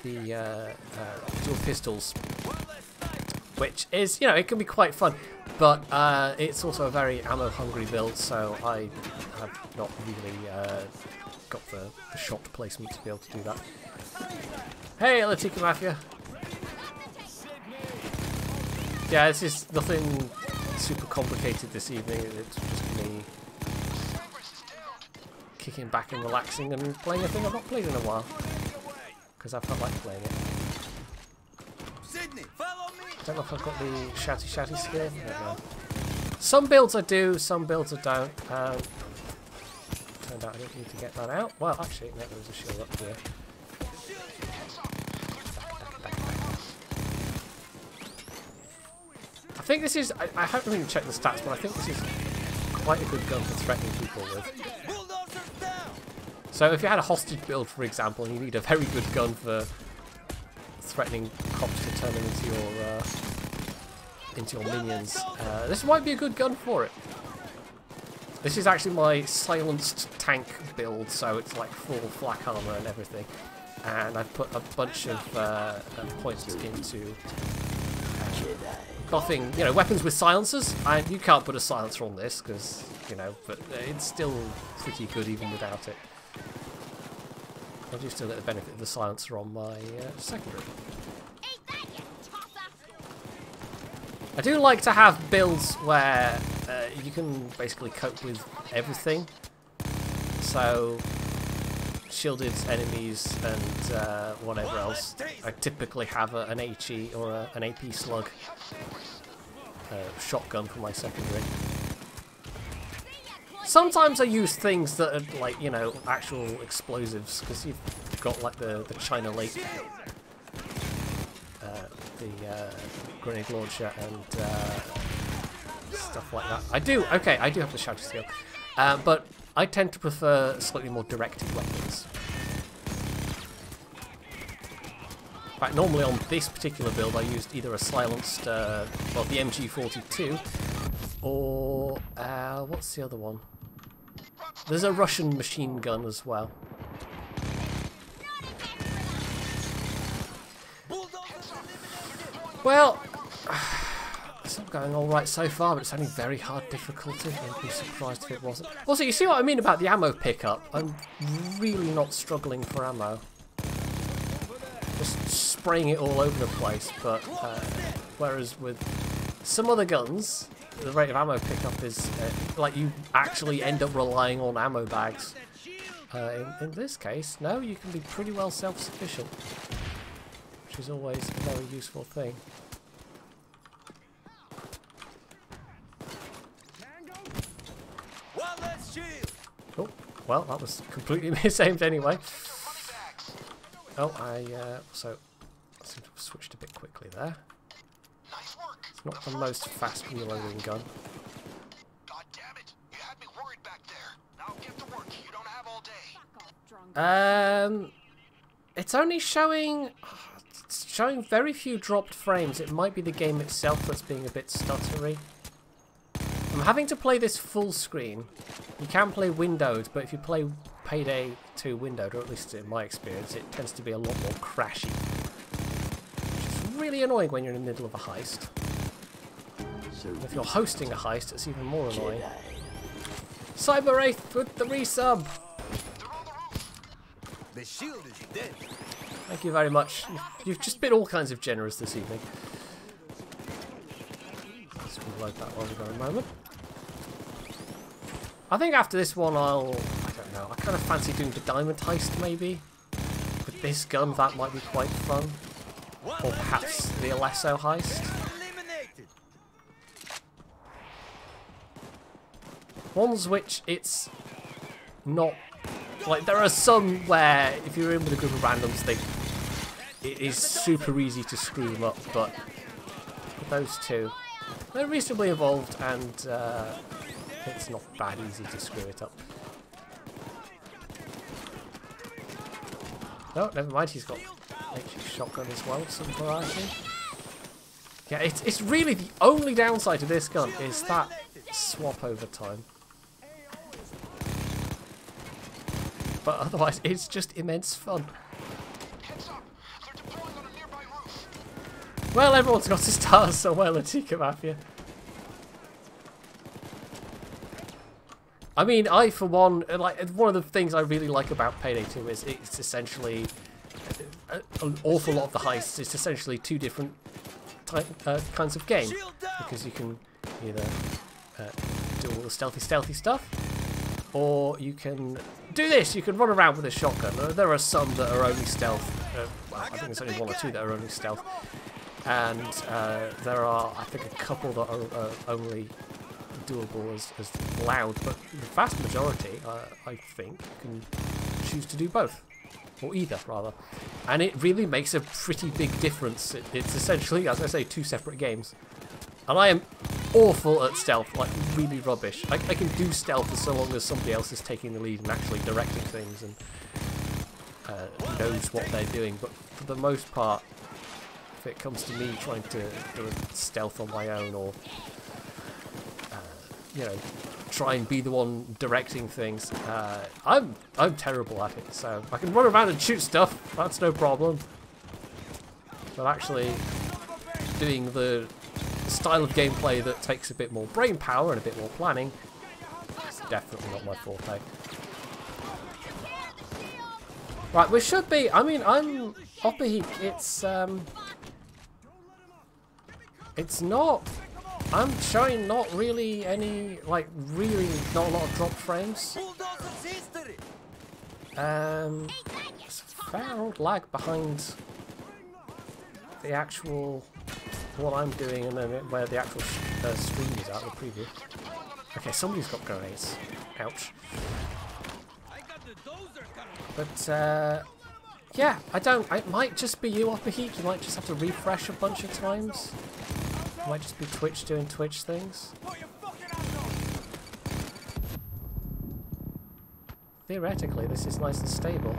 the dual pistols, which is, you know, it can be quite fun, but it's also a very ammo-hungry build, so I have not really got the shot placement to be able to do that. Hey, Latika Mafia! Yeah, this is nothing super complicated this evening. It's just me kicking back and relaxing and playing a thing I've not played in a while, because I felt like playing it. I don't know if I've got the shouty shouty skill. I don't know. Some builds I do, some builds I don't. Turned out I didn't need to get that out. Well, actually, no, there was a shield up here. I think this is, I haven't really checked the stats, but I think this is quite a good gun for threatening people with. So if you had a hostage build, for example, and you need a very good gun for threatening cops to turn them into your minions, this might be a good gun for it. This is actually my silenced tank build, so it's like full flak armor and everything. And I've put a bunch of points into buffing, you know, weapons with silencers. And you can't put a silencer on this because, you know, but it's still pretty good even without it. I do still get the benefit of the silencer on my secondary. I do like to have builds where you can basically cope with everything. So, shielded enemies and whatever else. I typically have an HE or an AP slug shotgun for my secondary. Sometimes I use things that are like, you know, actual explosives, because you've got like the China Lake, the grenade launcher and stuff like that. I do have the shouty skill, but I tend to prefer slightly more directed weapons. In fact, normally on this particular build I used either a silenced, well, the MG42, or what's the other one? There's a Russian machine gun as well. Well, it's not going alright so far, but it's only very hard difficulty. I'd be surprised if it wasn't. Also, you see what I mean about the ammo pickup? I'm really not struggling for ammo. Just spraying it all over the place, but whereas with some other guns, the rate of ammo pickup is like you actually end up relying on ammo bags. In this case, no, you can be pretty well self-sufficient, which is always a very useful thing. Oh, well, that was completely misaimed anyway. Oh, so I seem to have switched a bit quickly there. It's not the most fast reloading gun. God damn it! You had me worried back there. Now get to work. You don't have all day. It's only showing. It's showing very few dropped frames. It might be the game itself that's being a bit stuttery. I'm having to play this full screen. You can play windowed, but if you play Payday 2 windowed, or at least in my experience, it tends to be a lot more crashy. Which is really annoying when you're in the middle of a heist. And if you're hosting a heist, it's even more annoying. Cyber Wraith with the resub! The shield is dead. Thank you very much. You've just been all kinds of generous this evening. Let's reload that while we've got a moment. I think after this one I don't know, I kind of fancy doing the diamond heist maybe. With this gun, that might be quite fun. Or perhaps the Alesso heist. Ones which it's not... Like, there are some where, if you're in with a group of randoms, it is super easy to screw them up, but with those two, they're reasonably evolved, and it's not that easy to screw it up. No, never mind, he's got HE shotgun as well, some variety. Yeah, it's really the only downside to this gun is that swap over time. But otherwise, it's just immense fun. Heads up. Well, everyone's got to start somewhere, Latika Mafia. I mean, I, for one, like, one of the things I really like about Payday 2 is it's essentially an awful lot of the heists. It's essentially two different kinds of game, because you can either do all the stealthy stuff, or you can do this. You can run around with a shotgun. There are some that are only stealth. Well, I think there's only one or two that are only stealth, and there are, I think, a couple that are only doable as loud, but the vast majority, I think, can choose to do both, or either, rather. And it really makes a pretty big difference. It's essentially, as I say, two separate games. And I am awful at stealth, like really rubbish. I can do stealth so long as somebody else is taking the lead and actually directing things and knows what they're doing, but for the most part, if it comes to me trying to do a stealth on my own, or you know, try and be the one directing things, I'm terrible at it. So I can run around and shoot stuff, that's no problem, but actually doing the style of gameplay that takes a bit more brain power and a bit more planning is definitely not my forte. Right, we should be, I mean, I'm Opahik, it's not, I'm showing not really any, like, really not a lot of drop frames. There's a fair old lag behind the actual, what I'm doing, and then where the actual stream is at, the preview. Okay, somebody's got grenades. Ouch. But, yeah, it might just be you, Opahik. You might just have to refresh a bunch of times. It might just be Twitch doing Twitch things. Theoretically, this is nice and stable.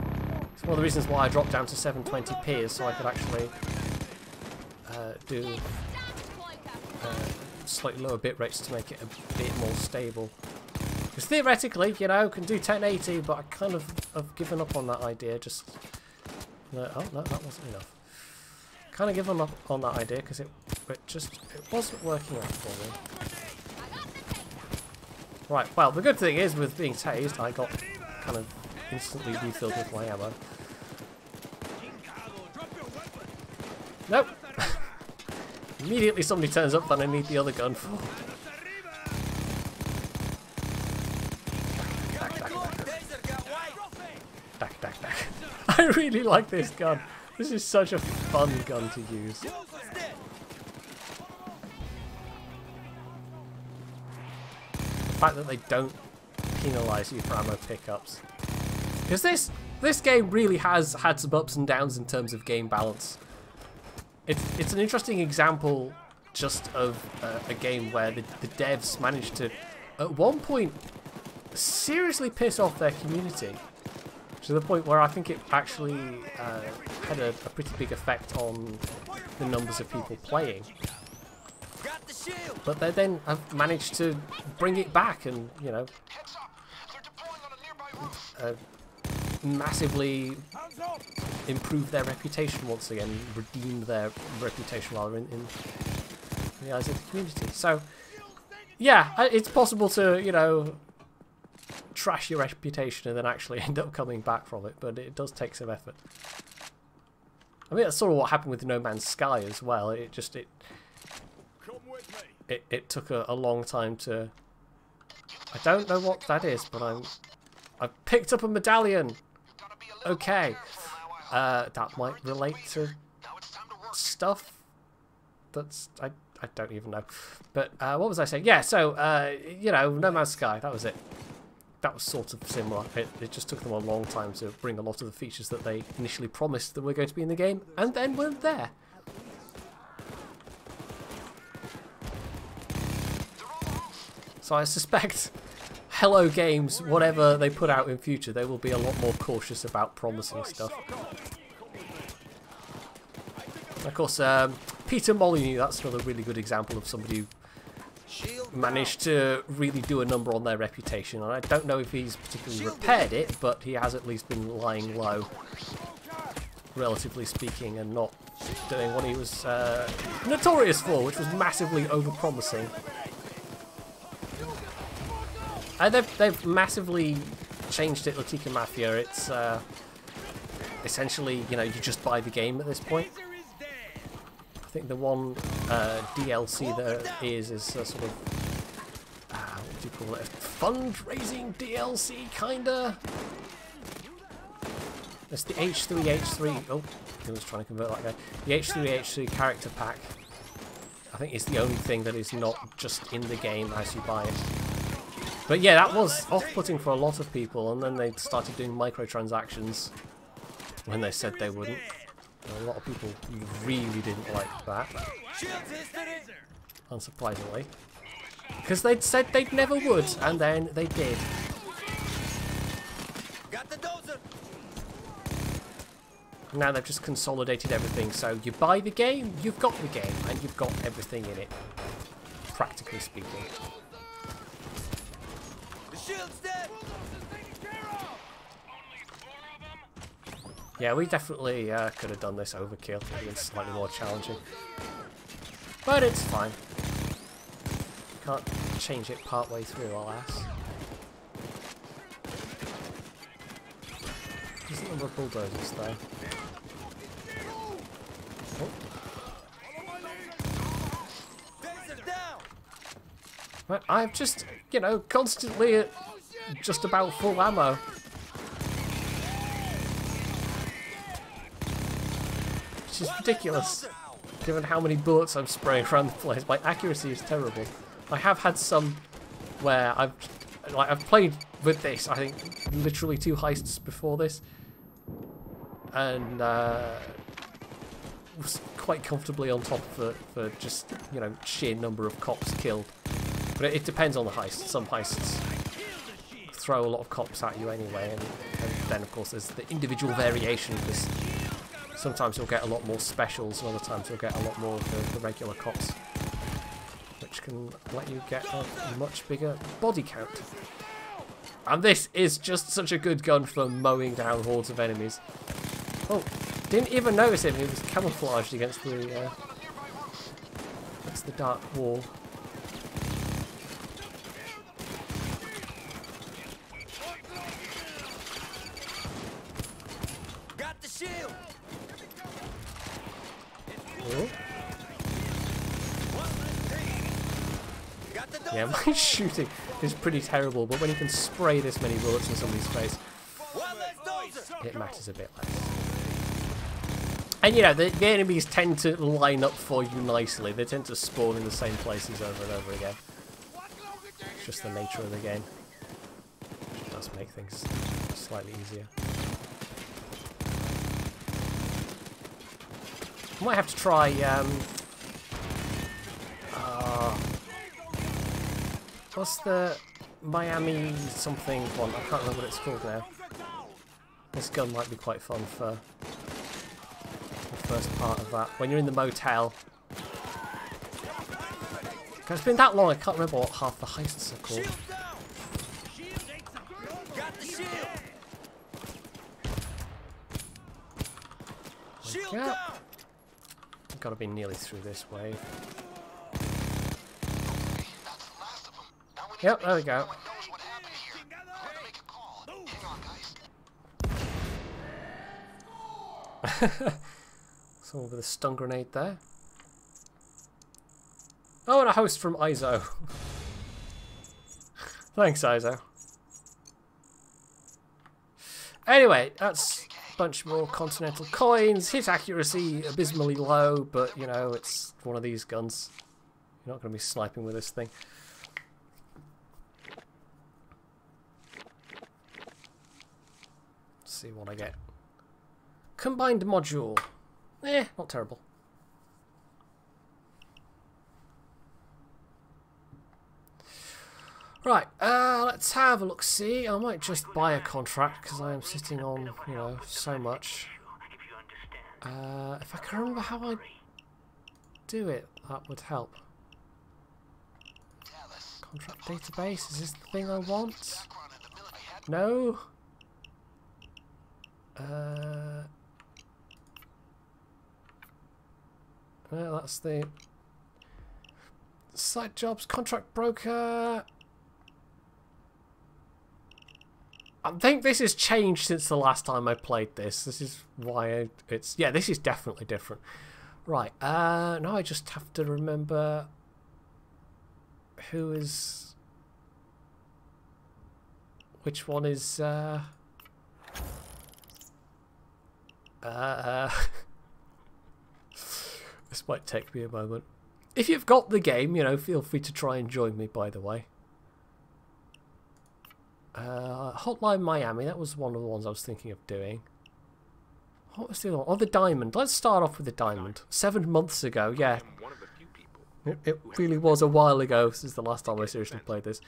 It's one of the reasons why I dropped down to 720p, is so I could actually do slightly lower bit rates to make it a bit more stable. Because theoretically, you know, can do 1080, but I kind of have given up on that idea. Just oh no, that wasn't enough. Kind of given up on that idea because it wasn't working out for me. Right, well, the good thing is with being tased, I got kind of instantly refilled with my ammo. Nope. Immediately somebody turns up that I need the other gun for. Dack, dack, dack. I really like this gun. This is such a fun gun to use. The fact that they don't penalise you for ammo pickups. Because this game really has had some ups and downs in terms of game balance. It's an interesting example just of a game where the devs managed to, at one point, seriously piss off their community. To the point where I think it actually had a pretty big effect on the numbers of people playing. But they then have managed to bring it back and, you know, massively improve their reputation once again, redeem their reputation rather in the eyes of the community. So, yeah, it's possible to, you know, trash your reputation and then actually end up coming back from it, but it does take some effort. I mean, that's sort of what happened with No Man's Sky as well. It took a long time to... I don't know what that is, but I've picked up a medallion. Okay. That might relate to stuff that's... I don't even know. But what was I saying? Yeah, so, you know, No Man's Sky, that was it. That was sort of similar. It just took them a long time to bring a lot of the features that they initially promised that were going to be in the game, and then weren't there. So I suspect Hello Games, whatever they put out in future, they will be a lot more cautious about promising stuff. And of course, Peter Molyneux, that's another really good example of somebody who managed to really do a number on their reputation, and I don't know if he's particularly repaired it, but he has at least been lying low. relatively speaking, and not doing what he was notorious for, which was massively overpromising. And they've massively changed it, Latika Mafia. It's essentially, you know, you just buy the game at this point. I think the one DLC there is a sort of, what do you call it, a fundraising DLC, kinda? It's the H3H3, oh, he was trying to convert that guy. The H3H3 character pack, I think, is the only thing that is not just in the game as you buy it. But yeah, that was off-putting for a lot of people, and then they started doing microtransactions when they said they wouldn't. And a lot of people really didn't like that, unsurprisingly. Because they'd said they'd never would, and then they did. Now they've just consolidated everything, so you buy the game, you've got the game, and you've got everything in it, practically speaking. Yeah, we definitely could have done this overkill. It would have been slightly more challenging. But it's fine. Can't change it part way through, alas. There's a number of bulldozers though. Oh. Right, I'm just, you know, constantly at just about full ammo. Which is ridiculous, given how many bullets I'm spraying around the place. My accuracy is terrible. I have had some where I've played with this, I think, literally 2 heists before this, and was quite comfortably on top for just, you know, sheer number of cops killed. But it depends on the heist. Some heists throw a lot of cops at you anyway, and then of course there's the individual variation, because sometimes you'll get a lot more specials, and other times you'll get a lot more of the regular cops, which can let you get a much bigger body count. And this is just such a good gun for mowing down hordes of enemies. Oh, didn't even notice him. He was camouflaged against the dark wall. Got the shield. Oh. Yeah, my shooting is pretty terrible, but when you can spray this many bullets in somebody's face, it matters a bit less. And you know, the enemies tend to line up for you nicely. They tend to spawn in the same places over and over again. It's just the nature of the game. It does make things slightly easier. I might have to try what's the Miami something one? I can't remember what it's called now. This gun might be quite fun for the first part of that. When you're in the motel. It's been that long, I can't remember what half the heists are called. Yeah. I've got to be nearly through this wave. Yep, there we go. Someone with a stun grenade there. Oh, and a host from Izo. Thanks, Izo. Anyway, that's a bunch more Continental coins. Hit accuracy abysmally low, but you know, it's one of these guns. You're not going to be sniping with this thing. Let's see what I get. Combined module. Not terrible. Right, let's have a look. See, I might just buy a contract because I am sitting on, you know, so much. If I can remember how I do it, that would help. Contract database, is this the thing I want? No? Well, that's the side jobs, contract broker. I think this has changed since the last time I played this. This is why it's... Yeah, this is definitely different. Right, now I just have to remember who is... Which one is... This might take me a moment. If you've got the game, you know, feel free to try and join me, by the way. Hotline Miami, that was one of the ones I was thinking of doing. What was the other one? Oh, the Diamond. Let's start off with the Diamond. 7 months ago, yeah. It really was a while ago since the last time I seriously played this.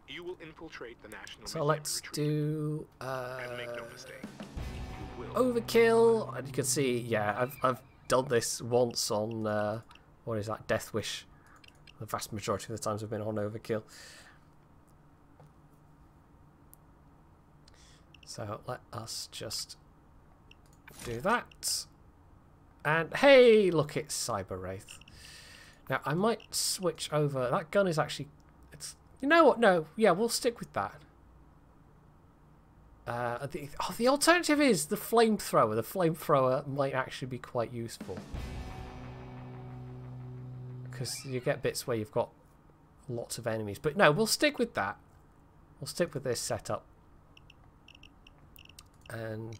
You will infiltrate the National So let's do and make no mistake. Overkill. And you can see, yeah, I've done this once on what is that, Death Wish. The vast majority of the times I've been on Overkill. So let us just do that. And hey, look, it's Cyber Wraith. Now I might switch over. That gun is actually, it's, you know what? No, yeah, we'll stick with that. The alternative is the flamethrower. The flamethrower might actually be quite useful because you get bits where you've got lots of enemies. But no, we'll stick with that. We'll stick with this setup. And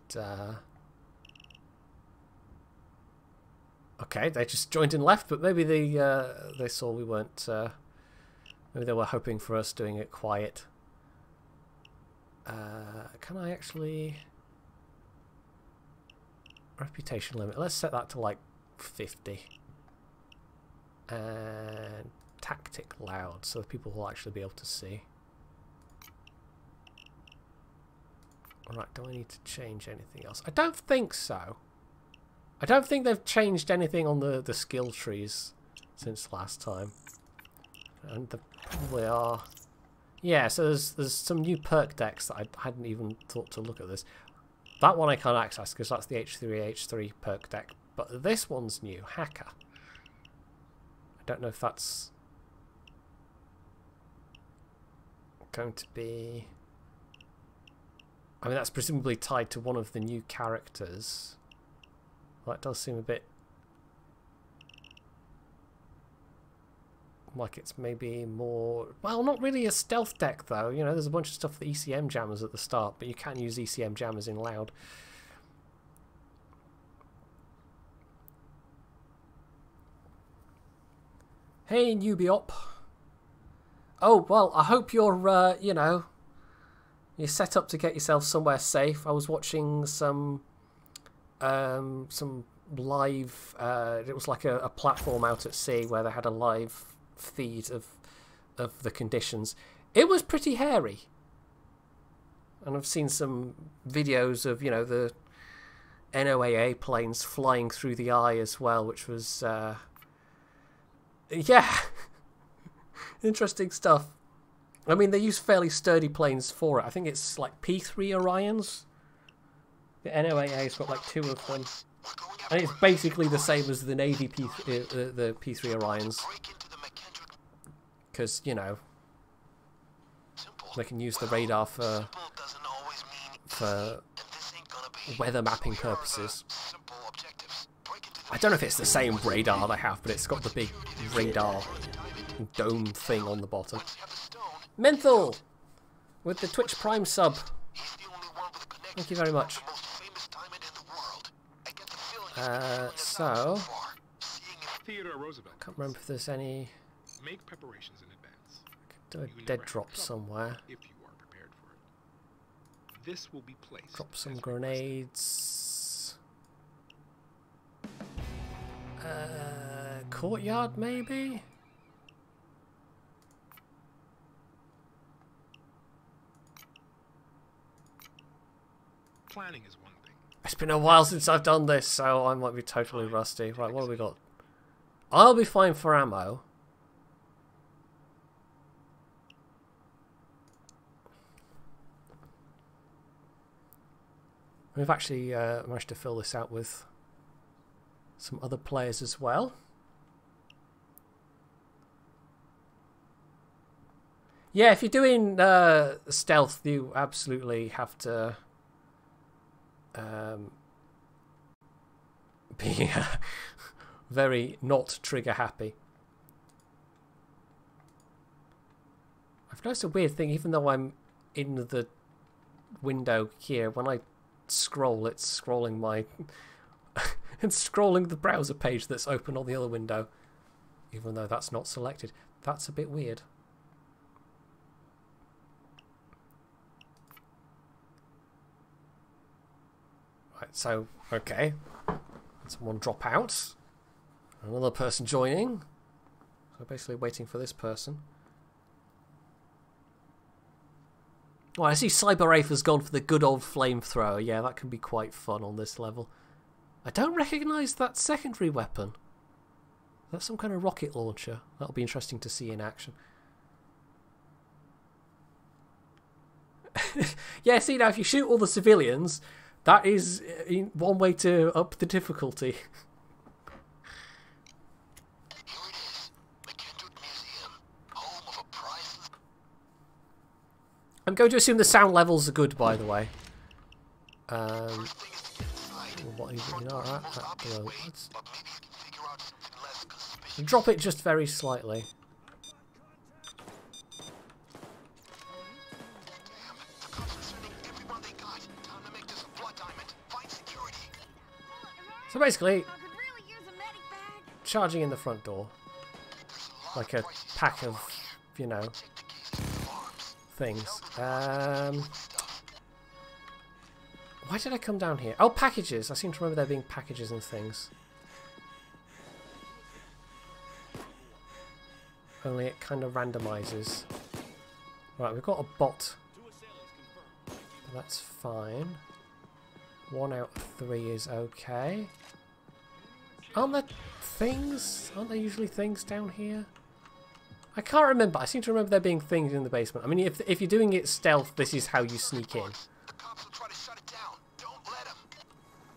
okay, they just joined and left, but maybe they saw we weren't. Maybe they were hoping for us doing it quiet. Can I actually reputation limit? Let's set that to like 50. And tactic loud, so people will actually be able to see. Alright, do I need to change anything else? I don't think so. I don't think they've changed anything on the skill trees since last time. And there probably are. Yeah, so there's some new perk decks that I hadn't even thought to look at this. That one I can't access because that's the H3 perk deck. But this one's new, Hacker. I don't know if that's going to be... I mean, that's presumably tied to one of the new characters. Well, that does seem a bit like it's maybe more... Well, not really a stealth deck, though. You know, there's a bunch of stuff for the ECM jammers at the start, but you can use ECM jammers in loud. Hey, Nubiop. Oh, well, I hope you're, you know... You're set up to get yourself somewhere safe. I was watching some live. It was like a platform out at sea where they had a live feed of the conditions. It was pretty hairy, and I've seen some videos of, you know, the NOAA planes flying through the eye as well, which was yeah, interesting stuff. I mean, they use fairly sturdy planes for it. I think it's like P3 Orions. The NOAA's got like 2 of them. And it's basically the same as the Navy the P3 Orions. Because, you know, they can use the radar for weather mapping purposes. I don't know if it's the same radar they have, but it's got the big radar dome thing on the bottom. Menthol with the Twitch Prime sub. Thank you very much. So I can't remember if there's any. Make preparations in advance. Do a dead drop somewhere. If you are prepared for it. This will be placed. Drop some grenades. Courtyard maybe. Planning is one thing. It's been a while since I've done this, so I might be totally rusty. Right, what have we got? I'll be fine for ammo. We've actually managed to fill this out with some other players as well. Yeah, if you're doing stealth, you absolutely have to be very not trigger happy. I've noticed a weird thing, even though I'm in the window here, when I scroll, it's scrolling my... it's scrolling the browser page that's open on the other window, even though that's not selected. That's a bit weird. Right, so, okay. Someone drop out. Another person joining. So basically waiting for this person. Oh, I see Cyber Wraith has gone for the good old flamethrower. Yeah, that can be quite fun on this level. I don't recognise that secondary weapon. That's some kind of rocket launcher. That'll be interesting to see in action. Yeah, see now, if you shoot all the civilians, that is one way to up the difficulty. I'm going to assume the sound levels are good, by the way. What is it? Let's drop it just very slightly. So basically, charging in the front door, like a pack of, you know, things. Why did I come down here? Oh, packages. I seem to remember there being packages and things. Only it kind of randomizes. Right, we've got a bot. That's fine. 1 out of 3 is okay. Aren't there things? Aren't there usually things down here? I can't remember. I seem to remember there being things in the basement. I mean, if you're doing it stealth, this is how you sneak in.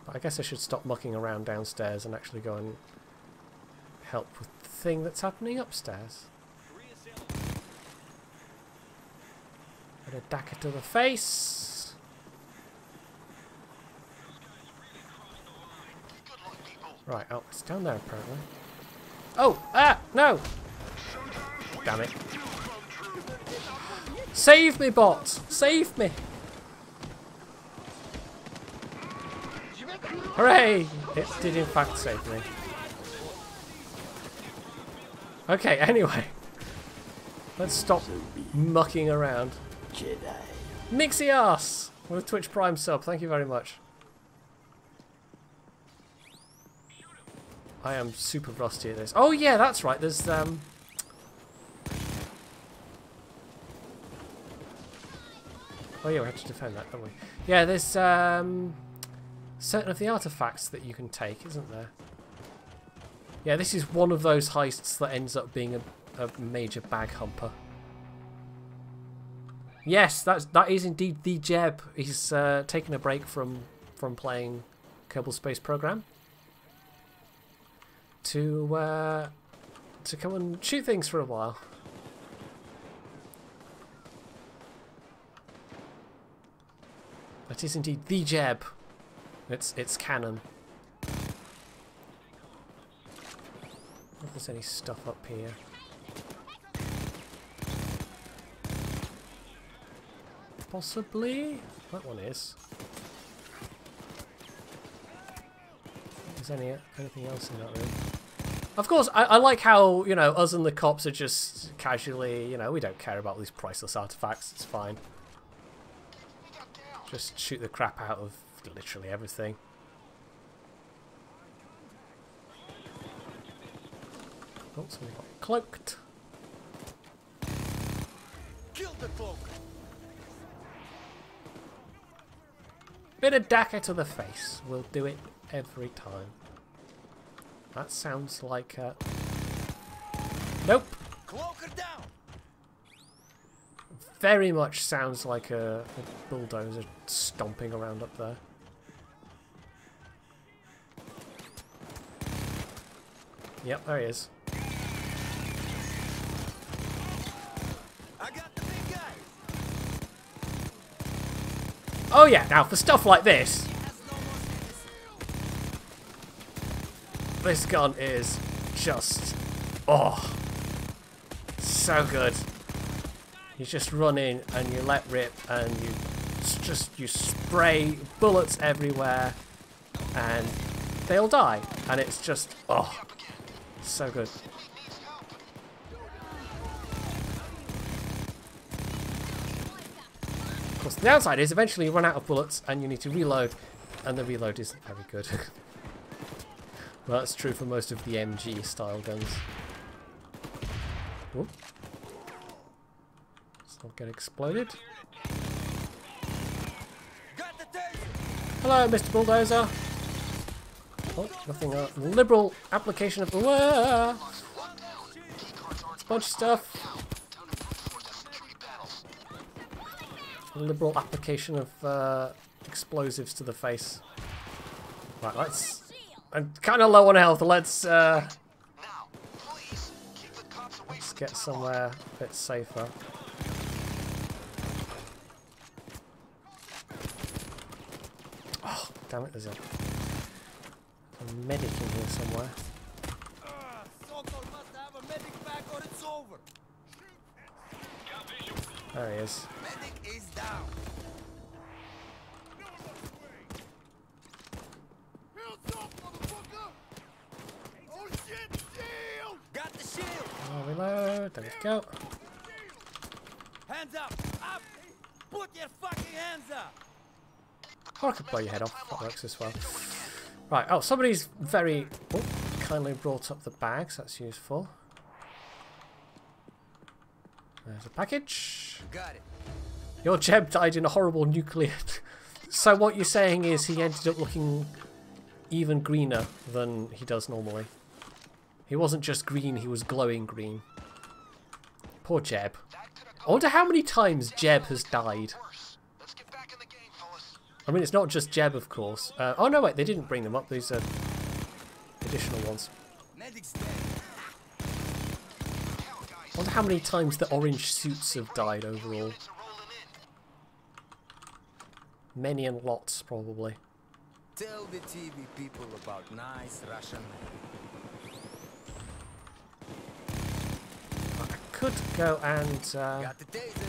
But I guess I should stop mucking around downstairs and actually go and help with the thing that's happening upstairs. Got a dagger to the face. Right, oh, it's down there apparently. Oh, no! Damn it. Save me, bot! Save me! Hooray! It did in fact save me. Okay, anyway. Let's stop mucking around. Mixie ass! With a Twitch Prime sub, thank you very much. I am super rusty at this. Oh yeah, that's right, there's Oh yeah, we have to defend that, don't we? Yeah, there's certain of the artifacts that you can take, isn't there? Yeah, this is one of those heists that ends up being a major bag humper. Yes, that is indeed the Jeb. He's taken a break from playing Kerbal Space Program to come and shoot things for a while. That is indeed the Jeb. It's canon. If there's any stuff up here. Possibly? That one is. Is there anything else in that room? Of course, I like how, you know, us and the cops are just casually, you know, we don't care about these priceless artifacts, it's fine. Just shoot the crap out of literally everything. Oh, somebody got cloaked. Kill the cloak. Bit of dagger to the face. We'll do it every time. That sounds like a... Nope. Cloak her down. Very much sounds like a bulldozer stomping around up there. Yep, there he is. I got the Oh yeah, now for stuff like this, this gun is just, oh, so good. You just run in and you let rip and you spray bullets everywhere and they'll die. And it's just, oh, so good. Of course, the downside is eventually you run out of bullets and you need to reload, and the reload isn't very good. Well, that's true for most of the MG style guns. Ooh. Let's not get exploded. Hello, Mr. Bulldozer. Oh, nothing. Liberal application of. It's a bunch of stuff. Liberal application of explosives to the face. Right, let's. I'm kind of low on health. Let's get somewhere a bit safer. Oh, damn it! There's a medic in here somewhere. There he is. Medic is down. Got the shield. Oh, reload. There we go. Hands up. Up. Put your fucking hands up. Oh, I could blow your head off. That works as well. Right. Oh, somebody's very kindly brought up the bags. That's useful. There's a package. Got it. Your Jeb died in a horrible nuclear. So what you're saying is he ended up looking even greener than he does normally. He wasn't just green, he was glowing green. Poor Jeb. I wonder how many times Jeb has died. I mean, it's not just Jeb, of course. Oh no, wait, they didn't bring them up. These are additional ones. I wonder how many times the orange suits have died overall. Many and lots, probably. Tell the TV people about nice Russian. I could go and. Got the taser.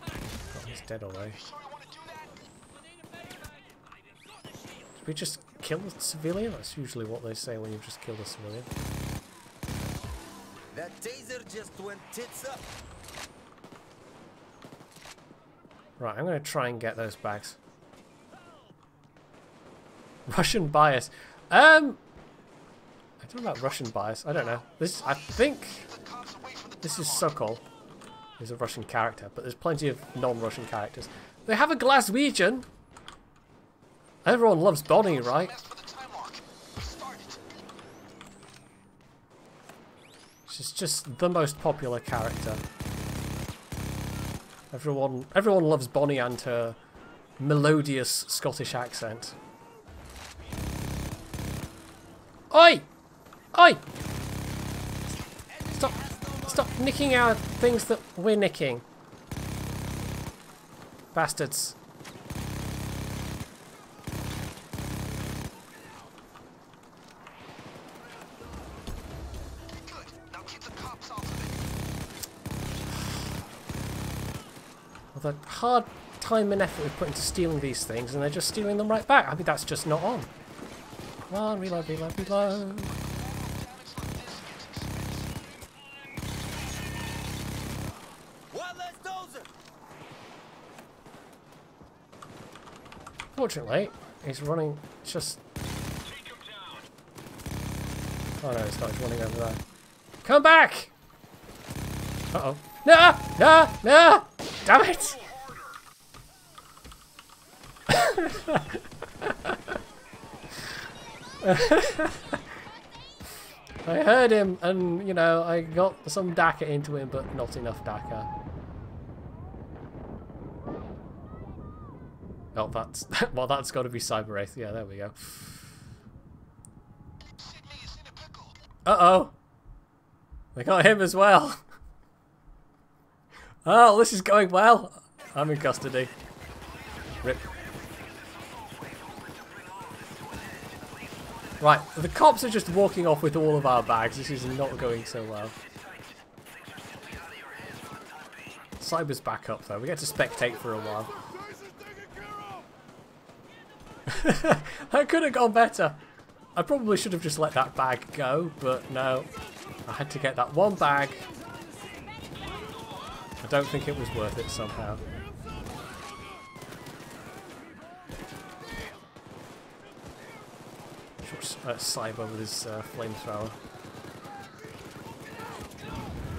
Oh, he's dead already. Did we just kill a civilian? That's usually what they say when you've just killed a civilian. That taser just went tits up. Right, I'm going to try and get those bags. Russian bias. I don't know about Russian bias. I don't know. I think this is Sokol. He's a Russian character, but there's plenty of non-Russian characters. They have a Glaswegian. Everyone loves Bonnie, right? She's just the most popular character. Everyone loves Bonnie and her melodious Scottish accent. Oi! Oi! Stop nicking our things that we're nicking. Bastards. The hard time and effort we put into stealing these things, and they're just stealing them right back. I mean, that's just not on. Come on, reload, reload, reload. Fortunately, he's running just... Oh no, he's not. He's running over there. Come back! Uh-oh. No! No! No! Damn it! I heard him and, you know, I got some DACA into him, but not enough DACA. Oh, that's... well, that's got to be Cyber Wraith. Yeah, there we go. Uh-oh! They got him as well. Oh, this is going well. I'm in custody. Rip. Right, the cops are just walking off with all of our bags. This is not going so well. Cyber's back up though. We get to spectate for a while. That could have gone better. I probably should have just let that bag go, but no. I had to get that one bag. I don't think it was worth it somehow. Cyber with his flamethrower.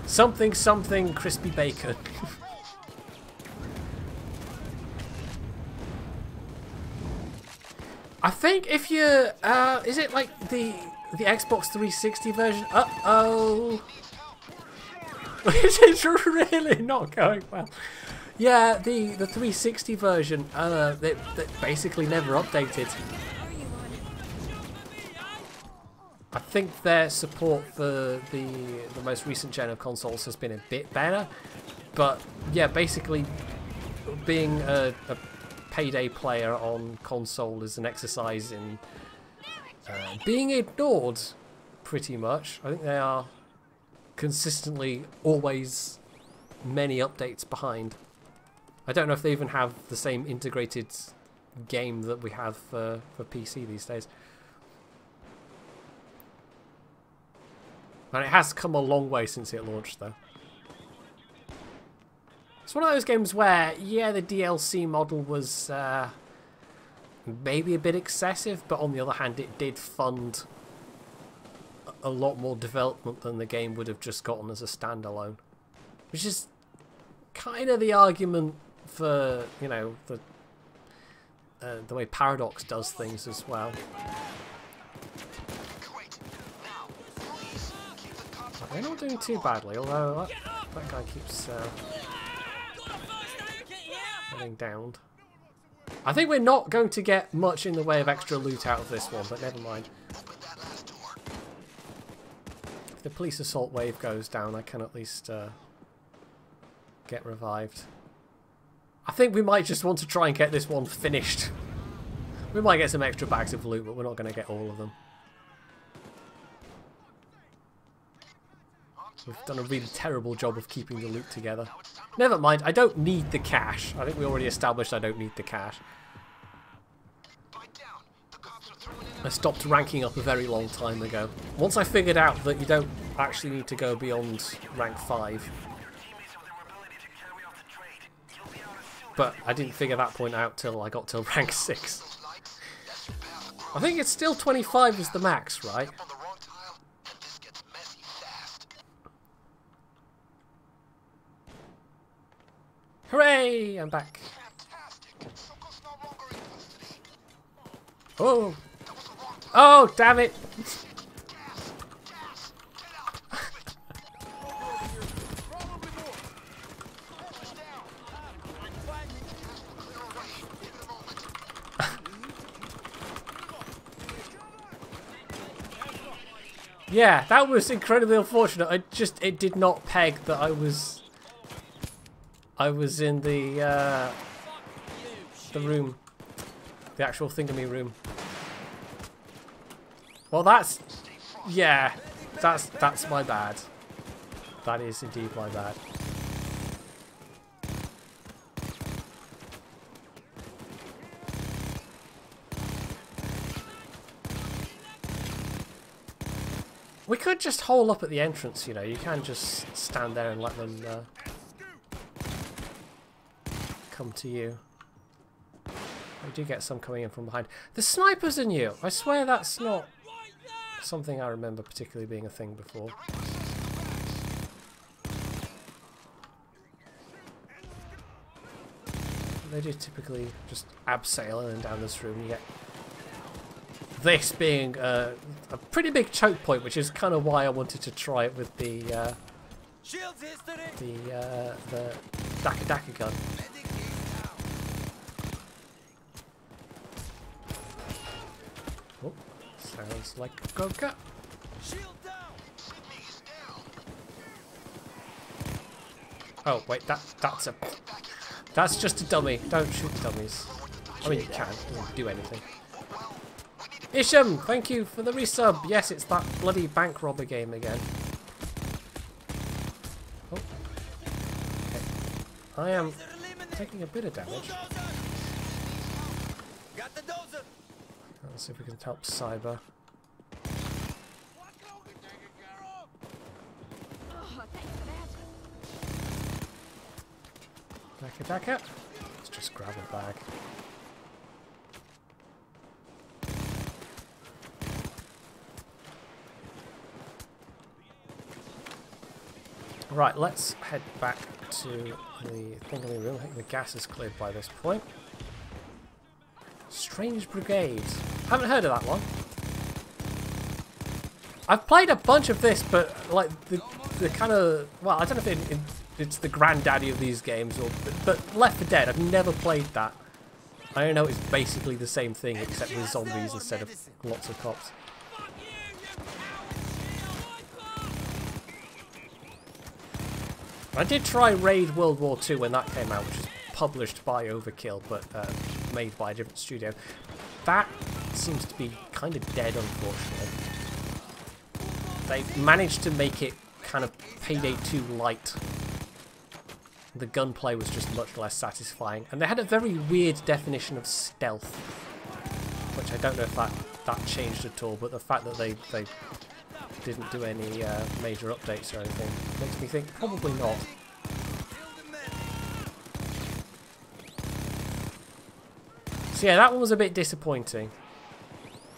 Something crispy bacon. I think if you is it like the Xbox 360 version? Uh-oh. This is really not going well. Yeah, the 360 version, they basically never updated. I think their support for the most recent gen of consoles has been a bit better, but yeah, basically being a Payday player on console is an exercise in being ignored, pretty much. I think they are consistently always many updates behind. I don't know if they even have the same integrated game that we have for PC these days. And it has come a long way since it launched, though. It's one of those games where, yeah, the DLC model was maybe a bit excessive, but on the other hand, it did fund a lot more development than the game would have just gotten as a standalone. Which is kind of the argument for, you know, the way Paradox does things as well. They're not doing too badly, although that guy keeps getting downed. I think we're not going to get much in the way of extra loot out of this one, but never mind. If the police assault wave goes down, I can at least get revived. I think we might just want to try and get this one finished. We might get some extra bags of loot, but we're not going to get all of them. We've done a really terrible job of keeping the loot together. Never mind, I don't need the cash. I think we already established I don't need the cash. I stopped ranking up a very long time ago. Once I figured out that you don't actually need to go beyond rank 5. But I didn't figure that point out till I got to rank 6. I think it's still 25 is the max, right? Hooray! I'm back. Oh! Oh, damn it! Yeah, that was incredibly unfortunate. It did not peg that I was in the room, the actual thingamy room. Well, that's my bad. That is indeed my bad. We could just hole up at the entrance, you know. You can just stand there and let them come to you. We do get some coming in from behind. The snipers are new. I swear that's not something I remember particularly being a thing before. They do typically just abseil and down this room. You get this being a pretty big choke point, which is kind of why I wanted to try it with the Daka Daka gun. Oh, sounds like a Goka. Oh wait, that's a. That's just a dummy. Don't shoot dummies. I mean, you can. It doesn't do anything. Isham, thank you for the resub. Yes, it's that bloody bank robber game again. Oh. Okay. I am taking a bit of damage. Let's see if we can help Cyber. Daka. Let's just grab a bag. Right, let's head back to the thingammy room. I think the gas is cleared by this point. Strange Brigades. Haven't heard of that one. I've played a bunch of this, but like the kind of, well, I don't know if it's the granddaddy of these games, or but Left 4 Dead. I've never played that. I don't know. It's basically the same thing except with zombies instead of lots of cops. I did try Raid World War II when that came out, which is published by Overkill, but made by a different studio. That seems to be kind of dead, unfortunately. They managed to make it kind of Payday 2 light. The gunplay was just much less satisfying, and they had a very weird definition of stealth, which I don't know if that changed at all, but the fact that they didn't do any major updates or anything makes me think probably not. So yeah, that one was a bit disappointing.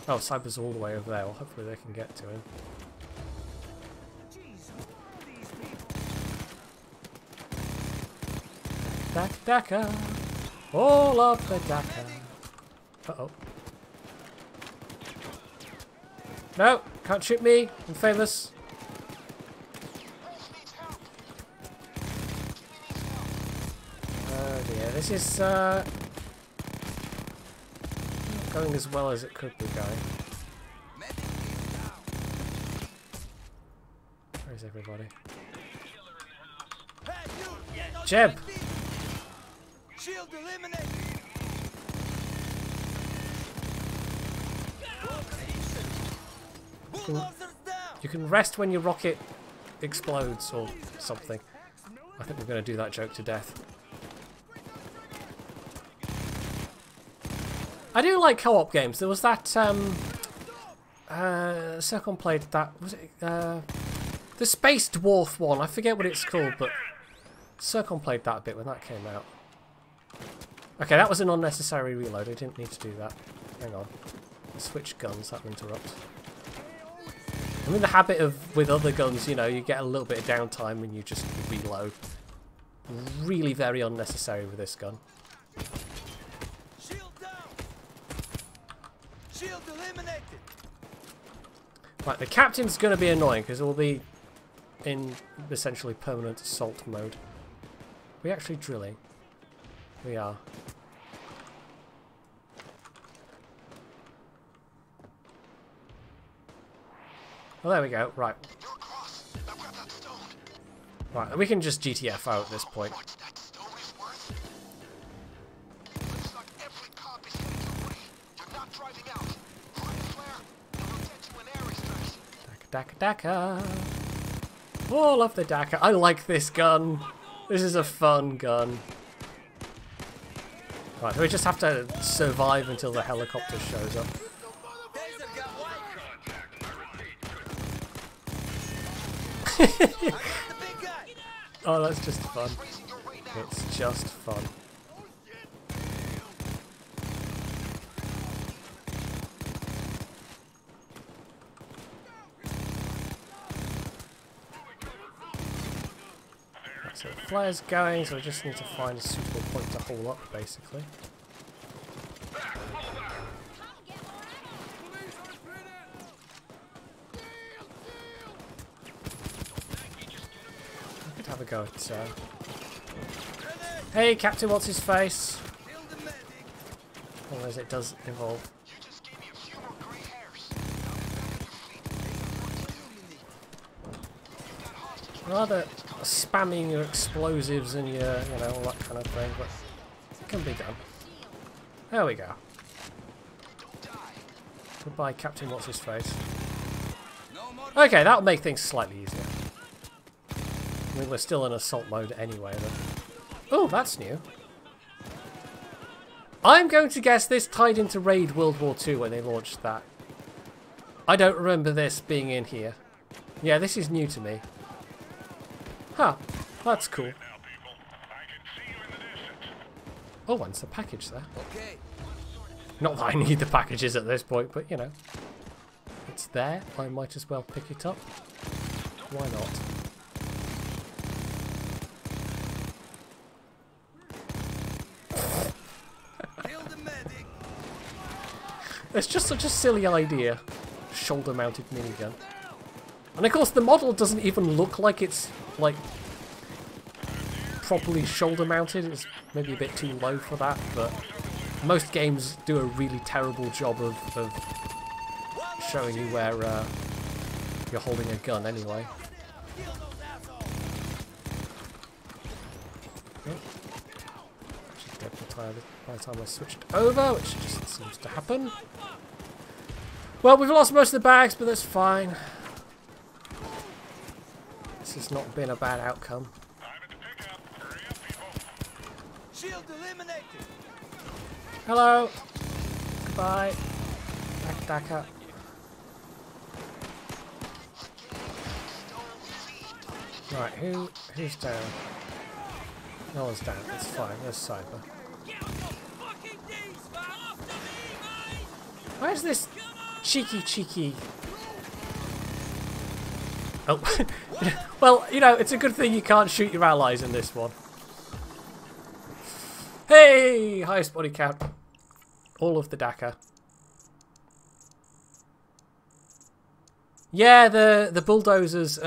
Oh, Cyber's all the way over there. Well, hopefully they can get to him. Daka, all of the Daka. Uh-oh. No, can't shoot me. I'm famous. Oh dear, this is not going as well as it could be going. Where's everybody? Jeb! Shield eliminated. You can rest when your rocket explodes or something. I think we're going to do that joke to death. I do like co-op games. There was that Circon played that, was it the Space Dwarf one? I forget what it's called, but Circon played that a bit when that came out. Okay, that was an unnecessary reload. I didn't need to do that. Hang on. Switch guns, that will interrupt. I'm in the habit of, with other guns, you know, you get a little bit of downtime and you just reload. Really very unnecessary with this gun. Shield down. Shield eliminated. Right, the captain's going to be annoying because we'll be in essentially permanent assault mode. Are we actually drilling? We are. Well, there we go. Right. Right, we can just GTF out at this point. Daka, Daka. All of the Daka. I like this gun. This is a fun gun. Right, we just have to survive until the helicopter shows up. Oh, that's just fun. It's just fun. Right, so the flare's going, so we just need to find a suitable point to haul up, basically. Have a go at hey Captain, what's his face? Well, as it does evolve. Rather spamming your explosives and your, you know, all that kind of thing, but Can be done. There we go. Goodbye, Captain What's-His-Face. Okay, that'll make things slightly easier. I mean, we're still in assault mode anyway. Oh, that's new. I'm going to guess this tied into Raid World War II when they launched that. I don't remember this being in here. Yeah, this is new to me. Huh, that's cool. Oh, and it's a package there. Okay. Not that I need the packages at this point, but you know. It's there, I might as well pick it up. Why not? It's just such a silly idea. Shoulder-mounted minigun. And of course the model doesn't even look like it's, like, properly shoulder-mounted. It's maybe a bit too low for that, but most games do a really terrible job of showing you where you're holding a gun anyway. Actually, dead by the time I switched over, which just seems to happen. Well, we've lost most of the bags, but that's fine. This has not been a bad outcome. Shield eliminated. Hello. Goodbye. Back up. Right, who's down? No one's down. It's fine. There's Cyber. Where's this cheeky? Oh, well, you know, it's a good thing you can't shoot your allies in this one. Hey, highest body count. All of the DACA. Yeah, the bulldozers,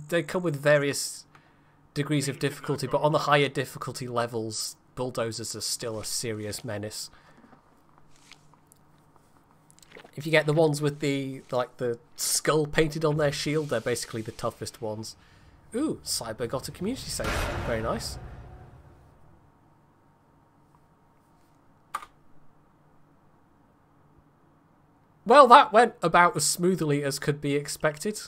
they come with various degrees of difficulty, but on the higher difficulty levels, bulldozers are still a serious menace. If you get the ones with the skull painted on their shield, they're basically the toughest ones. Ooh, Cyber got a community save. Very nice. Well, that went about as smoothly as could be expected.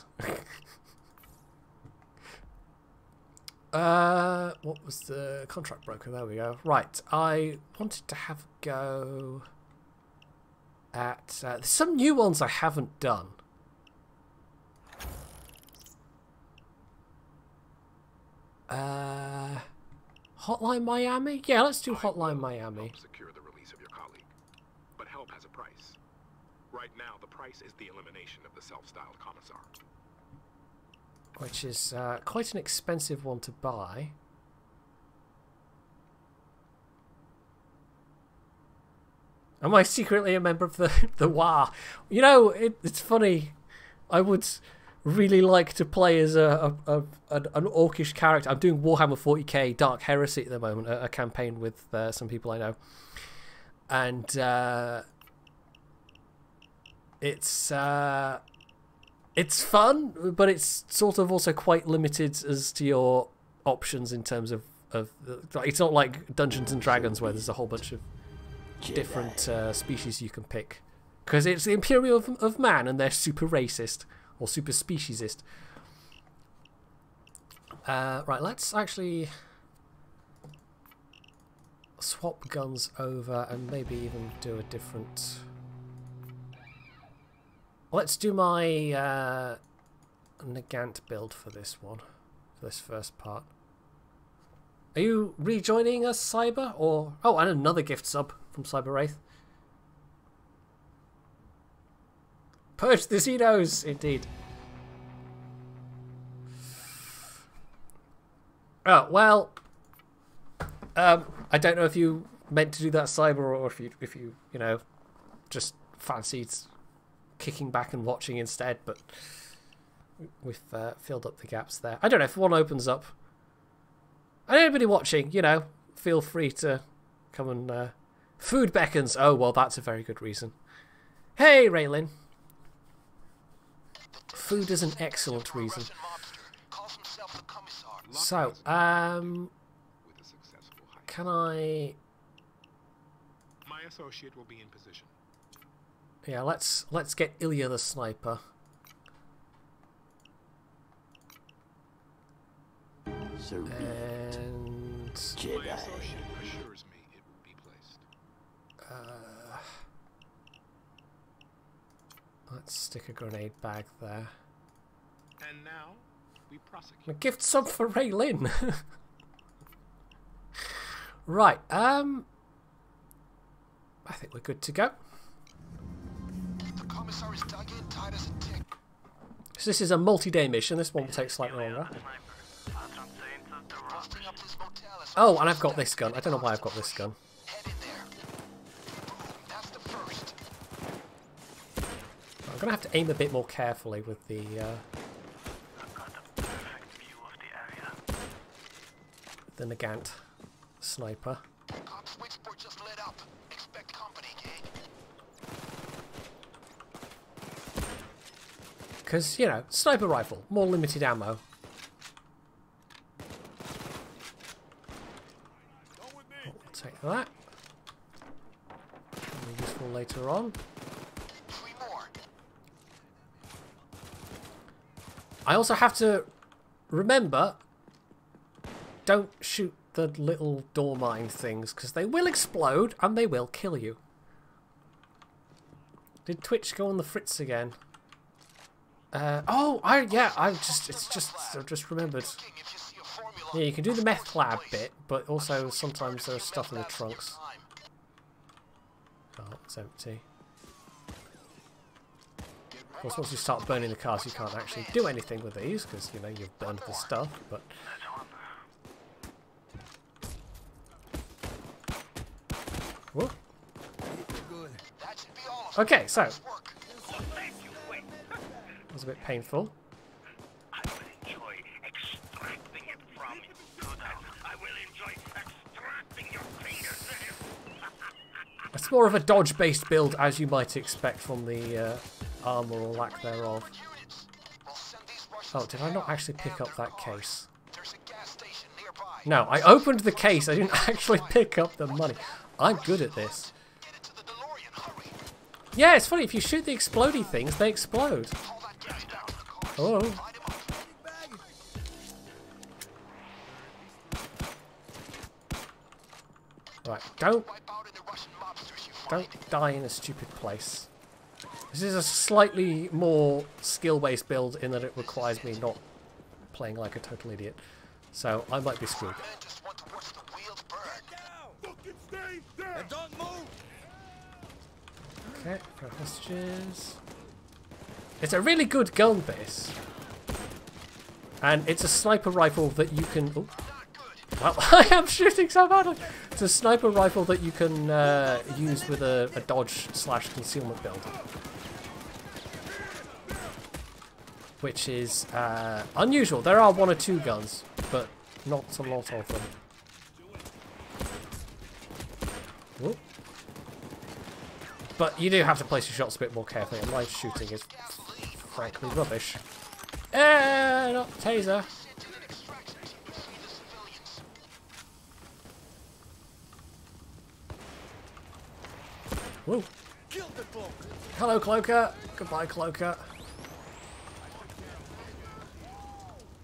What was the contract broker? There we go. Right, I wanted to have a go at... there's some new ones I haven't done. Hotline Miami? Yeah, let's do Hotline Miami. Secure the release of your colleague, but help has a price. Right now, the price is the elimination of the self-styled commissar. Which is quite an expensive one to buy. Am I secretly a member of the WA? You know, it's funny. I would really like to play as an orcish character. I'm doing Warhammer 40k Dark Heresy at the moment, a campaign with some people I know. And it's fun, but it's sort of also quite limited as to your options in terms of it's not like Dungeons and Dragons where there's a whole bunch of different species you can pick, because it's the Imperial of Man and they're super racist or super speciesist. Right, let's actually swap guns over and maybe even do a different... Let's do my Nagant build for this one, for this first part. Are you rejoining us, Cyber? Or oh, and another gift sub from Cyber Wraith. Purge the Xenos, indeed. Oh well, I don't know if you meant to do that, Cyber, or if you know, just fancied kicking back and watching instead, but we've filled up the gaps there. I don't know if one opens up. And anybody watching, you know, feel free to come and... Food beckons. Oh, well, that's a very good reason. Hey, Raylin. Food is an excellent reason. So, can I associate will be in position. Yeah, let's get Ilya the sniper. And My associate assures me it will be placed. let's stick a grenade bag there. And now we prosecute. A gift sub for Ray Lynn. Right, I think we're good to go. The commissar is dug in tight as a tick. So this is a multi-day mission. This one will take slightly longer. Busting up this motel is Oh, and I've got this gun. I don't know why I've got this gun. head in there. Boom, that's the first. I'm going to have to aim a bit more carefully with the... the Nagant sniper. Cop switchboard just lit up. Expect company, gang. Because, you know, sniper rifle, more limited ammo. I'll take that. It'll be useful later on. 3 more. I also have to remember, don't shoot the little door mine things, because they will explode and they will kill you. Did Twitch go on the fritz again? I've just remembered. King, if you see a formula, Yeah, you can do the meth lab bit, but also sometimes there's stuff in the trunks. Oh, it's empty. Of course, once you start burning the cars, you can't actually do anything with these, because, you know, you've burned the stuff, but... Whoa. that should be all of Okay, so, this work. that was a bit painful. I will enjoy extracting it from you. I will enjoy extracting your fingers. It's more of a dodge-based build, as you might expect from the armour or lack thereof. Units. We'll send these Russians Oh, did I not actually pick and up their that cars. case? There's a gas station nearby. No, I opened the case, I didn't actually pick up the money. I'm good at this. Get into the DeLorean, hurry. Yeah, it's funny, if you shoot the explodey things, they explode. Haul that gas down to the cars. Oh. Light 'em up. Right, don't Wipe out any Russian mobsters you find. die in a stupid place. This is a slightly more skill-based build in that it requires me not playing like a total idiot. So I might be screwed. Men just want to watch the wheels burn. And don't move! Okay, go hostages. It's a really good gun, this. And it's a sniper rifle that you can... Oh. Well, I am shooting so badly! It's a sniper rifle that you can use with a dodge/concealment build. Which is unusual. There are 1 or 2 guns, but not a lot of them. Whoop. But you do have to place your shots a bit more carefully, and my shooting is frankly rubbish. Not taser. Whoa. Hello, Cloaker. Goodbye, Cloaker.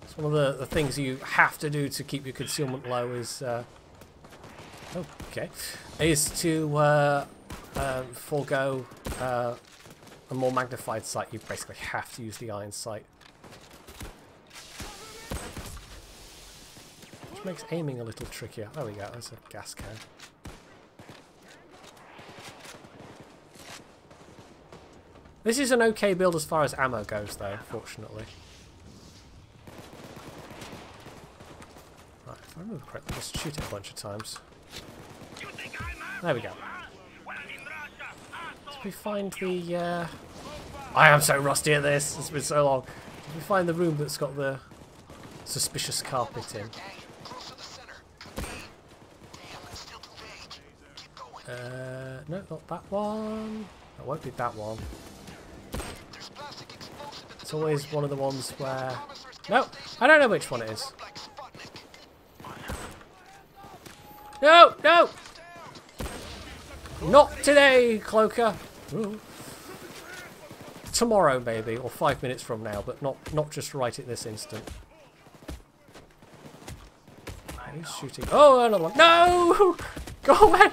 It's one of the things you have to do to keep your concealment low is... is to forego a more magnified sight. You basically have to use the iron sight. Which makes aiming a little trickier. There we go, there's a gas can. This is an okay build as far as ammo goes, though, fortunately. Right, if I remember correctly, just shoot it a bunch of times. There we go. Did we find the... I am so rusty at this, it's been so long. Did we find the room that's got the suspicious carpet in? No, not that one. That won't be that one. It's always one of the ones where... No! I don't know which one it is. No! No! Not today, Cloaker. Ooh. Tomorrow, maybe, or 5 minutes from now, but not just right at this instant. He's shooting. Oh, another one. No! Go away!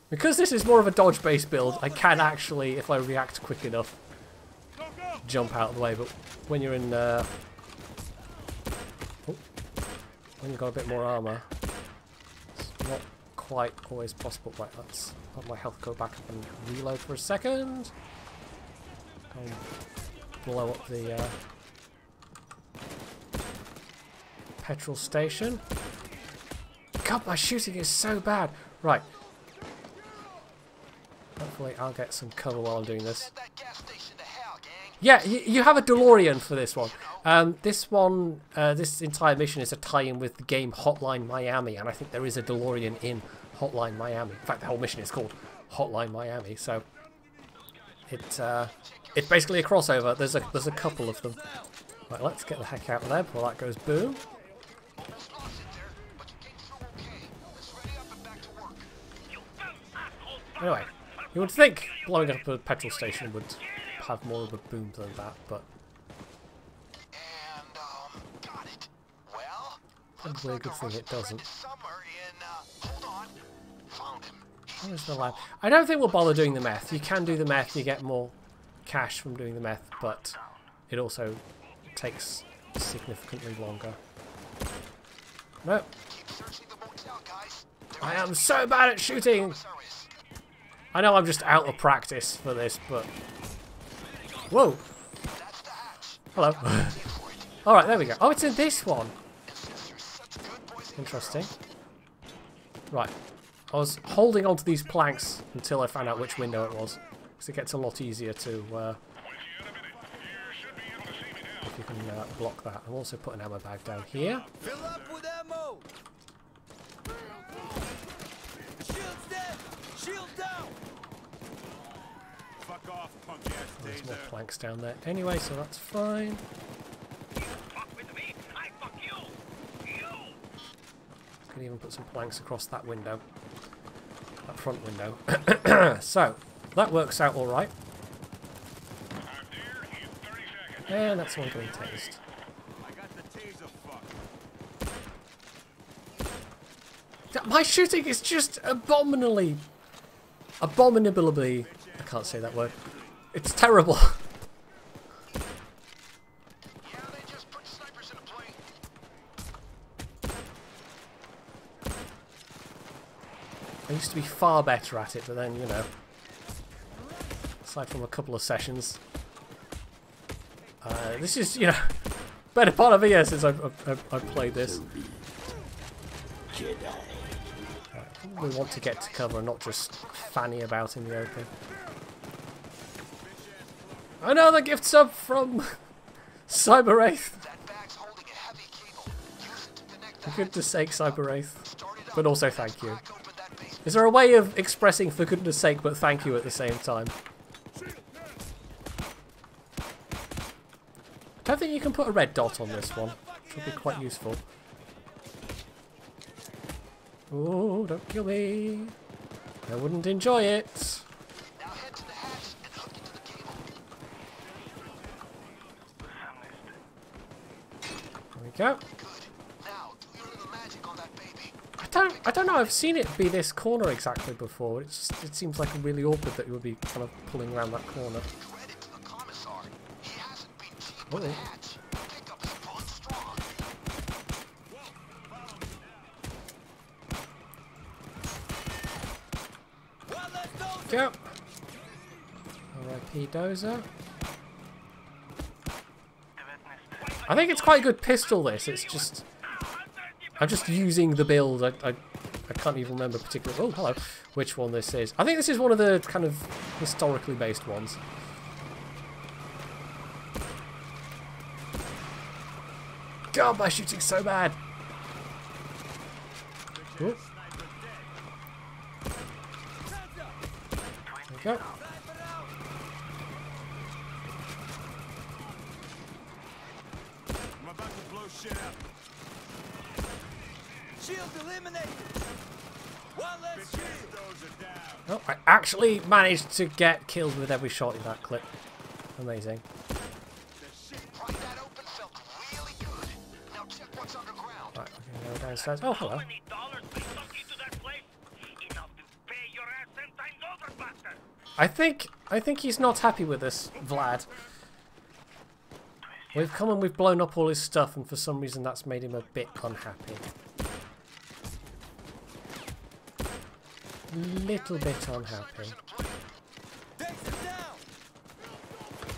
Because this is more of a dodge-based build, I can actually, if I react quick enough, jump out of the way. But when you're in, when you've got a bit more armour, it's not quite always possible. Right, let's let my health go back up and reload for a second. And blow up the petrol station. God, my shooting is so bad. Right. Hopefully I'll get some cover while I'm doing this. Yeah, you have a DeLorean for this one. This one, this entire mission is a tie-in with the game Hotline Miami, and I think there is a DeLorean in Hotline Miami. In fact, the whole mission is called Hotline Miami, so it's basically a crossover. There's a couple of them. Right, let's get the heck out of there before that goes boom. Anyway, you would think blowing up a petrol station would have more of a boom than that, but probably a good thing it doesn't. Where's the lab? I don't think we'll bother doing the meth. You can do the meth, you get more cash from doing the meth, but it also takes significantly longer. No. I am so bad at shooting! I know I'm just out of practice for this, but... Whoa! Hello. Alright, there we go. Oh, it's in this one! Interesting. Right. I was holding onto these planks until I found out which window it was. Because it gets a lot easier to... if you can block that. I'll also put an ammo bag down here. Fill up with ammo. Shield's dead. Shield down. Fuck off, punk ass. There's more planks down there anyway, so that's fine. Can even put some planks across that window. That front window. So, that works out alright. And that's one getting tased. My shooting is just abominably... I can't say that word. It's terrible. I used to be far better at it, but then, you know, aside from a couple of sessions, this is, you know, better part of a year since I've played this. We want to get to cover and not just fanny about in the open. Another gift sub from Cyber Wraith. For goodness sake, Cyber Wraith. But also thank you. Is there a way of expressing for goodness sake but thank you at the same time? I don't think you can put a red dot on this one, which would be quite useful. Oh, don't kill me. I wouldn't enjoy it. There we go. I don't know, I've seen it be this corner exactly before. It seems like really awkward that you would be kind of pulling around that corner. Oh. Go. R.I.P. Dozer. I think it's quite a good pistol, this. It's just... I'm just using the build. I can't even remember particularly... Oh, hello. Which one this is. I think this is one of the kind of historically based ones. God, my shooting's so bad. Ooh. There we go. I'm about to blow shit up. Shield eliminated. One less shield. Those are down. Oh, I actually managed to get killed with every shot in that clip. Amazing. Pry that open felt really good. Now check what's underground. Right, we're gonna go downstairs. Oh, hello. How many dollars they sunk you to that place? Enough to pay your ass 10 times over, bastard. I think he's not happy with us, Vlad. We've come and we've blown up all his stuff, and for some reason that's made him a bit unhappy. Little bit unhappy.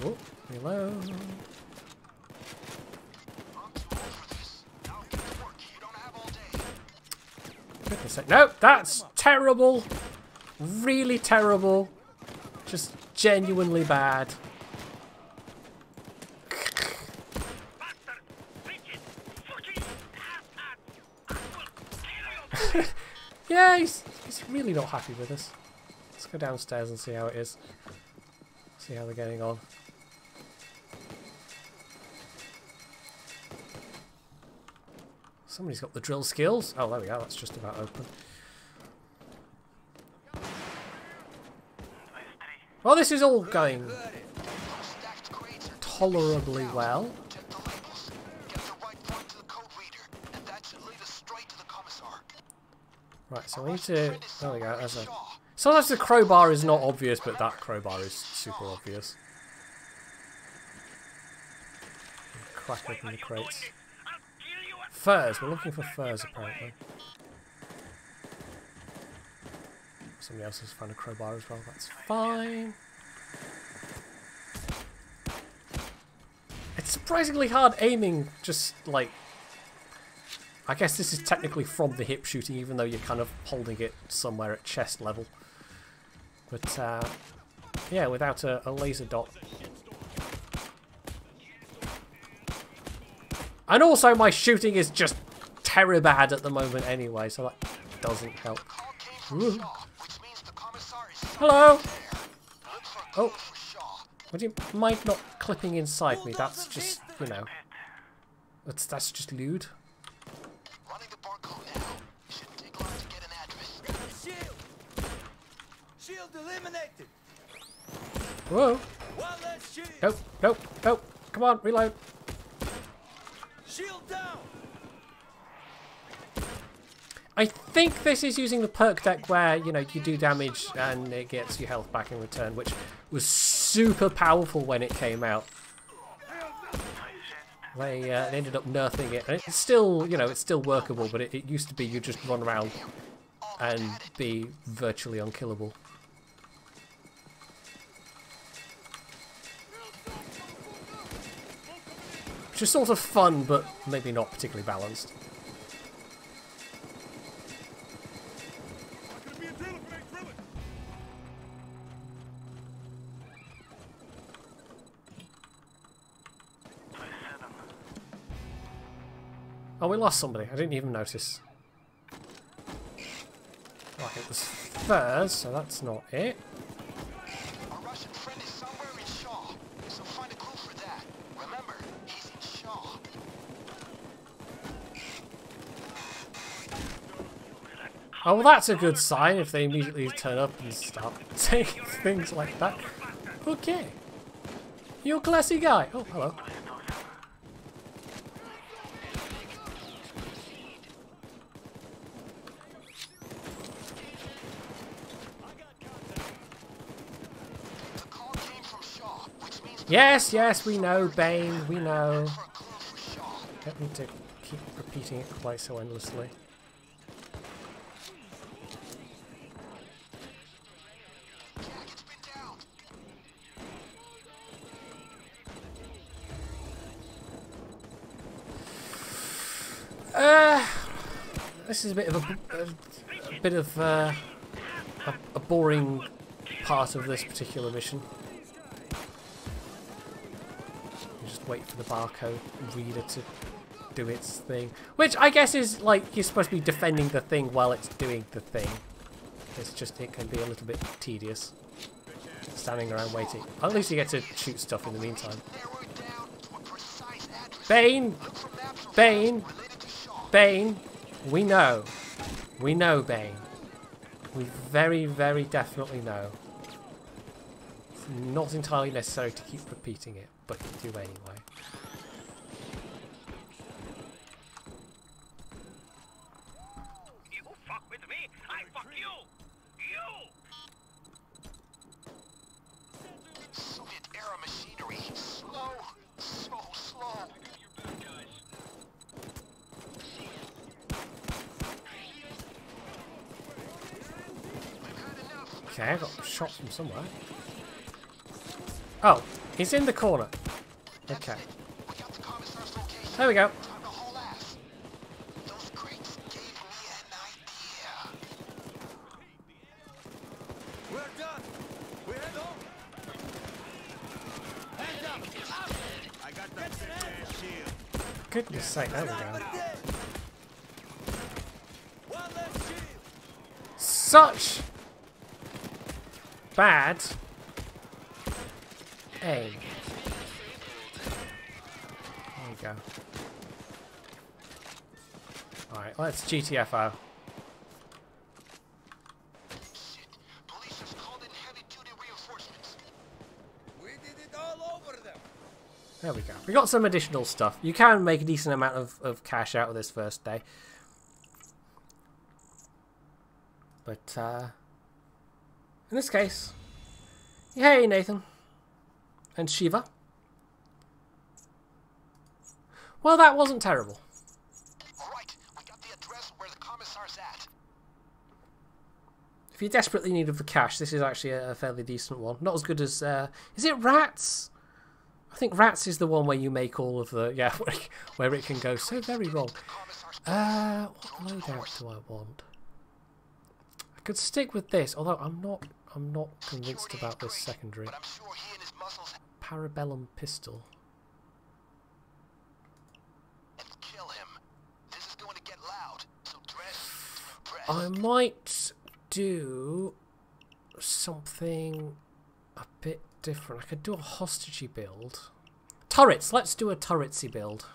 Oh, hello. Goodness sake. No, that's terrible. Really terrible. Just genuinely bad. Bastard, bitches, fucking ass. I will kill you. Yeah, he's really not happy with us. Let's go downstairs and see how it is. See how they're getting on. Somebody's got the drill skills. Oh, there we go. That's just about open. Well, this is all going tolerably well. Check the labels. Get the right point to the code reader, and that should lead us straight to the commissar. Right, so we need to... There we go. There's a... Sometimes the crowbar is not obvious, but that crowbar is super obvious. Crack open the crates. Furs. We're looking for furs, apparently. Somebody else has found a crowbar as well. That's fine. It's surprisingly hard aiming, just like... I guess this is technically from the hip shooting, even though you're kind of holding it somewhere at chest level. But, yeah, without a laser dot. And also my shooting is just terrible bad at the moment anyway, so that doesn't help. Ooh. Hello! Oh, would you mind not clipping inside me? That's just, you know, that's just lewd. Running the barcode now. Shouldn't take long to get an address. Grab the shield. Shield eliminated. Whoa! One less shield. Nope, nope, nope. Come on, reload. Shield down. I think this is using the perk deck where, you know, you do damage and it gets your health back in return, which was super powerful when it came out. They ended up nerfing it, and it's still, you know, it's still workable, but it used to be you just run around and be virtually unkillable. Which is sort of fun, but maybe not particularly balanced. Oh, we lost somebody. I didn't even notice. Right, it was furs, so that's not it. Our Russian friend is somewhere in Shaw, so find a clue for that. Remember, he's in Shaw. Oh, well, that's a good sign if they immediately turn up and start saying things like that. Okay. You're a classy guy. Oh, hello. Yes, yes, we know, Bane, we know. Don't need to keep repeating it quite so endlessly. This is a bit of a boring part of this particular mission. Wait for the barcode reader to do its thing. Which I guess is like you're supposed to be defending the thing while it's doing the thing. It's just, it can be a little bit tedious. Standing around waiting. At least you get to shoot stuff in the meantime. Bane! Bane! Bane! We know. We know, Bane. We very, very definitely know. It's not entirely necessary to keep repeating it, but you do anyway. You fuck with me, I fuck you! You! Soviet-era machinery. Slow. So slow. Okay, I got shot from somewhere. Oh, he's in the corner. Okay. There we go. We're done. We head home. Hands up. I got that shield. Goodness sake, there we go. One left shield. Such bad aim. There we go. Alright, let's GTFO. Police have called in heavy-duty reinforcements. We did it all over them. There we go. We got some additional stuff. You can make a decent amount of cash out of this first day. But, in this case, hey Nathan and Shiva. Well, that wasn't terrible. All right, we got the address where the commissar's at. If you're desperately in need of the cash, this is actually a fairly decent one. Not as good as, is it Rats? I think Rats is the one where you make all of the, yeah, where it can go so very wrong. What loadout do I want? I could stick with this, although I'm not convinced about this secondary. But I'm sure he and his muscles Parabellum pistol. and kill him. This is going to get loud, so dress to impress. I might do something a bit different. I could do a hostagey build. Turrets! Let's do a turretsy build.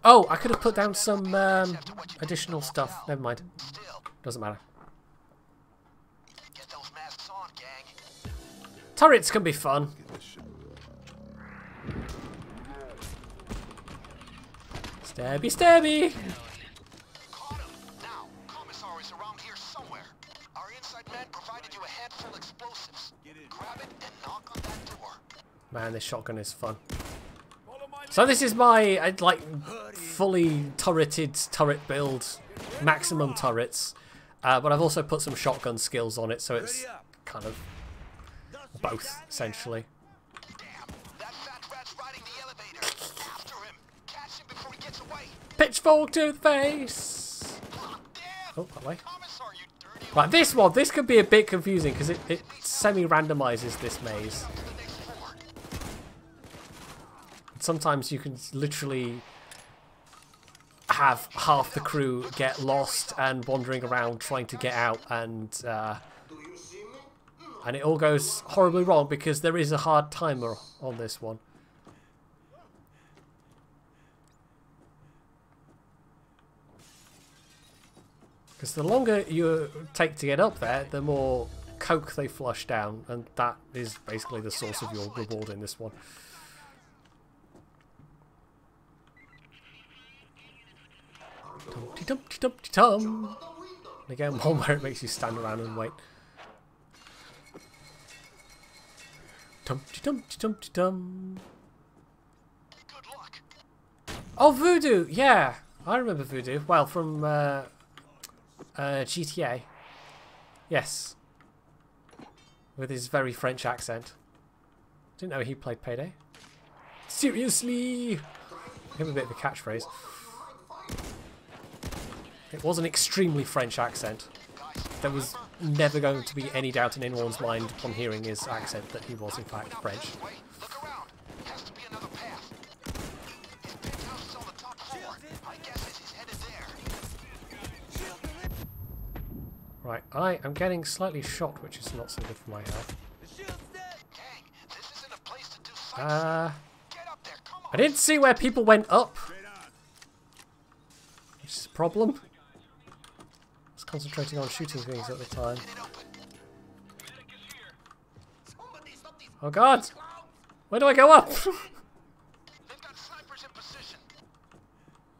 Oh, I could have put down some additional stuff. Never mind. Still, Doesn't matter. get those masks on, gang. Turrets can be fun. Stabby, stabby! Caught him. Now, commissar is around here somewhere. Our inside man provided you a handful of explosives. Grab it and knock on that door. Man, this shotgun is fun. So this is my, like, fully turreted turret build, maximum turrets. But I've also put some shotgun skills on it, so it's kind of both, essentially. Damn, that fat rat's riding the elevator. After him. Catch him before he gets away. Pitchfork to the face! Damn. Oh, that way. Commissar, you dirty Right, this one, this could be a bit confusing, because it semi-randomizes this maze. to the next floor. Sometimes you can literally have half the crew get lost and wandering around trying to get out, and it all goes horribly wrong because there is a hard timer on this one. Because the longer you take to get up there, the more coke they flush down, and that is basically the source of your reward in this one. Dumpty dumpty dumpty tum. And again, one where it makes you stand around and wait. Dumpty dumpty dumpty dum. Good luck. Oh, Voodoo! Yeah, I remember Voodoo. Well, from GTA. Yes. With his very French accent. Didn't know he played Payday. Seriously! Give him a bit of a catchphrase. It was an extremely French accent. There was never going to be any doubt in anyone's mind upon hearing his accent that he was in fact French. Wait, look around. Has to be another path. His penthouse is on the top floor. I guess he's headed there. Right, I am getting slightly shot, which is not so good for my health. Gang, this isn't a place to do sightseeing. Get up there, come on. I didn't see where people went up. which is a problem. I was concentrating on shooting things at the time. Oh god! Where do I go up? I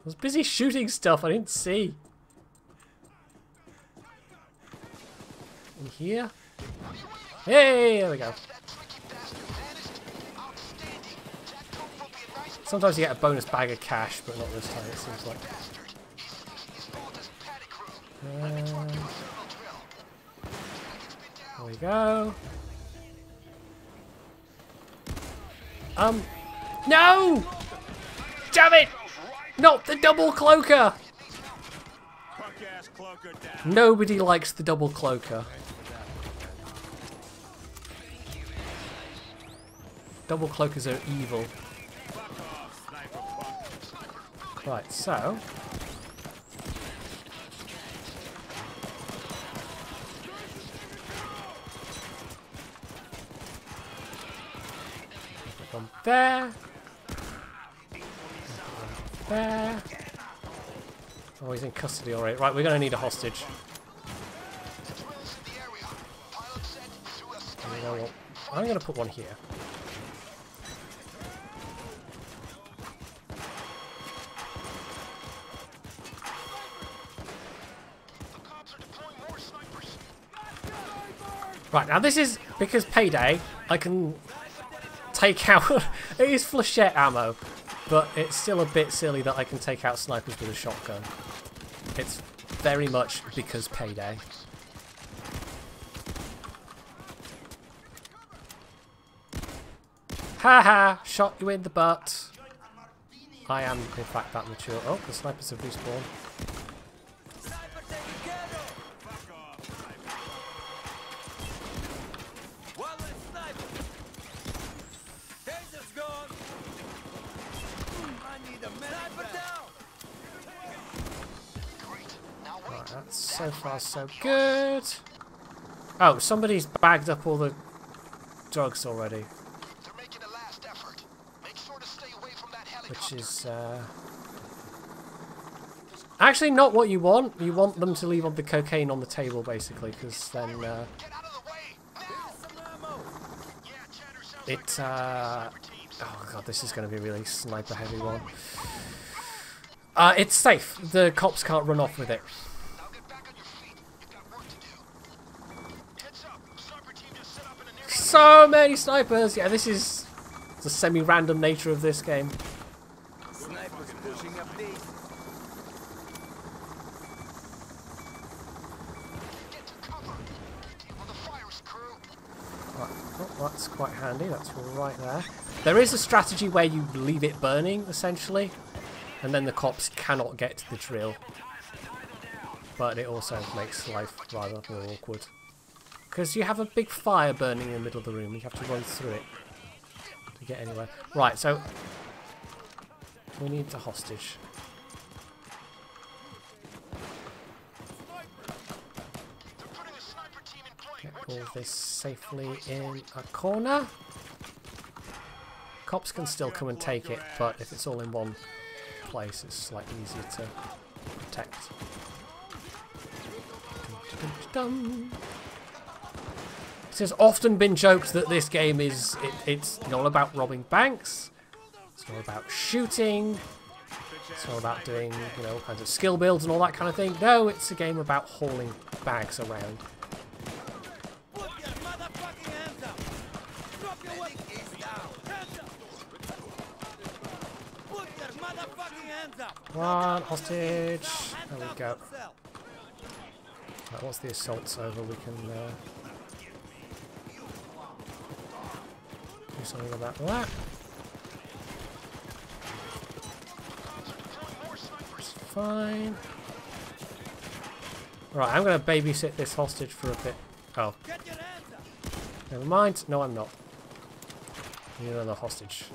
was busy shooting stuff I didn't see. In here? Hey, there we go. Sometimes you get a bonus bag of cash, but not this time, it seems like. There we go. No! Damn it! Not the double cloaker! Nobody likes the double cloaker. Double cloakers are evil. Right, so... One there. There. Oh, he's in custody already. Right, we're going to need a hostage. You know what? I'm going to put one here. Right, now this is because Payday, I can take out... It is flechette ammo, but it's still a bit silly that I can take out snipers with a shotgun. It's very much because Payday. Haha! Shot you in the butt. I am, in fact, that mature. Oh, the snipers have respawned. So far, so good. Oh, somebody's bagged up all the drugs already. They're making a last effort. Make sure to stay away from that Which helicopter. is actually not what you want. You want them to leave on the cocaine on the table, basically, because then Get out of the way now. oh god, this is going to be a really sniper heavy one. It's safe. The cops can't run off with it. So many snipers! Yeah, this is the semi-random nature of this game. Snipers pushing up these. Get to cover. Deal with the fires, crew. Right. Oh, that's quite handy. That's right there. There is a strategy where you leave it burning, essentially, and then the cops cannot get to the drill. But it also makes life rather more awkward. Because you have a big fire burning in the middle of the room. You have to run through it to get anywhere. Right, so we need the hostage. Get all this safely in a corner. Cops can still come and take it, but if it's all in one place, it's slightly easier to protect. Dum-dum-dum. It has often been joked that this game is it's not about robbing banks, it's not about shooting, it's not about doing, you know, all kinds of skill builds and all that kind of thing. No, it's a game about hauling bags around. Put your motherfucking hands up. Drop your weapons down. Hands up. Put your motherfucking hands up. One hostage. There we go. Right, once the assault's over, we can do something about that. It's fine. Right, I'm going to babysit this hostage for a bit. Oh. Never mind. No, I'm not. Need another hostage.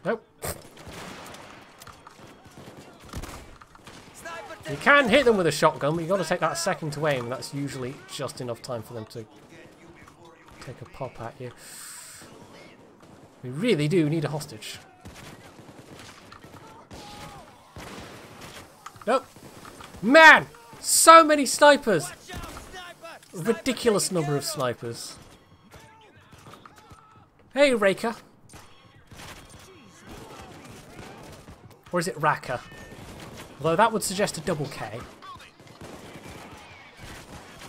Nope. You can hit them with a shotgun, but you've got to take that second to aim. That's usually just enough time for them to take a pop at you. We really do need a hostage. Nope. Man! So many snipers! Ridiculous number of snipers. Hey, Raker. Or is it Raka? Although that would suggest a double K.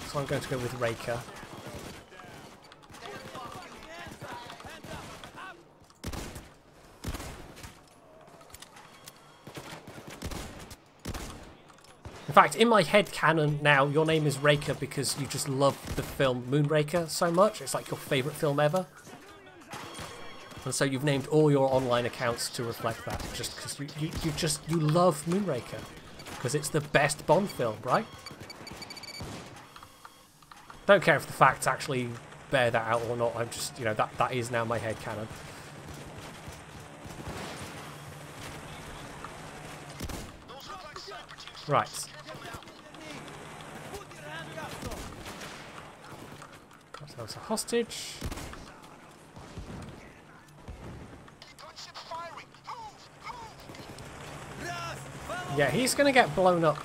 So I'm going to go with Raker. In fact, in my head canon now, your name is Raker because you just love the film Moonraker so much. It's like your favourite film ever. And so you've named all your online accounts to reflect that. Just because you love Moonraker. Because it's the best Bond film, right? Don't care if the facts actually bear that out or not. I'm just, you know, that is now my head canon. Right. That was a hostage. Yeah, he's gonna get blown up.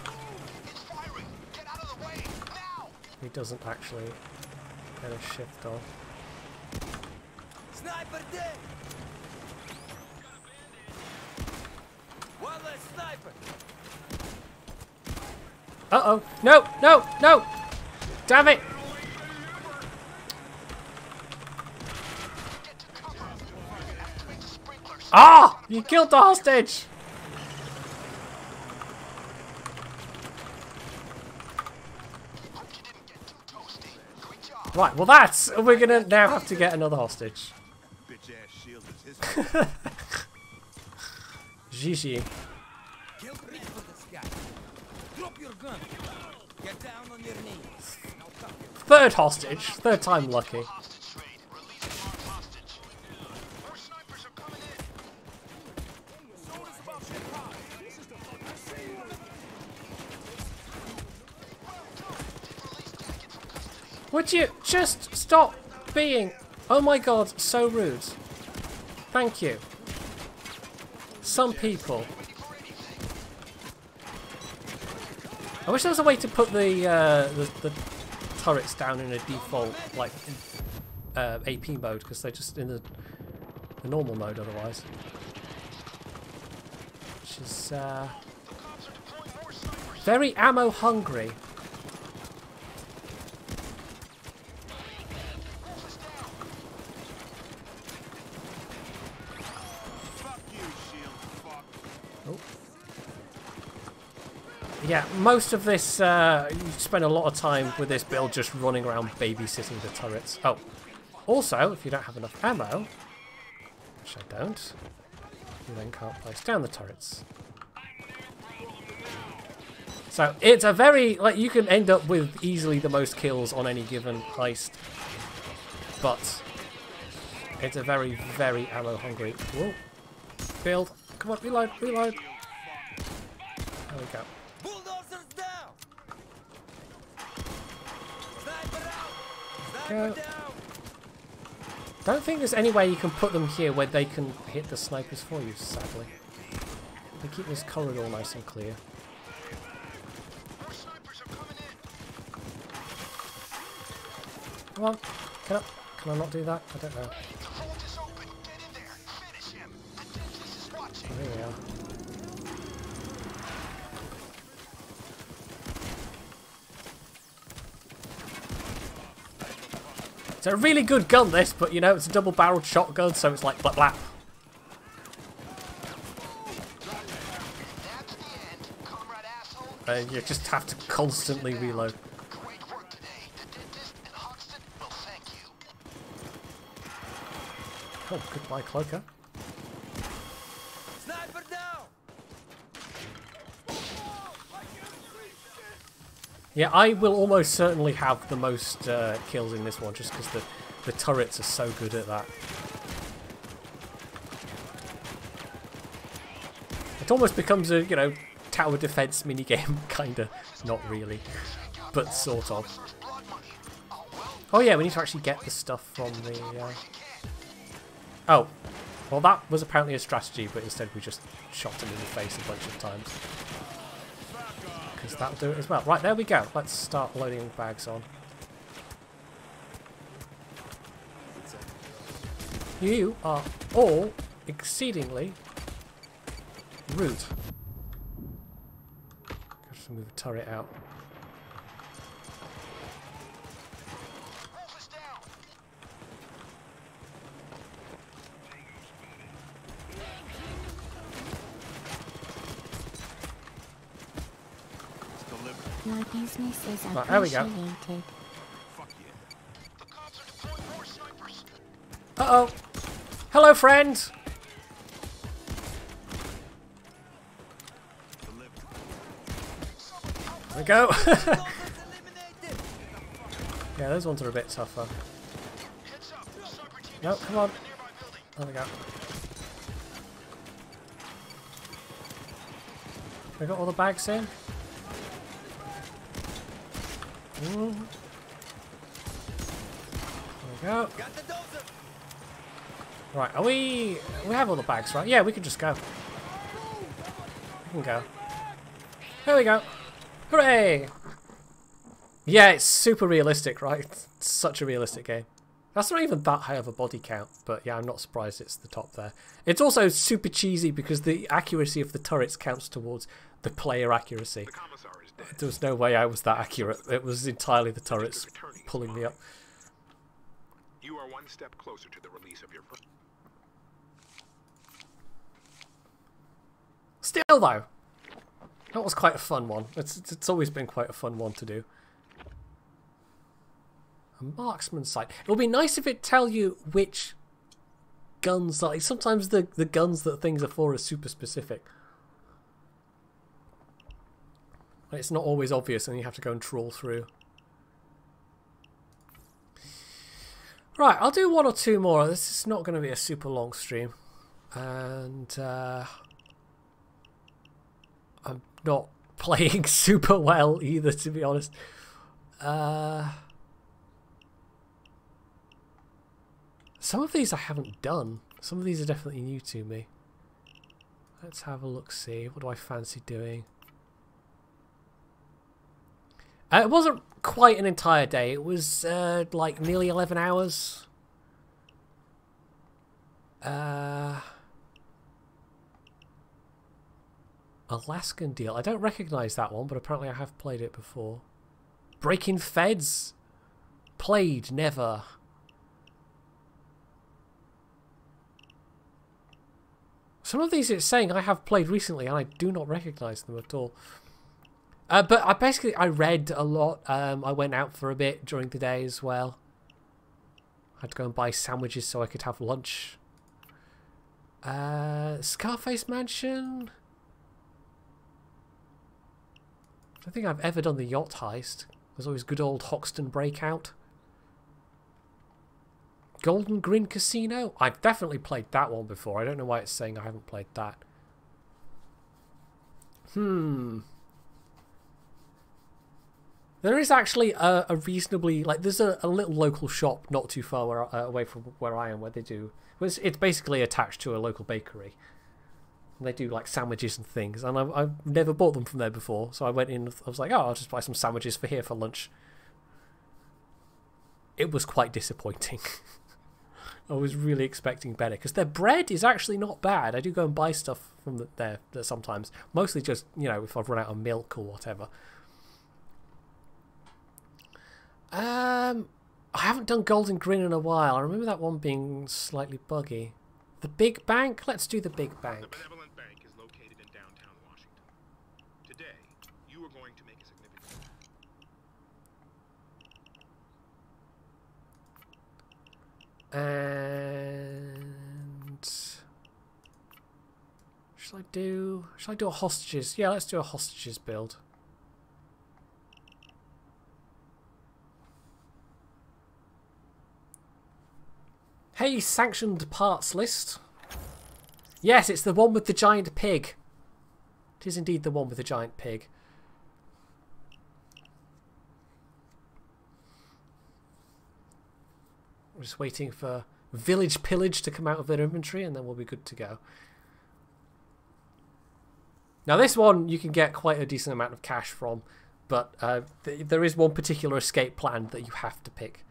He doesn't actually get a shift on. Sniper dead. One less sniper. Uh-oh. No, no, no! Damn it! Ah! You killed the hostage! Right, well that's... We're gonna now have to get another hostage. GG. Third hostage. Third time lucky. Would you just stop being... Oh my god, so rude. Thank you. Some people. I wish there was a way to put the turrets down in a default, like, AP mode, because they're just in the normal mode otherwise. Which is, very ammo hungry. Yeah, most of this, you spend a lot of time with this build just running around babysitting the turrets. Oh, also, if you don't have enough ammo, which I don't, you then can't place down the turrets. So it's a very, like, you can end up with easily the most kills on any given heist, but it's a very, very ammo hungry. Whoa. Build. Come on, reload, reload. There we go. Bulldozers down. Sniper out. Go. Sniper down. Don't think there's any way you can put them here where they can hit the snipers for you, sadly. They keep this corridor nice and clear. Come on, can I not do that? I don't know. Oh, here we are. It's a really good gun, this, but you know, it's a double-barreled shotgun, so it's like blap blap. You just have to constantly reload. Oh, goodbye, Cloaker. Sniper down. Yeah, I will almost certainly have the most kills in this one, just because the turrets are so good at that. It almost becomes a, you know, tower defense minigame, kinda. Not really, but sort of. Oh yeah, we need to actually get the stuff from the... Oh. Well, that was apparently a strategy, but instead we just shot him in the face a bunch of times. Because that'll do it as well. Right, there we go. Let's start loading bags on. You are all exceedingly rude. Just move the turret out. Your business is Right, there we go. appreciated. Uh-oh. Hello, friend. There we go. Yeah, those ones are a bit tougher. No, come on. There we go. We got all the bags in. There we go. Right, are we have all the bags, right? Yeah, we can just go. We can go. There we go. Hooray! Yeah, it's super realistic, right? It's such a realistic game. That's not even that high of a body count, but yeah, I'm not surprised it's the top there. It's also super cheesy because the accuracy of the turrets counts towards the player accuracy. The commissar is dead. There was no way I was that accurate. It was entirely the turrets pulling me up. You are one step closer to the release of your friend. Still, though, that was quite a fun one. It's always been quite a fun one to do. A marksman sight. It would be nice if it tell you which guns. Like sometimes the guns that things are for are super specific. It's not always obvious, and you have to go and trawl through. Right, I'll do one or two more. This is not going to be a super long stream, and I'm not playing super well either, to be honest. Some of these I haven't done. Some of these are definitely new to me. Let's have a look. See, what do I fancy doing? It wasn't quite an entire day. It was like nearly 11 hours. Alaskan Deal. I don't recognise that one, but apparently I have played it before. Breaking Feds. Played, never. Some of these it's saying I have played recently and I do not recognise them at all. But I read a lot. I went out for a bit during the day as well. I had to go and buy sandwiches so I could have lunch. Scarface Mansion. I don't think I've ever done the yacht heist. There's always good old Hoxton Breakout. Golden Grin Casino. I've definitely played that one before. I don't know why it's saying I haven't played that. There is actually a reasonably, like, there's a little local shop not too far away from where I am where they do, it's basically attached to a local bakery. And they do, like, sandwiches and things. And I've never bought them from there before. So I went in, I was like, oh, I'll just buy some sandwiches for here for lunch. It was quite disappointing. I was really expecting better. Because their bread is actually not bad. I do go and buy stuff from there sometimes. Mostly just, you know, if I've run out of milk or whatever. I haven't done Golden Grin in a while. I remember that one being slightly buggy. The Big Bank? Let's do the Big Bank. The Benevolent Bank is located in downtown Washington. Today, you are going to make a significant... And... Shall I do a hostages? Yeah, let's do a hostages build. Hey, sanctioned parts list. Yes, it's the one with the giant pig. It is indeed the one with the giant pig. I'm just waiting for village pillage to come out of their inventory, and then we'll be good to go. Now this one you can get quite a decent amount of cash from, but there is one particular escape plan that you have to pick.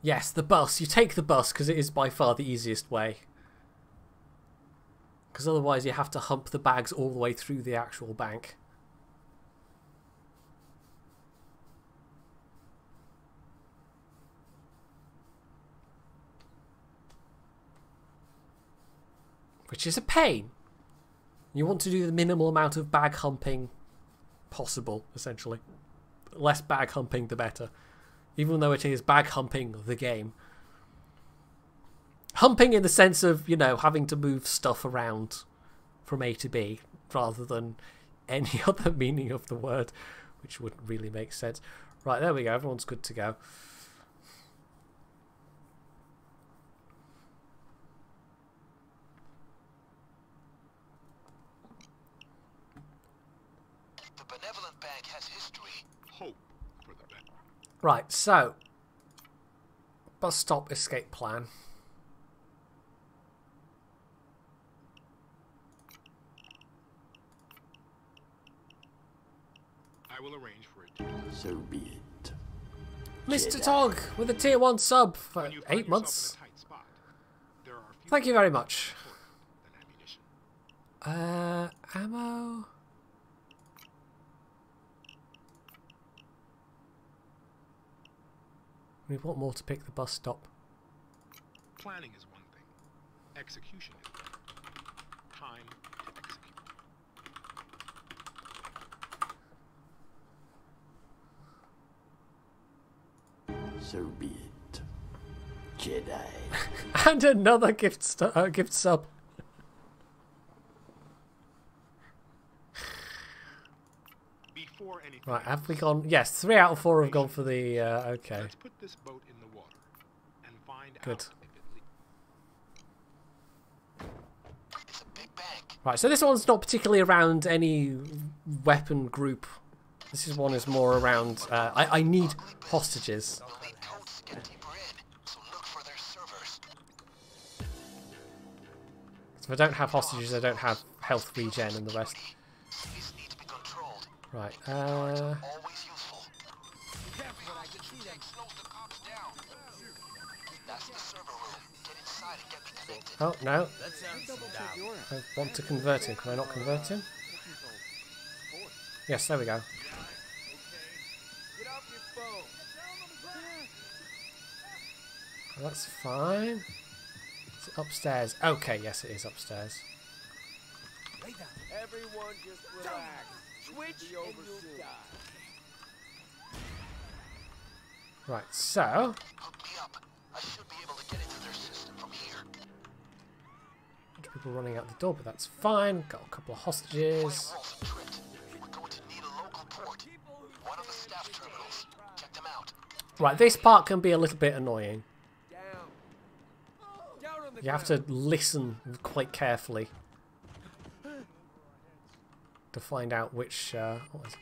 Yes, the bus. You take the bus because it is by far the easiest way. Because otherwise you have to hump the bags all the way through the actual bank. Which is a pain. You want to do the minimal amount of bag humping possible, essentially. Less bag humping, the better. Even though it is bag humping the game. Humping in the sense of, you know, having to move stuff around from A to B, rather than any other meaning of the word, which wouldn't really make sense. Right, there we go. Everyone's good to go. The benevolent bank has history. Hope for the better. Right, so bus stop escape plan. I will arrange for it. So be it. Mr. Tog with a tier 1 sub for When you find 8 months. yourself in a tight spot, there are few Thank you very much. than ammunition. Ammo. We want more to pick the bus stop. Planning is one thing. Execution is another. Time to execute. So be it. Jedi. And another gift sub. Before anything Right, have else, we gone? Yes, 3 out of 4 have gone for the. Okay, let's put this boat in the water and find good. out if it leaks. It's a big bank. Right, so this one's not particularly around any weapon group. This is one is more around. I need hostages. You'll need codes to get deeper in, so look for their servers. If I don't have hostages, I don't have health regen and the rest. These need to be controlled. Right. Always useful. Slows the cops down. That's the server room. Get inside and get me connected. Oh no! Let's some down. I want to convert him. Can I not convert him? Yes, there we go. Get off your phone. That's fine. Is it upstairs? Okay, yes, it is upstairs. Lay down. Everyone just relax. Switch and you'll die. Right, so Hook me up. I should be able to get into their system from here. people running out the door, but that's fine. Got a couple of hostages. Walls are tripped. We're going to need a local port. One of the staff terminals. Check them out. Right, this part can be a little bit annoying. Down. Down on the You have to listen quite carefully to find out which. What is it?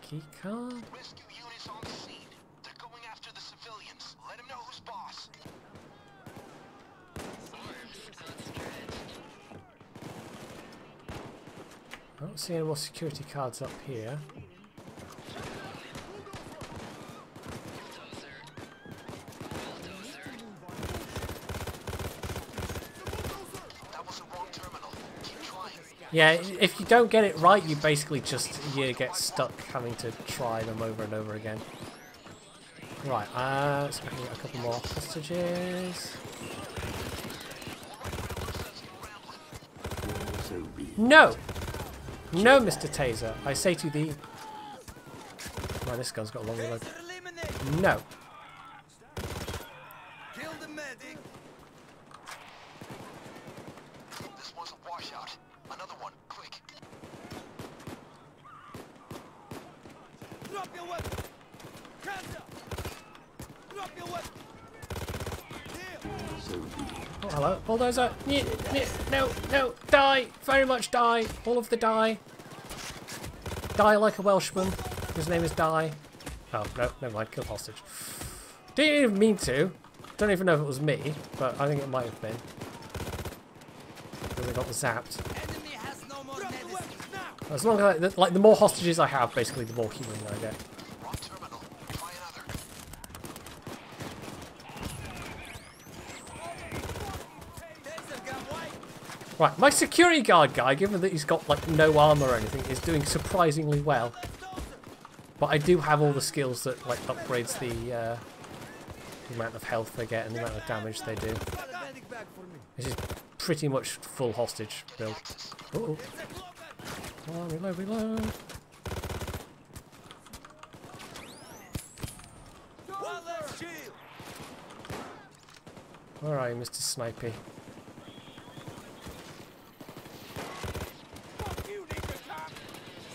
Key card? Rescue units on the scene. They're going after the civilians. Let them know who's boss. I don't see any more security cards up here. That was the wrong terminal. Keep trying. Yeah, if you don't get it right, you basically just get stuck having to try them over and over again. Right, let's get a couple more hostages. So be it. No! No, Mr. Taser. I say to thee... Right, this gun's got a long reload. eliminate. No. Kill the medic. This one's a washout. Another one, quick. Drop your weapon. Hands up. Drop your weapon. Here. So be it. Oh, hello. Bulldozer. No, no. Die. Very much die. All of the die. Die like a Welshman. His name is Die. Oh, no. Never mind. Kill hostage. Didn't even mean to. Don't even know if it was me, but I think it might have been. Because I got zapped. Enemy has no more medicine. Now. As long as like the more hostages I have, basically the more healing I get. Wrong terminal. Try another. Taser gun white. Right, my security guard guy, given that he's got like no armor or anything, is doing surprisingly well. But I do have all the skills that like upgrades the amount of health they get and the amount of damage they do. This is pretty much full hostage build. Uh-oh. Come on, reload, reload. One last shield. Where are you, Mr. Snipey?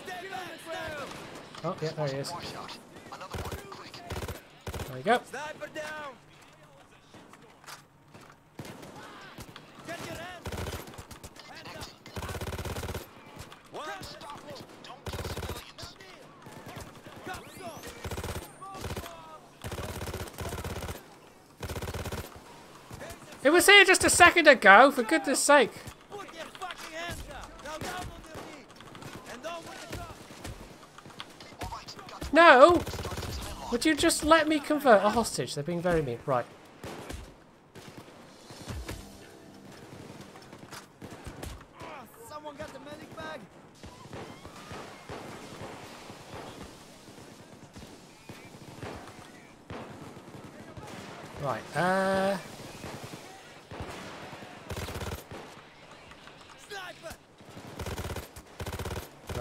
Stay back, sniper. Oh, yeah, there he is. Watch out. Another one. Quick. There you go. Sniper down. Get your hands. Hands up. One. Stop it. Don't kill civilians. Got some. It was here just a second ago, for goodness sake. Put your fucking hands up. Now down on your knee. And down with the top. All right. Got to No! start the time lock. Would you just let me convert a hostage? They're being very mean. Right. Someone got the medic bag? Right, Sniper!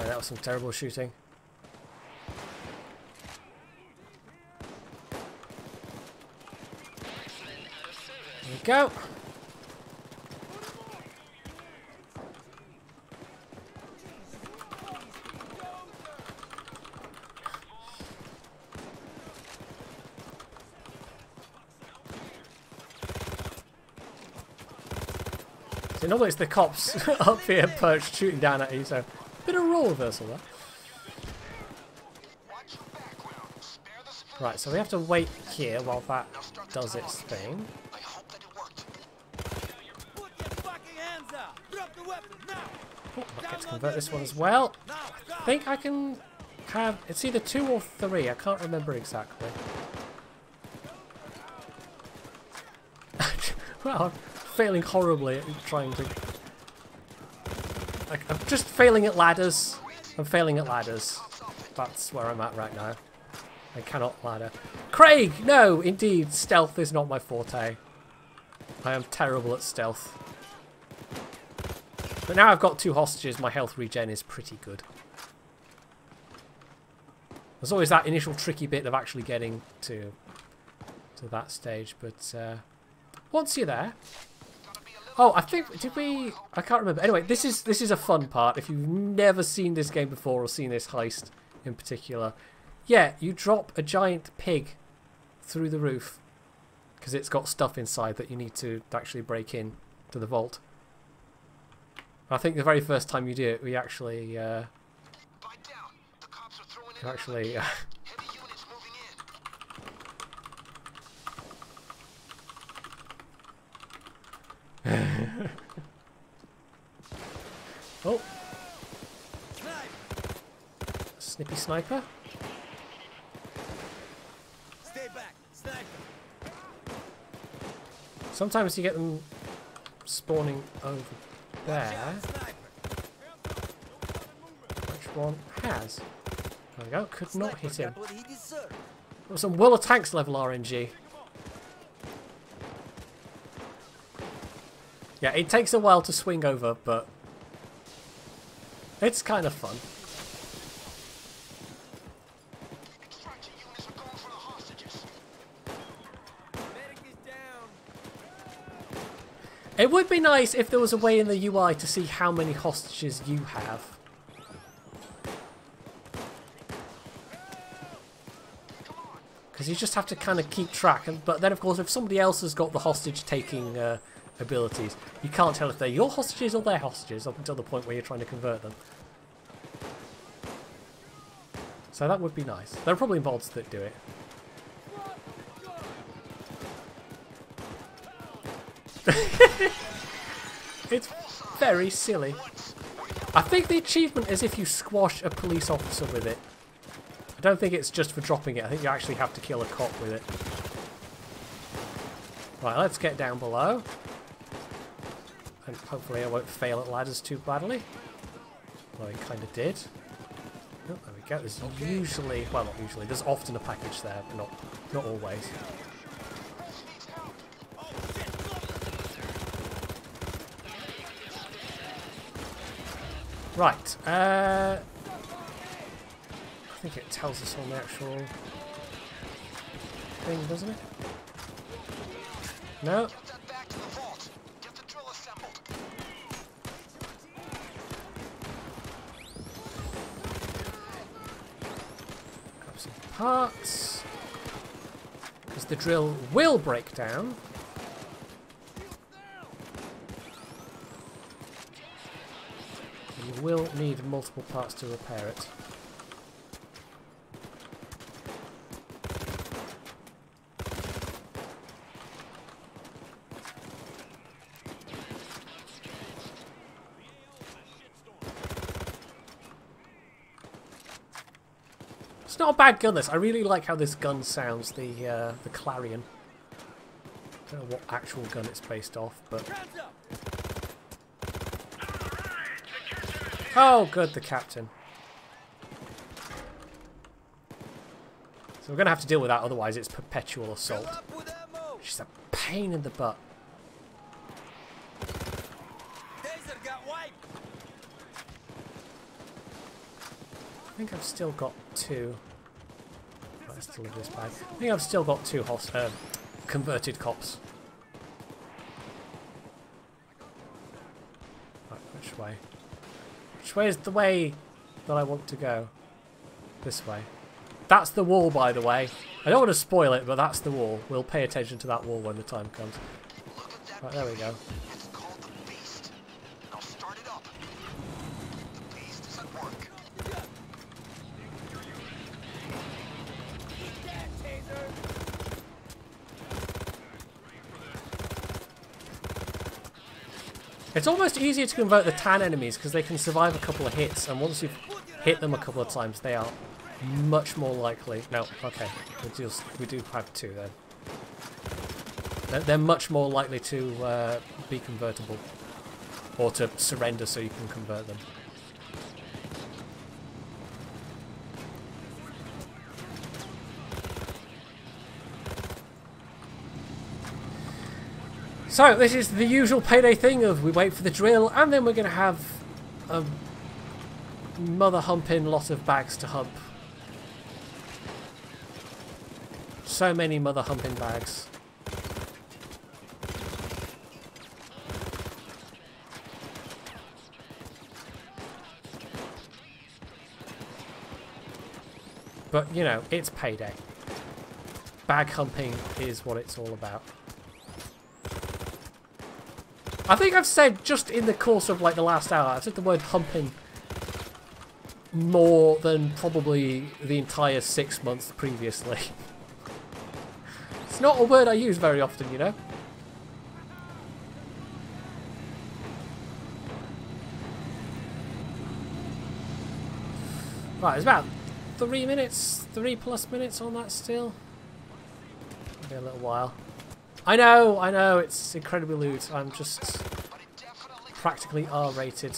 right, that was some terrible shooting. There we go. So normally it's the cops up here perched shooting down at you, so bit of role reversal there. Watch your background. Spare the civilians. Right, so we have to wait here while that does its thing. I hope that it worked. Put your fucking hands up! Drop the weapon now! Oh, let's convert this one as well. Now, go! I think I can have, it's either 2 or 3, I can't remember exactly. Well, I'm failing horribly at trying to... I'm just failing at ladders. I'm failing at ladders. That's where I'm at right now. I cannot ladder. Craig! No, indeed, stealth is not my forte. I am terrible at stealth. But now I've got 2 hostages, my health regen is pretty good. There's always that initial tricky bit of actually getting to that stage, but once you're there... Oh, I think, did we... I can't remember. Anyway, this is a fun part. If you've never seen this game before or seen this heist in particular. Yeah, you drop a giant pig through the roof because it's got stuff inside that you need to actually break in to the vault. I think the very first time you do it, we actually... Bite down. The cops are throwing in actually... heavy units moving in. Oh, Snipe! snippy sniper. Stay back! Sniper! Sometimes you get them spawning over Watch there. out, sniper! Which one has? There we go. Could not hit him. Got what he deserved. That was some Will of Tanks level RNG. Yeah, it takes a while to swing over, but it's kind of fun. Extraction units are going for the hostages. Medic is down. It would be nice if there was a way in the UI to see how many hostages you have. Because you just have to kind of keep track. But then, of course, if somebody else has got the hostage-taking abilities, you can't tell if they're your hostages or their hostages up until the point where you're trying to convert them. So that would be nice. There are probably mods that do it. It's very silly. I think the achievement is if you squash a police officer with it. I don't think it's just for dropping it. I think you actually have to kill a cop with it. Right, let's get down below. And hopefully I won't fail at ladders too badly. Well, I kind of did. Oh, there we go. There's usually, well, not usually, there's often a package there, but not always. Right, I think it tells us on the actual thing, doesn't it? No. Grab some parts. Because the drill will break down. You will need multiple parts to repair it. It's not a bad gun, this. I really like how this gun sounds, the Clarion. I don't know what actual gun it's based off, but... Oh, good, the captain. So we're going to have to deal with that, otherwise it's perpetual assault. She's a pain in the butt. I think I've still got two. Let's deliver this bag. I think I've still got two converted cops. Right, which way? Which way is the way that I want to go? This way. That's the wall, by the way. I don't want to spoil it, but that's the wall. We'll pay attention to that wall when the time comes. Right, there we go. It's called the Beast. Now start it up. The Beast is at work. It's almost easier to convert the tan enemies because they can survive a couple of hits, and once you've hit them a couple of times, they are much more likely. No, okay, we do have two then. They're much more likely to be convertible, or to surrender so you can convert them. So, this is the usual Payday thing of we wait for the drill and then we're going to have a mother-humping lot of bags to hump. So many mother-humping bags. But, you know, it's Payday. Bag humping is what it's all about. I think I've said, just in the course of like the last hour, I've said the word humping more than probably the entire 6 months previously. It's not a word I use very often, you know? Right, it's about 3 minutes, 3+ minutes on that still. Maybe a little while. I know, it's incredibly lewd. I'm just practically R-rated.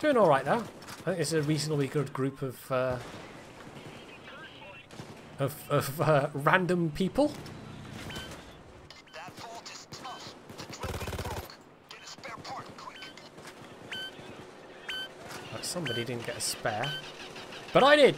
Doing alright now. I think it's a reasonably good group of random people. Somebody didn't get a spare, but I did.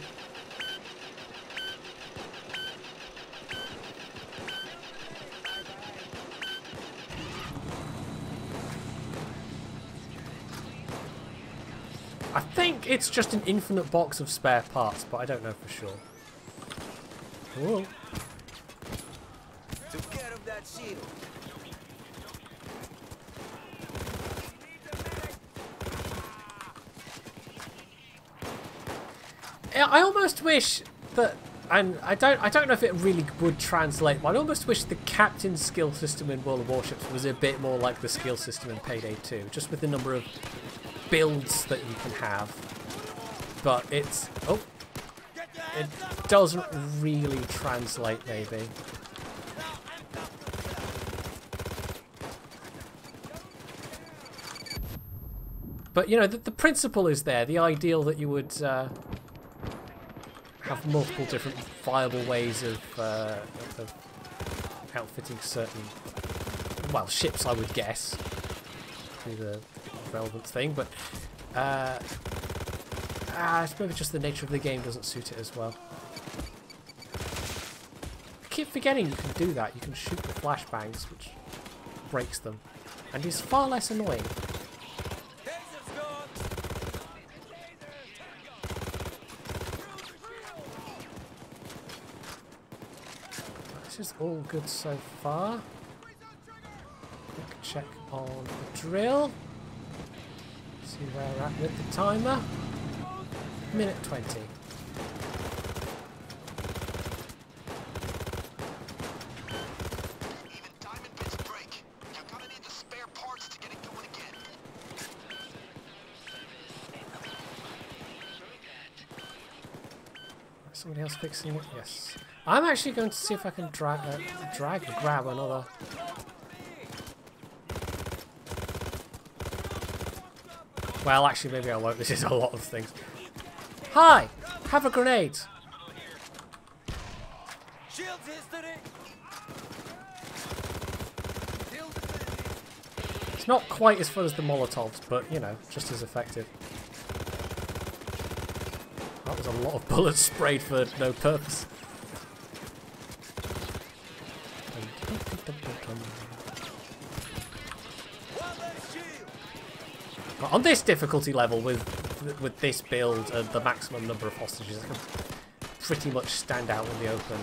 I think it's just an infinite box of spare parts, but I don't know for sure. Whoa. Took care of that shield. I almost wish that, and I don't know if it really would translate, but I almost wish the captain's skill system in World of Warships was a bit more like the skill system in Payday 2, just with the number of builds that you can have. But it's, oh, it doesn't really translate maybe. But you know, the principle is there, the ideal that you would have multiple different viable ways of outfitting certain, well, ships, I would guess, be the relevant thing, but it's maybe just the nature of the game doesn't suit it as well. I keep forgetting you can do that. You can shoot the flashbangs, which breaks them, and is far less annoying. This is all good so far. Quick check on the drill. See where we're at with the timer. Minute 20. Even diamond bits break. You're gonna need the spare parts to get it going again. Somebody else fixing it? Yes. I'm actually going to see if I can grab another. Well, actually, maybe I won't. This is a lot of things. Hi! Have a grenade! Shields history. It's not quite as fun as the Molotovs, but, you know, just as effective. That was a lot of bullets sprayed for no purpose. On this difficulty level, with this build and the maximum number of hostages, I can pretty much stand out in the open.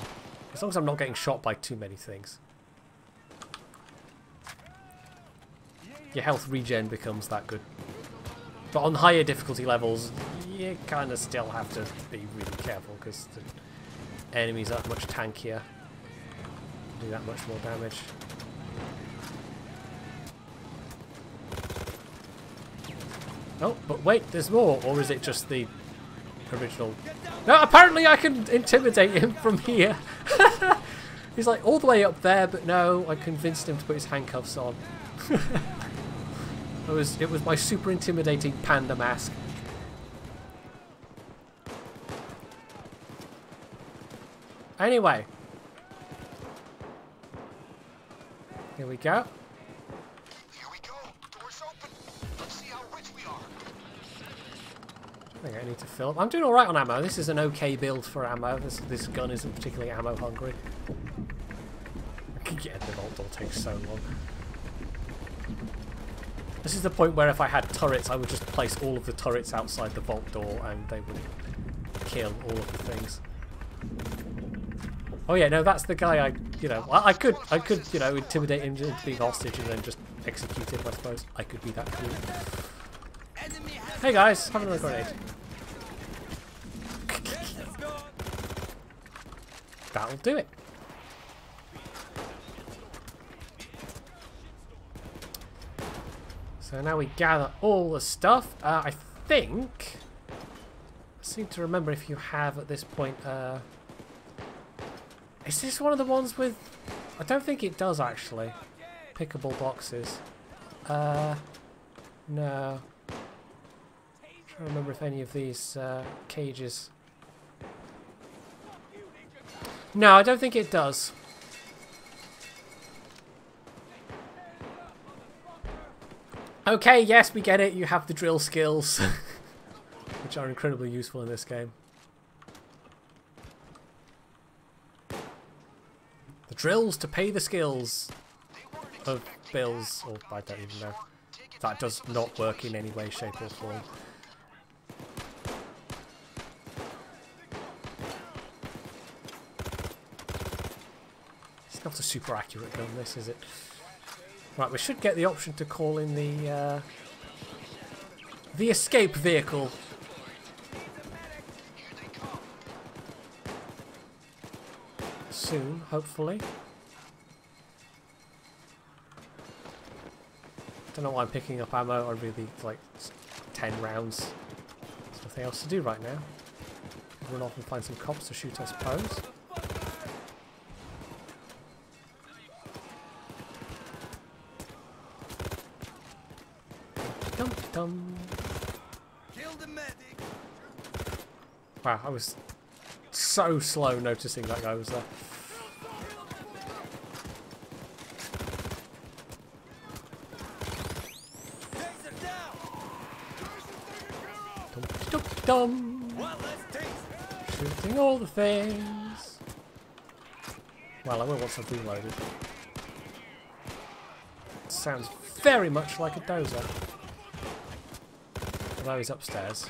As long as I'm not getting shot by too many things. Your health regen becomes that good. But on higher difficulty levels, you kind of still have to be really careful because the enemies are much tankier. Do that much more damage. Oh, but wait, there's more, or is it just the original? No, apparently I can intimidate him from here. He's like all the way up there, but no, I convinced him to put his handcuffs on. It was my super intimidating panda mask. Anyway. Here we go. Here we go. Doors open. Let's see how rich we are. I think I need to fill up. I'm doing alright on ammo. This is an okay build for ammo. This gun isn't particularly ammo hungry. Yeah, the vault door takes so long. This is the point where if I had turrets, I would just place all of the turrets outside the vault door and they would kill all of the things. Oh yeah, no, that's the guy I could, you know, intimidate him into being hostage and then just execute him, I suppose. I could be that cool. Hey guys, have another grenade. That'll do it. So now we gather all the stuff. I think... I seem to remember if you have at this point... is this one of the ones with... I don't think it does actually. Pickable boxes. No. I'm trying to remember if any of these cages... No, I don't think it does. Okay, yes, we get it. You have the drill skills, which are incredibly useful in this game. The drills to pay the skills of bills, or I don't even know. That does not work in any way, shape or form. It's not a super accurate gun, this, is it? Right, we should get the option to call in the escape vehicle. Soon, hopefully. Don't know why I'm picking up ammo. I really like 10 rounds. There's nothing else to do right now. Run off and find some cops to shoot, I suppose. Dum dum. Kill the medic. Wow, I was so slow noticing that guy was there. Taser down. Dum dum dum. One less taser. Shooting all the things. Well, I will once I've reloaded. Sounds very much like a dozer. Although he's upstairs.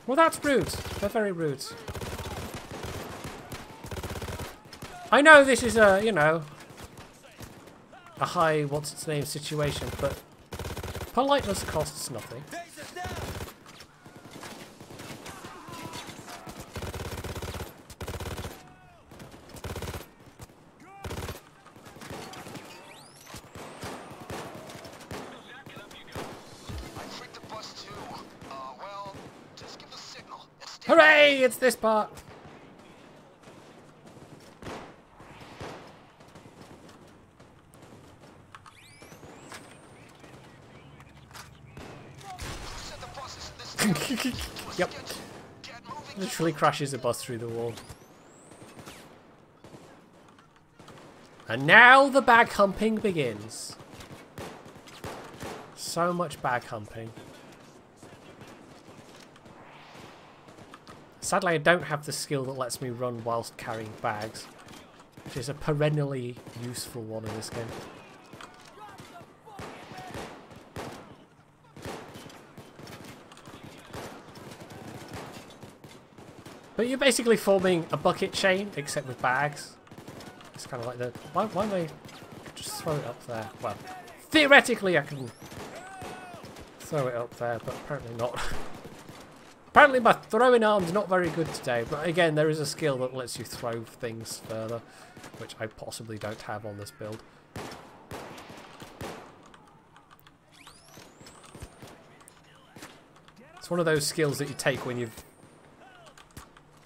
Well, that's rude. They're very rude. I know this is a, you know, a high what's-its-name situation, but politeness costs nothing. Hooray! It's this part! Yep. Literally crashes a bus through the wall. And now the bag humping begins. So much bag humping. Sadly, I don't have the skill that lets me run whilst carrying bags, which is a perennially useful one in this game. But you're basically forming a bucket chain, except with bags. It's kind of like the... Why am I... Just throw it up there. Well, theoretically I can throw it up there, but apparently not. Apparently my throwing arm's not very good today, but again, there is a skill that lets you throw things further, which I possibly don't have on this build. It's one of those skills that you take when you've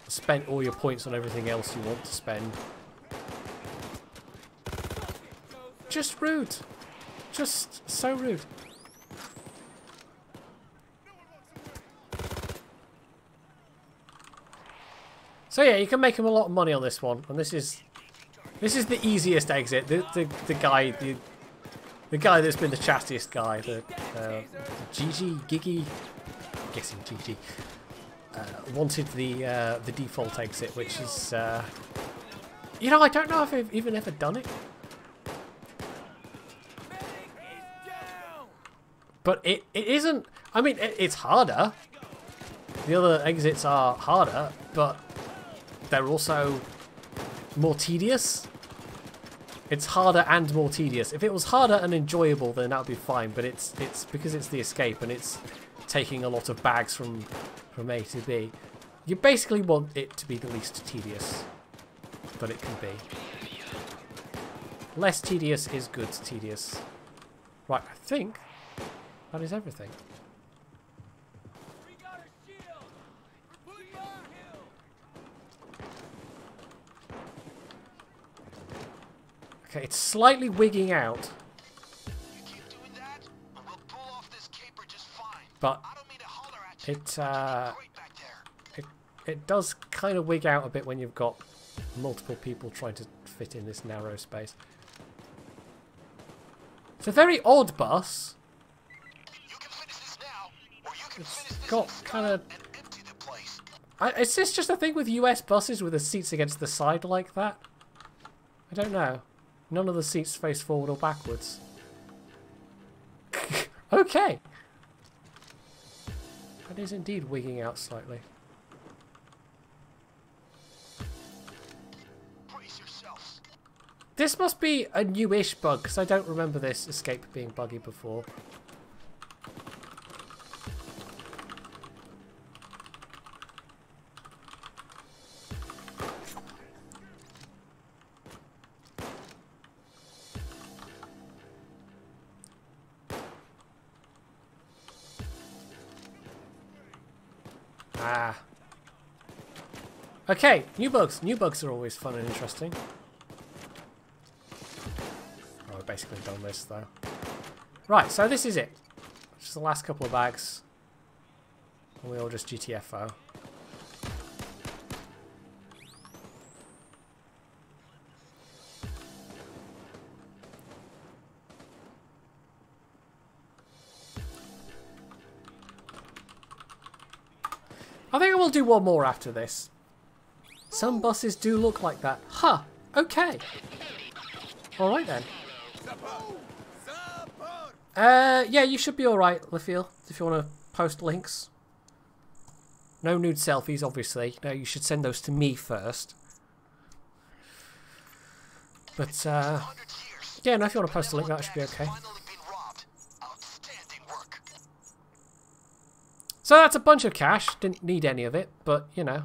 spent all your points on everything else you want to spend. Just rude. Just so rude. So yeah, you can make him a lot of money on this one, and this is the easiest exit. The guy that's been the chattiest guy, the Gigi, I'm guessing Gigi, wanted the default exit, which is you know, I don't know if I've even ever done it, but it isn't. I mean, it's harder. The other exits are harder, but they're also more tedious. It's harder and more tedious. If it was harder and enjoyable, then that would be fine. But it's because it's the escape and it's taking a lot of bags from A to B. You basically want it to be the least tedious that it can be. Less tedious is good tedious. Right, I think that is everything. Okay, it's slightly wigging out. You keep doing that, and we'll pull off this caper just fine. But I don't mean to holler at you. Great back there. it does kind of wig out a bit when you've got multiple people trying to fit in this narrow space. It's a very odd bus. You can finish this now, or you can finish this Got in the kind sky of... and empty the place. Is this just a thing with US buses with the seats against the side like that? I don't know. None of the seats face forward or backwards. Okay. That is indeed wigging out slightly. Brace yourselves. This must be a newish bug, because I don't remember this escape being buggy before. Ah. Okay, new bugs. New bugs are always fun and interesting. Oh, I've basically done this though. Right, so this is it. Just the last couple of bags. And we all just GTFO. I think I will do one more after this. Some buses do look like that. Huh. Okay. Alright then. Yeah, you should be alright, Lefiel, if you want to post links. No nude selfies, obviously. No, you should send those to me first. But, yeah, no, if you want to post a link, that should be okay. So that's a bunch of cash. Didn't need any of it, but, you know,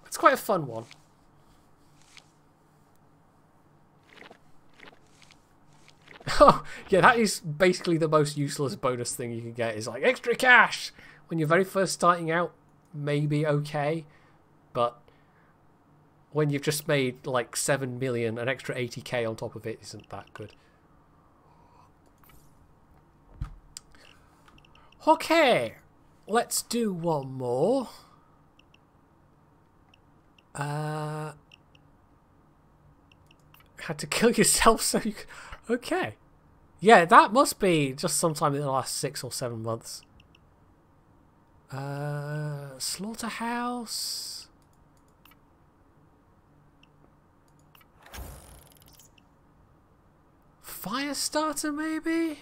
it's quite a fun one. Oh, yeah, that is basically the most useless bonus thing you can get, is like extra cash. When you're very first starting out, maybe okay, but when you've just made like 7 million, an extra 80k on top of it isn't that good. Okay. Let's do one more. Had to kill yourself so you could... Okay. Yeah, that must be just sometime in the last 6 or 7 months. Slaughterhouse. Firestarter, maybe?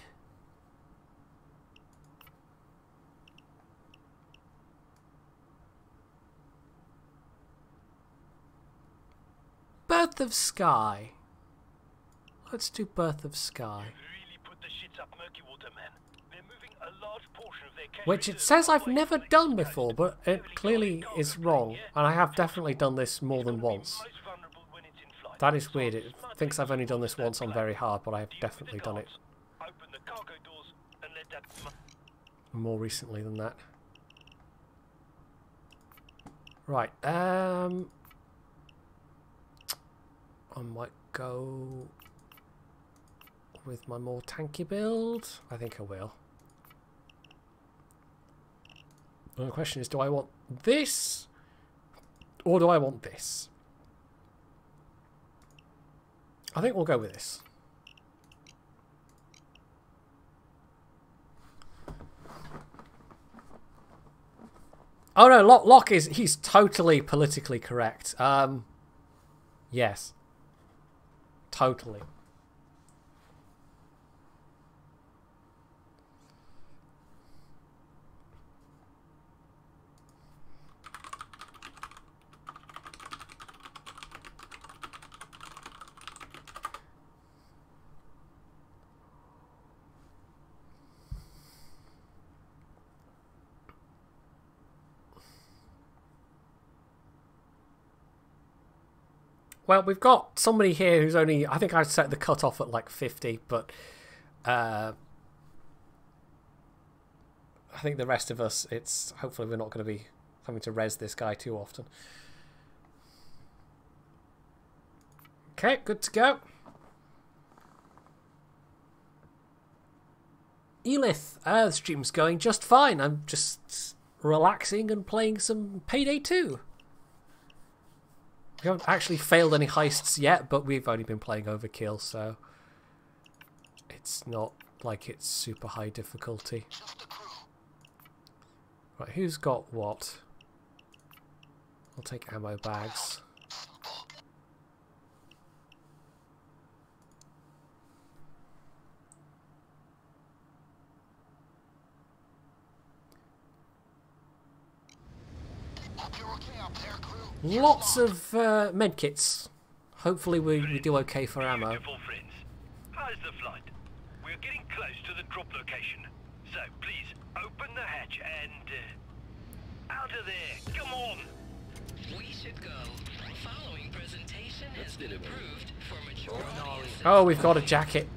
Birth of Sky. Let's do Birth of Sky. Which it says I've never done before, but it clearly is wrong. And I have definitely done this more than once. That is weird. It thinks I've only done this once on very hard, but I have definitely done it more recently than that. Right, I might go with my more tanky build. I think I will. And the question is, do I want this or do I want this? I think we'll go with this. Oh no, Locke is, he's totally politically correct. Yes. Totally. Well, we've got somebody here who's only... I think I set the cutoff at like 50, but... I think the rest of us, it's... Hopefully we're not going to be having to res this guy too often. Okay, good to go. Elith, the stream's going just fine. I'm just relaxing and playing some Payday 2. We haven't actually failed any heists yet, but we've only been playing Overkill, so it's not like it's super high difficulty. Right, who's got what? I'll take ammo bags. Lots of medkits. Hopefully we do okay for ammo. Beautiful friends. How's the flight? We're getting close to the drop location. So please open the hatch and out of there. Come on. We should go. Following presentation has been approved for mature audiences. Oh, we've got a jacket.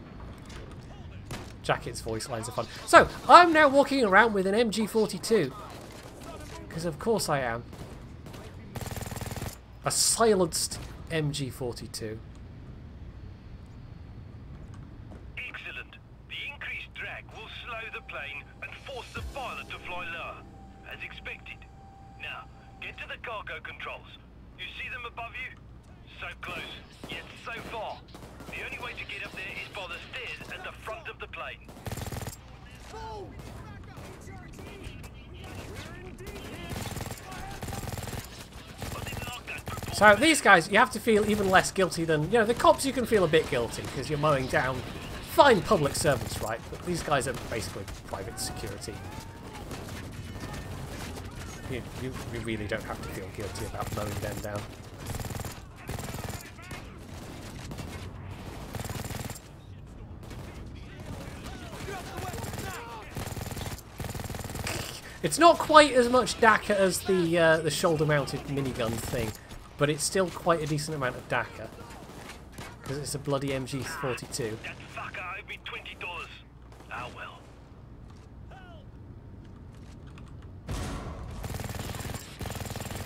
Jacket's voice lines are fun. So, I'm now walking around with an MG42. Because of course I am. A silenced MG42. Excellent. The increased drag will slow the plane and force the pilot to fly lower, as expected. Now, get to the cargo controls. You see them above you? So close, yet so far. The only way to get up there is by the stairs at the front of the plane. So these guys, you have to feel even less guilty than, you know, the cops you can feel a bit guilty because you're mowing down fine public servants, right? But these guys are basically private security. You really don't have to feel guilty about mowing them down. It's not quite as much DACA as the shoulder-mounted minigun thing, but it's still quite a decent amount of DACA because it's a bloody MG42. That fucker owed me $20. Ah well.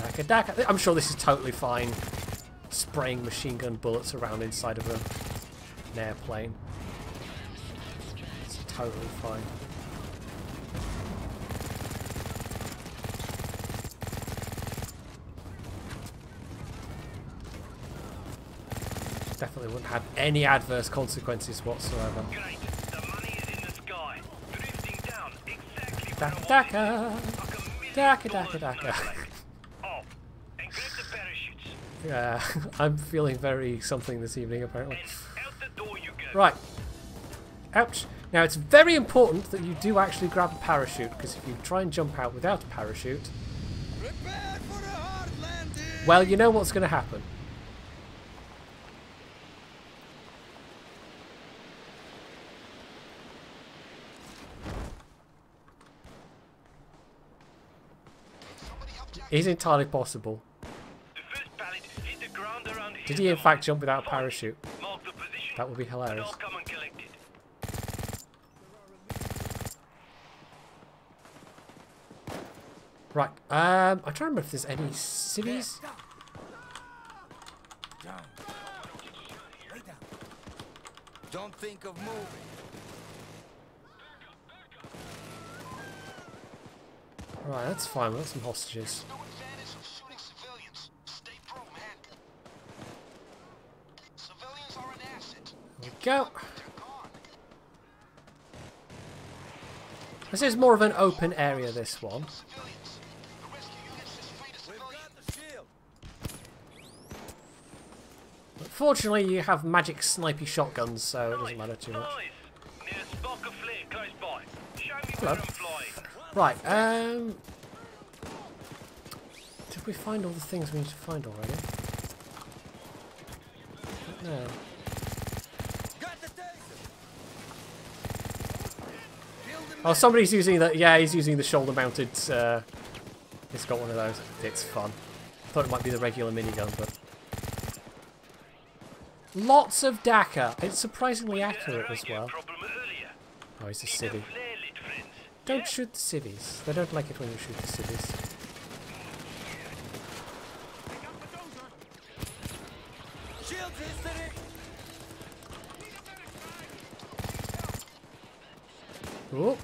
DACA, DACA. I'm sure this is totally fine. Spraying machine gun bullets around inside of an airplane. It's totally fine. Definitely wouldn't have any adverse consequences whatsoever. Great. The money is in the sky. Drifting down exactly DACA, DACA, DACA, DACA. Oh, and grab the parachutes. Yeah, I'm feeling very something this evening apparently. And out the door you go. Right. Ouch. Now it's very important that you do actually grab a parachute because if you try and jump out without a parachute, Prepare for a hard landing. well, you know what's going to happen. It is entirely possible. The first pallet hit the ground around here. Did he in fact jump without a parachute? Mark the position. That would be And hilarious. I'll come and collect it. Right, I'm trying to remember if there's any civvies. Down. Lay down. Don't think of moving. Right, that's fine. We've got some hostages. No advantage of shooting civilians. Stay pro, man. Civilians are an asset. There we go. They're gone. This is more of an open area, this one. Civilians. The rescue units is free to We've civilians. got the shield. Fortunately, you have magic snipey shotguns, so it doesn't matter too much. Nice. Near a spark of flare close by. Show me Hello. where I'm flying. Right, did we find all the things we need to find already? No. Got the taser. Oh, somebody's using the... Yeah, he's using the shoulder-mounted... He's got one of those. It's fun. I thought it might be the regular minigun, but... Lots of DACA. It's surprisingly accurate as well. Problem earlier. Oh, he's a civvy. Flare lit, friends. Don't shoot the civvies. They don't like it when you shoot the civvies. Shield history. Oh!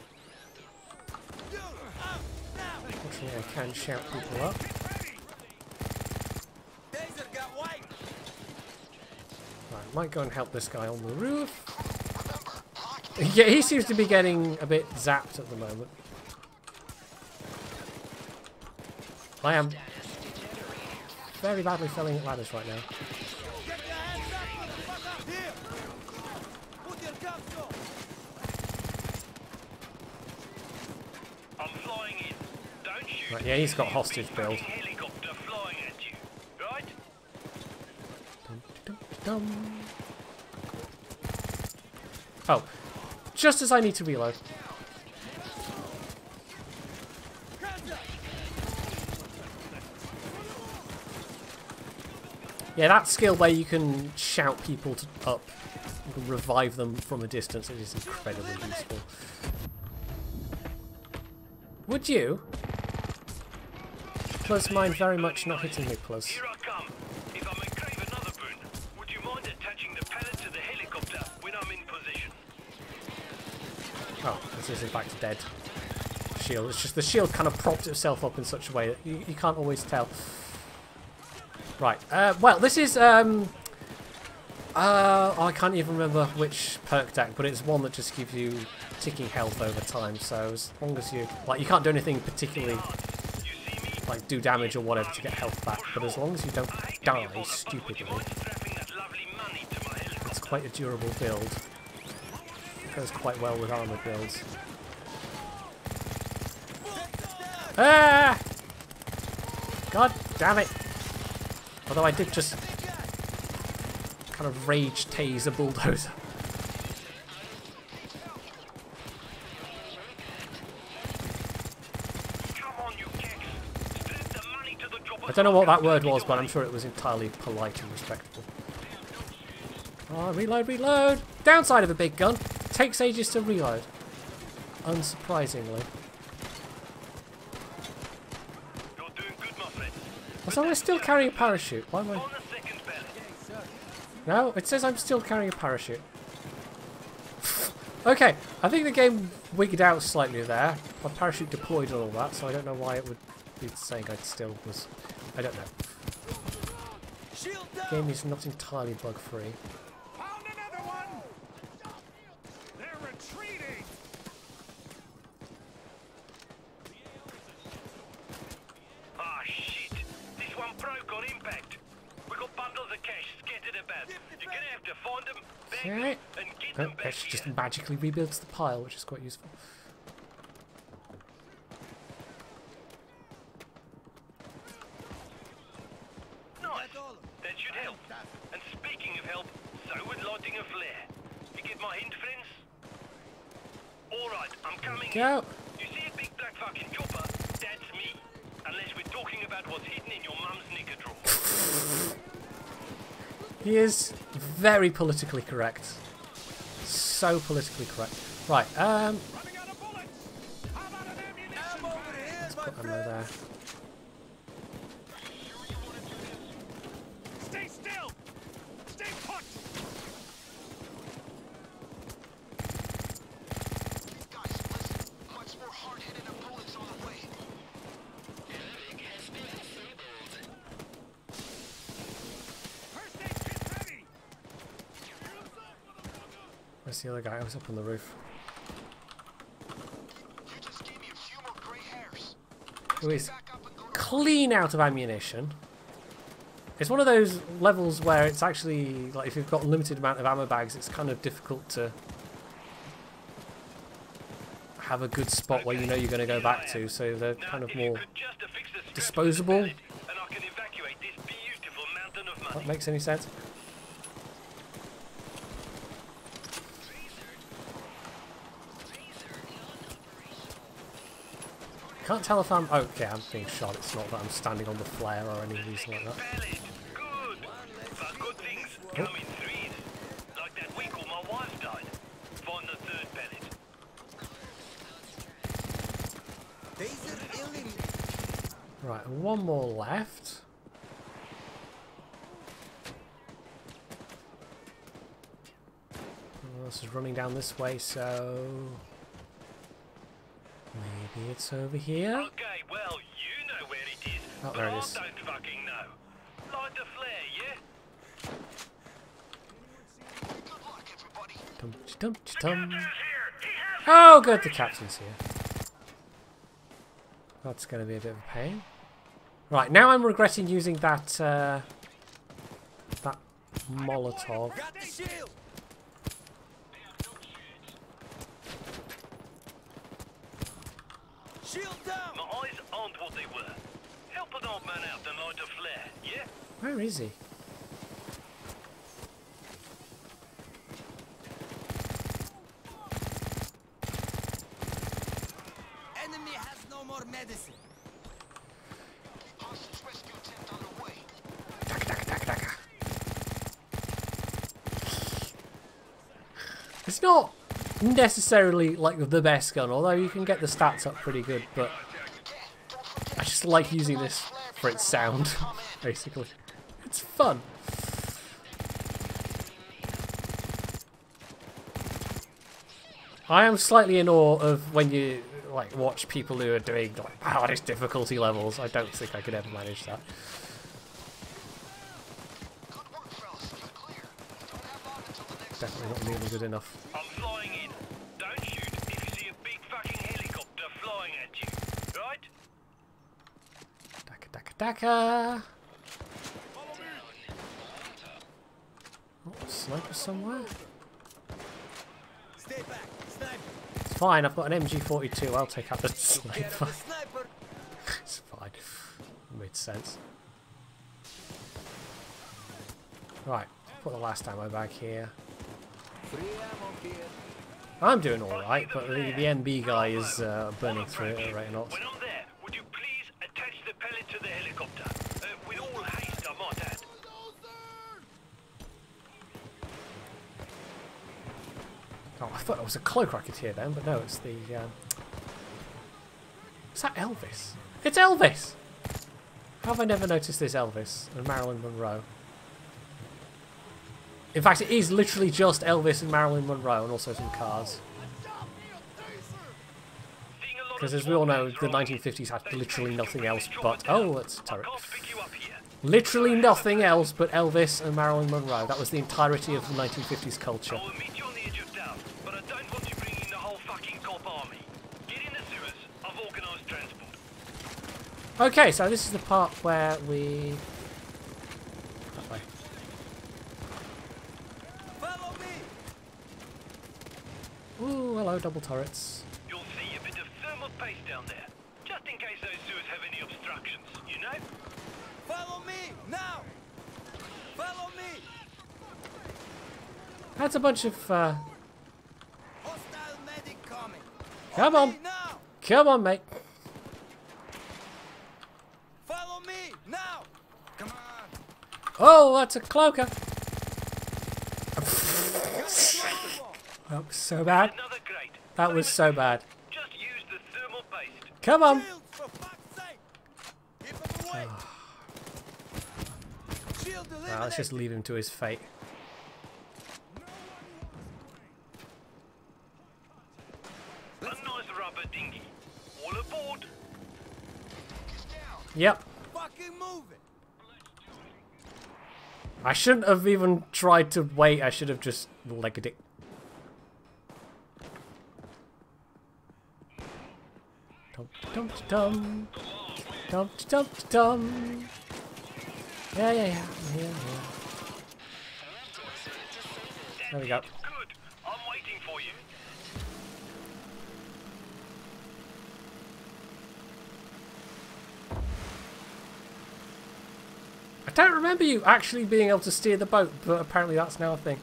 Fortunately, I can shout people up. Taser got wiped. Right, might go and help this guy on the roof. Yeah, he seems to be getting a bit zapped at the moment. I am very badly failing at ladders right now. Get your hands up, motherfucker. Here. Put your cuffs on. I'm flying in. Don't shoot. Right, yeah, he's got hostage build. Helicopter flying at you. Dum. Oh, just as I need to reload. Yeah, that skill where you can shout people up, you can revive them from a distance, it is incredibly useful. Would you? Plus mine very much not hitting me, plus. Here I come. If I may crave another boon, would you mind attaching the pallet to the helicopter when I'm in position? Oh, this is in fact a dead shield. It's just the shield kind of propped itself up in such a way that you can't always tell. Right, well, this is, I can't even remember which perk deck, but it's one that just gives you ticking health over time, so as long as you, like, you can't do anything particularly, like, do damage or whatever to get health back, but as long as you don't die stupidly, it's quite a durable build. Goes quite well with armoured builds. Ah! God damn it! Although I did just kind of rage tase a bulldozer. I don't know what that word was, but I'm sure it was entirely polite and respectful. Oh, reload, reload! Downside of a big gun, takes ages to reload. Unsurprisingly. So I'm still carrying a parachute. Why am I? No, it says I'm still carrying a parachute. Okay, I think the game wigged out slightly there. My parachute deployed and all that, so I don't know why it would be saying I still was. I don't know. The game is not entirely bug free. Found another one. They're retreating. Ah, shit. This one broke on impact. We got bundles of cash scattered about. You're gonna have to find them, bag Okay. them, and get Oh, them back it just here. magically rebuilds the pile, which is quite useful. Nice. That should help. And speaking of help, so would lighting a flare. You get my hint, friends? Alright, I'm coming Go. in. You see a big black fucking chopper? That's me. Unless we're talking about what's hidden in your mum's knicker drawer. He is very politically correct. So politically correct. Right, Running out of bullets. How about an ammunition? let's put ammo there. Stay still. Stay put. Guys, listen. Much more hard-hitting opponents on the way. First aid kit ready. Where's the other guy? I was up on the roof. You just gave me a few more gray hairs. Who is Back up and go to clean out of ammunition. It's one of those levels where it's actually, like, if you've got a limited amount of ammo bags, it's kind of difficult to have a good spot where you know you're going to go back to, so they're Now, kind of if you more could just affix the straps to the disposable. pallet, and I can evacuate this beautiful mountain of money. That makes any sense? Can't tell if I'm... okay, I'm being shot. It's not that I'm standing on the flare or any reason like that. Pallet. Good. But good things come in threes. Like that week when my wife died. Find the third pallet. Right, one more left. Everyone else is running down this way, so... maybe it's over here? Okay, well, you know where it is. Oh, but there it I is. don't fucking know. Light the flare, yeah? good luck, everybody. Dum-chi-dum-chi-dum. Oh, good, the captain's here. That's going to be a bit of a pain. Right, now I'm regretting using that, that Molotov. Got the shield. Shield down. My eyes aren't what they were. Help an old man out and light a flare, yeah? Where is he? enemy has no more medicine. Hostage rescue attempt underway. It's not necessarily like the best gun, although you can get the stats up pretty good, but I just like using this for its sound, basically. It's fun. I am slightly in awe of when you like watch people who are doing like hardest difficulty levels. I don't think I could ever manage that. Good work, fellas. You're clear. You don't have long until the next Definitely not nearly good enough. I'm flying in. Don't shoot if you see a big fucking helicopter flying at you, right? Daka daka daka. Oh, sniper somewhere? Stay back, sniper. It's fine, I've got an MG42, I'll take out the Care of sniper. the sniper. It's fine. Made sense. Right, put the last ammo bag here. I'm doing alright, but the MB guy is burning through it at a rate of knots. When I'm there, would you please attach the pellet to the helicopter? With all haste, I might add. Oh, I thought it was a cloak I could hear then, but no, it's the... Is that Elvis? It's Elvis! How have I never noticed this Elvis and Marilyn Monroe? In fact, it is literally just Elvis and Marilyn Monroe, and also some cars. Because as we all know, the 1950s had literally nothing else but... Oh, that's a turret. Literally nothing else but Elvis and Marilyn Monroe. That was the entirety of the 1950s culture. I will meet you on the edge of town, but I don't want you bringing the whole fucking cop army. Get in the sewers. I've organised transport. Okay, so this is the part where we... That way. Follow me. Ooh, hello, double turrets. You'll see a bit of thermal paste down there, just in case those sewers have any obstructions, you know? Follow me now. Follow me. That's a bunch of... Hostile medic coming. Come on. Me now. Come on, mate. Follow me now. Come on. Oh, that's a cloaker. That was so bad. Another crate. That was so bad. Just use the thermal paste. Come on. Shields, for fuck's sake. Keep them away. Shield eliminated. Let's just leave him to his fate. A nice rubber dinghy. All aboard. Yep. Fucking move it. I shouldn't have even tried to wait. I should have just legged it. Dum dum dum dum dum dum. Yeah. There we go. Good. I'm waiting for you. I don't remember you actually being able to steer the boat, but apparently that's now a thing.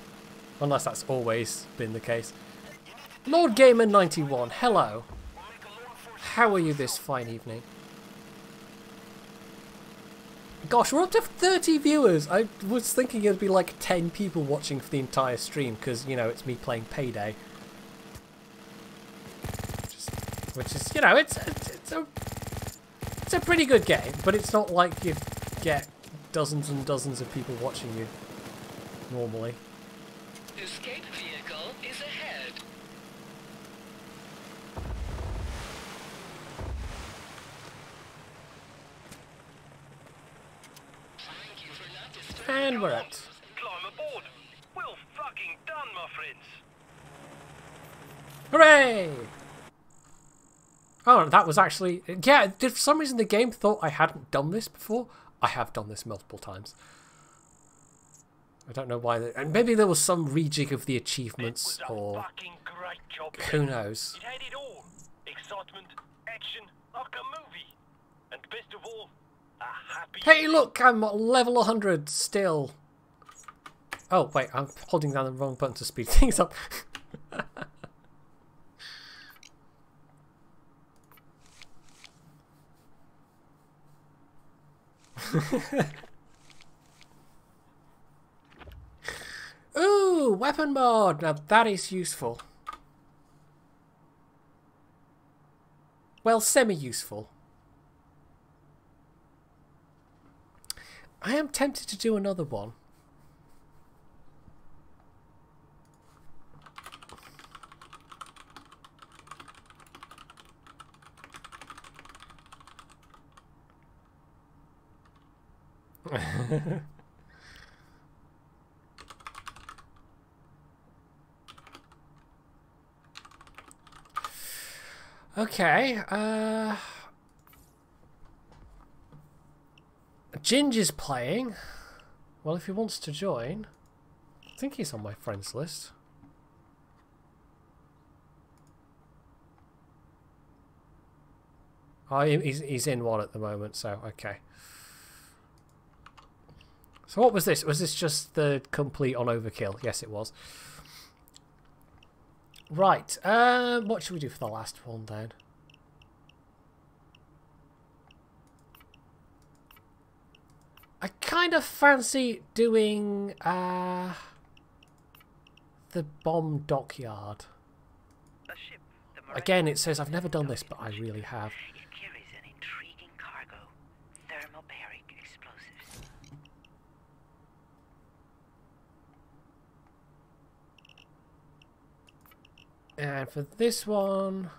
Unless that's always been the case. Lord Gamer 91, hello. How are you this fine evening? Gosh, we're up to 30 viewers. I was thinking it'd be like 10 people watching for the entire stream, because, you know, it's me playing Payday. Which is, you know, it's a pretty good game, but it's not like you get dozens and dozens of people watching you normally. Escape vehicle is ahead. Thank you for not disturbing. And we're out. Climb aboard. Well fucking done, my friends. Hooray! Oh, that was actually... Yeah, for some reason the game thought I hadn't done this before. I have done this multiple times. I don't know why. And maybe there was some rejig of the achievements, It was a or fucking great job. who knows. It had it all. Excitement, action, like a movie. And best of all, a happy... Hey, look, I'm at level 100 still. Oh, wait, I'm holding down the wrong button to speed things up. Ooh, weapon mod. Now that is useful. Well, semi-useful. I am tempted to do another one. Okay, Ginger's playing. Well, if he wants to join, I think he's on my friends list. Oh, he's in one at the moment, so okay. So what was this? Was this just the complete on overkill? Yes, it was. Right, what should we do for the last one then? I kind of fancy doing the bomb dockyard. Again, it says I've never done this, but I really have. It carries an intriguing cargo, thermobaric explosives. And for this one,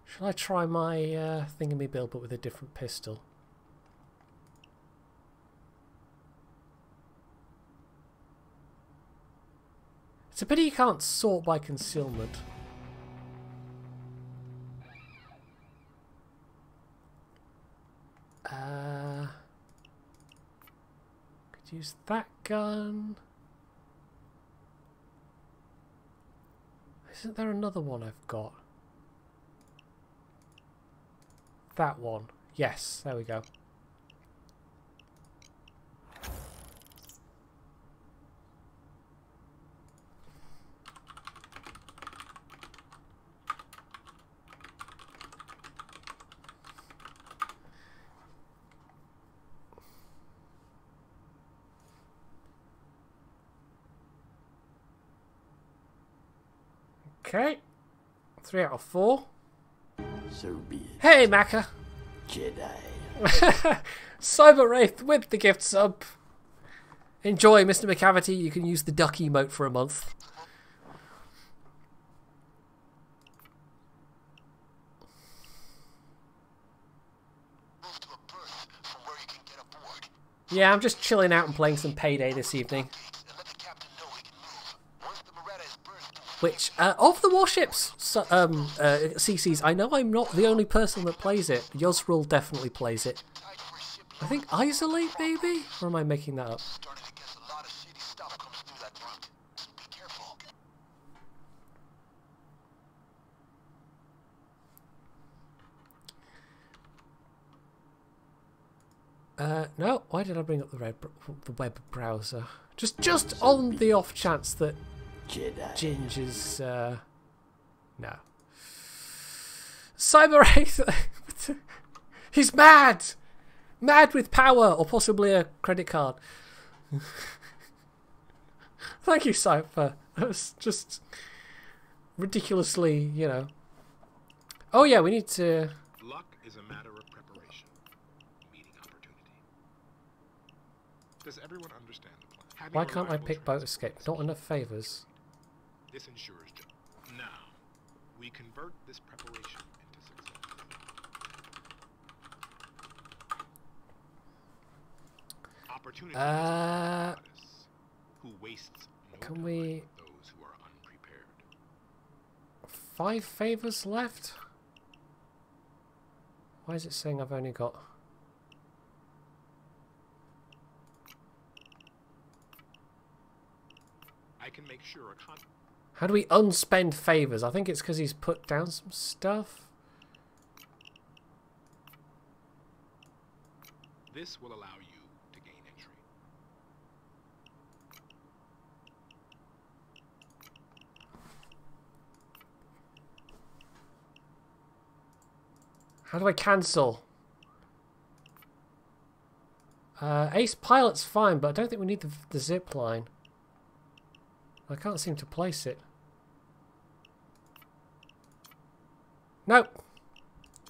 shall I try my thingamy-build but with a different pistol? It's a pity you can't sort by concealment. Could use that gun. Isn't there another one I've got? That one. Yes, there we go. Okay. 3 out of 4. So be it. Hey, Macca! Jedi. Cyber Wraith with the gift sub. Enjoy, Mr. McCavity. You can use the duck emote for a month. Move to a berth from where you can get aboard. Yeah, I'm just chilling out and playing some Payday this evening. And let the captain know he can move. Once the Beretta is berthed to Which, of the warships, CCs, I know I'm not the only person that plays it. Yosrul definitely plays it. tight for a ship, I think Isolate, maybe? Or am I making that up? starting to guess a lot of shitty stuff comes through that route. So be careful. No, why did I bring up the web browser? Just on the off chance that Jedi. Ginger's, no. Cyber Wraith! He's mad! Mad with power, or possibly a credit card. Thank you, Cypher. That was just ridiculously, you know. Oh yeah, we need to... Luck is a matter of preparation, meeting opportunity. Does everyone understand the plan? Having Why can't I reliable pick boat transport escape? is Not key. enough favours. This ensures job. Now, we convert this preparation into success. Opportunity is a goddess who wastes no can time we- on those who are unprepared. 5 favours left? Why is it saying I've only got... I can make sure a How do we unspend favours? I think it's because he's put down some stuff. This will allow you to gain entry. How do I cancel? Ace Pilot's fine, but I don't think we need the zip line. I can't seem to place it. Nope.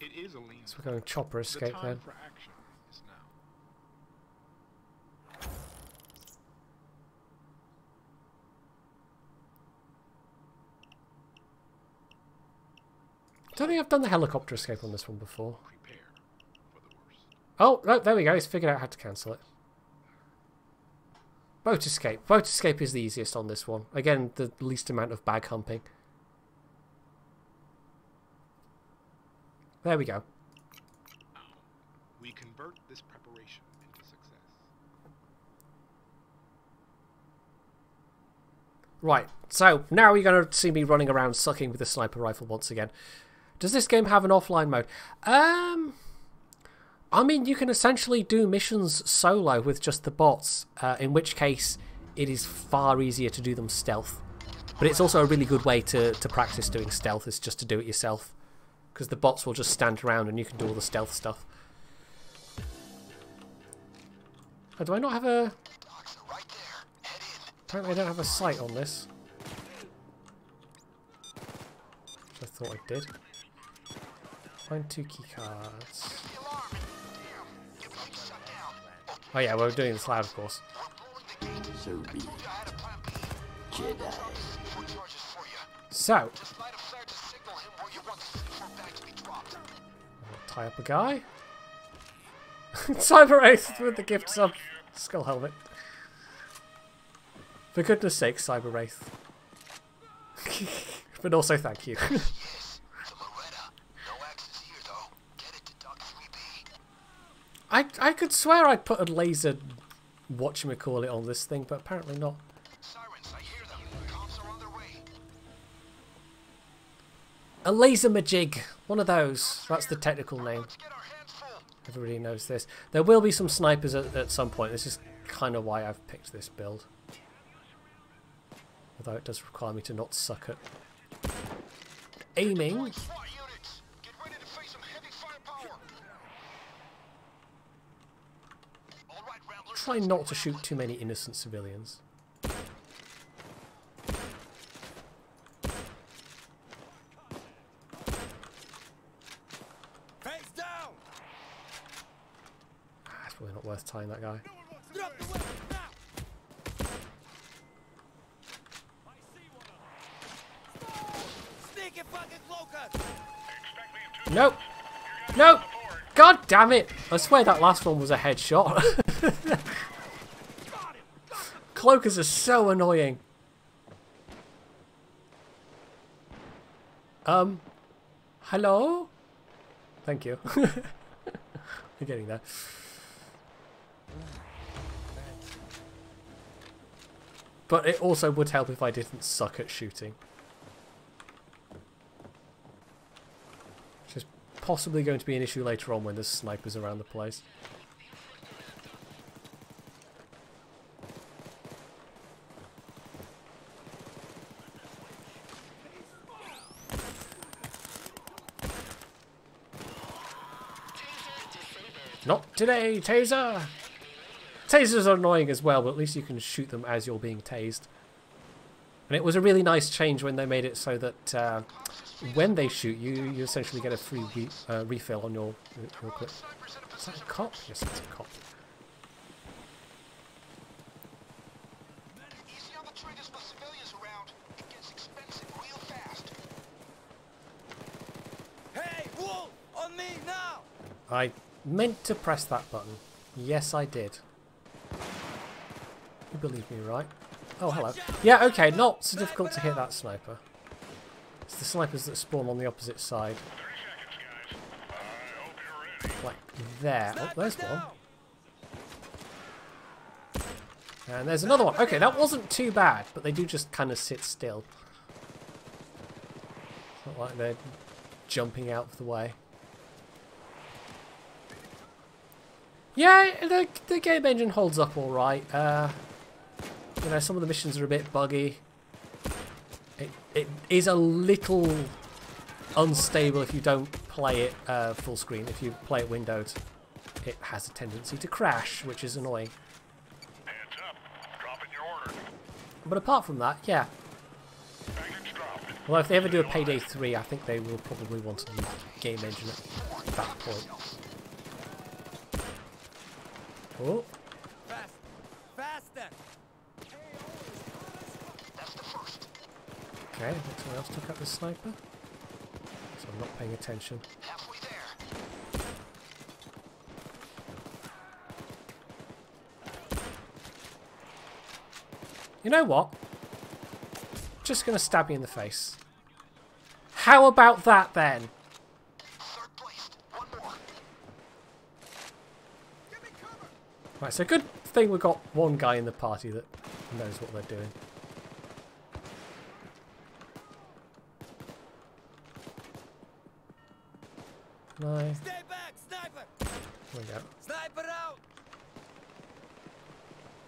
It is a lean. So we're going chopper escape then. For action is now. I don't think I've done the helicopter escape on this one before. Prepare for the worst. Oh, no, there we go. He's figured out how to cancel it. Boat escape. Boat escape is the easiest on this one. Again, the least amount of bag humping. There we go. Now, we convert this preparation into success. Right, so now you're going to see me running around sucking with a sniper rifle once again. Does this game have an offline mode? I mean, you can essentially do missions solo with just the bots, in which case it is far easier to do them stealth. But it's also a really good way to practice doing stealth, is just to do it yourself. Because the bots will just stand around and you can do all the stealth stuff. Oh, do I not have a... Apparently I don't have a sight on this. Which I thought I did. Find 2 key cards. Oh yeah, we're doing this loud, of course. So be it. Jedi. So... tie up a guy. Cyber Wraith with the gift sub skull helmet. For goodness sake, Cyber Wraith. But also thank you. I could swear I'd put a laser whatchamacallit on this thing, but apparently not. A laser majig. One of those. That's the technical name. Everybody knows this. There will be some snipers at some point. This is kind of why I've picked this build. Although it does require me to not suck at aiming. Try not to shoot too many innocent civilians. It's probably not worth tying that guy. Nope. Nope. God damn it. I swear that last one was a headshot. Cloakers are so annoying. Hello? Thank you. You're getting there. But it also would help if I didn't suck at shooting. Which is possibly going to be an issue later on when there's snipers around the place. Not today, taser! Tasers are annoying as well, but at least you can shoot them as you're being tased. And it was a really nice change when they made it so that when they shoot you, you essentially get a free refill on your clip. Is that a cop? Yes, that's a cop. Hey, Wolf! On me now! I meant to press that button. Yes, I did. You believe me, right? Oh, hello. Yeah, okay, not so difficult to hit that sniper. It's the snipers that spawn on the opposite side. Like there. Oh, there's one. And there's another one. Okay, that wasn't too bad, but they do just kind of sit still. It's not like they're jumping out of the way. Yeah, the game engine holds up alright. You know, some of the missions are a bit buggy. It is a little unstable if you don't play it full screen, if you play it windowed. it has a tendency to crash, which is annoying. Hands up. Dropping your order. But apart from that, yeah. Package dropped. Although if they ever do a Payday 3, I think they will probably want to use game engine at that point. Oh. Faster! Okay, I think someone else took out the sniper. So I'm not paying attention. Halfway there. You know what? Just gonna stab you in the face. How about that then? Third place. One more. Right, so good thing we've got one guy in the party that knows what they're doing. No. Stay back, sniper! There we go. Sniper out!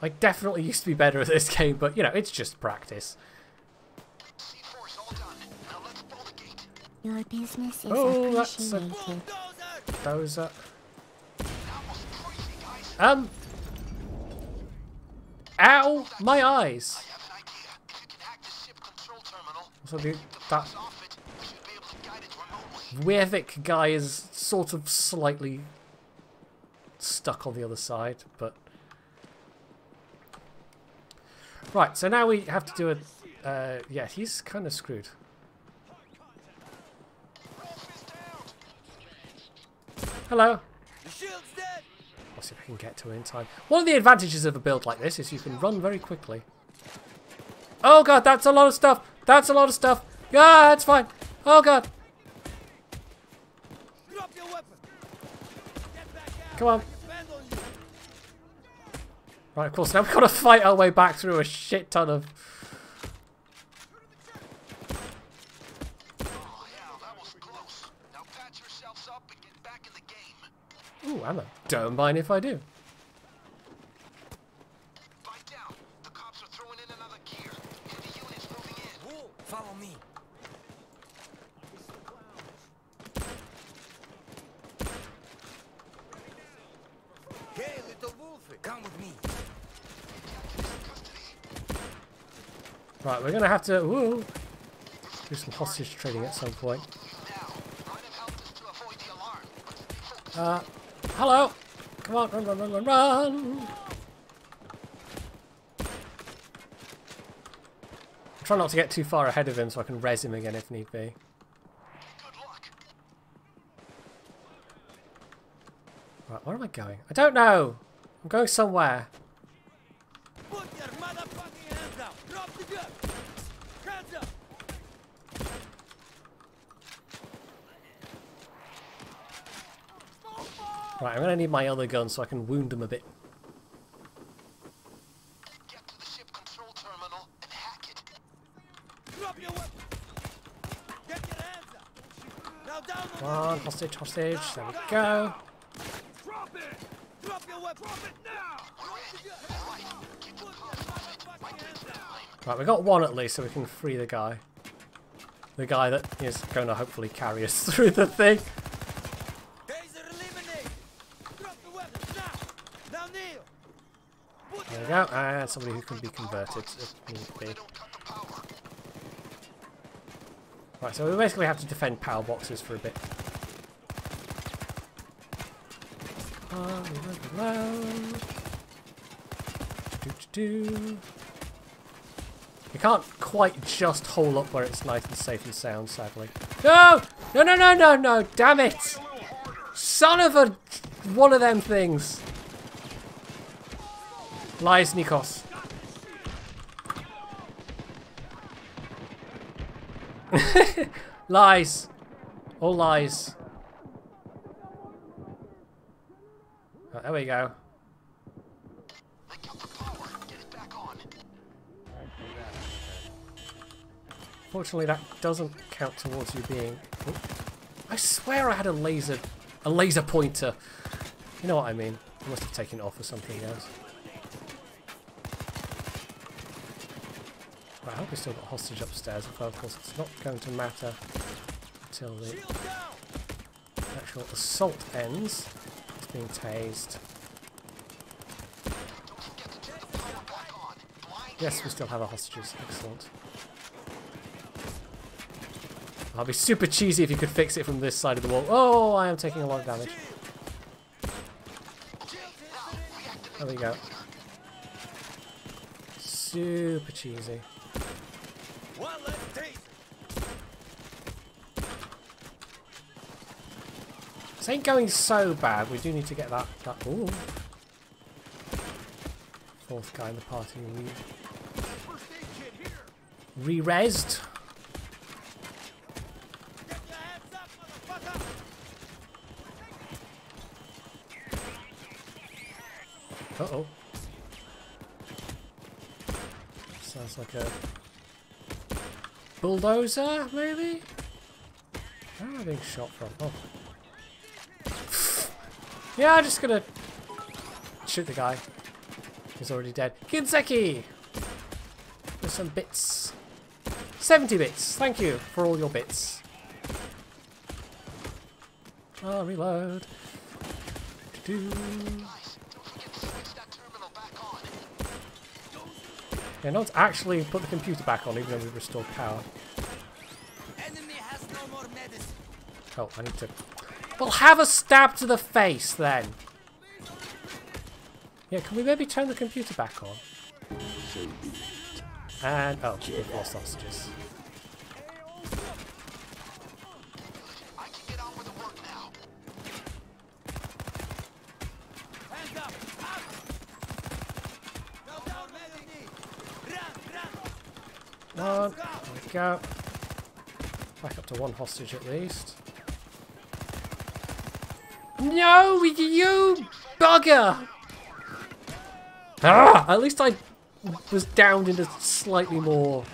I definitely used to be better at this game, but you know, it's just practice. C4's all done. Now let's blow the gate. Your business is Oh, that's a appreciated. dozer. That was crazy, guys. Ow! My eyes! I have an idea. If you can hack the ship control terminal, So that fuse off it, we should be able to guide it remotely. Weirvik guy is sort of slightly stuck on the other side, but... Right, so now we have to do a... yeah, he's kind of screwed. Hello. The shield's dead! I'll see if I can get to it in time. One of the advantages of a build like this is you can run very quickly. Oh god, that's a lot of stuff! That's a lot of stuff! Yeah, it's fine! Oh god! Drop your weapon! Get back out! Come on. I depend on you. Right, of course, now we've got to fight our way back through a shit ton of... Oh, yeah, that was close. Now patch yourselves up and get back in the game. Ooh, ammo. Don't mind if I do. Bite down. The cops are throwing in another gear. Heavy units moving in. Whoa, follow me. Hey, little wolfie, come with me. Right, we're going to have to do some hostage trading at some point. Hello! Come on, run, run, run, run, run! Try not to get too far ahead of him so I can res him again if need be. Good luck. Right, where am I going? I don't know! I'm going somewhere. Put your motherfucking hands up! Drop the gun! Hands up! Right, I'm going to need my other gun so I can wound him a bit. Get to the ship control terminal and hack it. Drop your weapon! Get your hands up! Now down Come on, hostage, hostage. There we go. Drop it! Drop your weapon! Drop it now! Drop the gun! All right. Keep the Motherfucking hands up! Right, we got one at least so we can free the guy. The guy that is going to hopefully carry us through the thing. Taser eliminate! Drop the weapon now! Now kneel! Put There we go, and somebody who can be converted if need be. don't cut the power. Right, so we basically have to defend power boxes for a bit. You can't quite just hole up where it's nice and safe and sound, sadly. No! No, no, no, no, no! Damn it! Son of a... one of them things. Lies, Nikos. Lies. All lies. Right, there we go. They cut the power. Get it back on. Fortunately, that doesn't count towards you being... Oh. I swear I had a laser pointer. You know what I mean. I must have taken it off for something else. Right, I hope we still got hostage upstairs, although of course it's not going to matter until the actual assault ends. It's Being tased. Yes, we still have our hostages. Excellent. I'll be super cheesy if you could fix it from this side of the wall. Oh, I am taking a lot of damage. There we go. Super cheesy. This ain't going so bad. We do need to get that. Ooh. Fourth guy in the party re-resed. Uh-oh. Sounds like a bulldozer, maybe? Where am I being shot from? Oh. Yeah, I'm just gonna shoot the guy. He's already dead. Kinseki! With some bits. 70 bits. Thank you for all your bits. Oh, reload. Yeah, no one's actually put the computer back on, even though we've restored power. Oh, I need to... Well, have a stab to the face, then. Yeah, can we maybe turn the computer back on? And... oh, we've lost hostages. One. There we go. Back up to one hostage at least. No, you bugger! Ah, at least I was downed in a slightly more...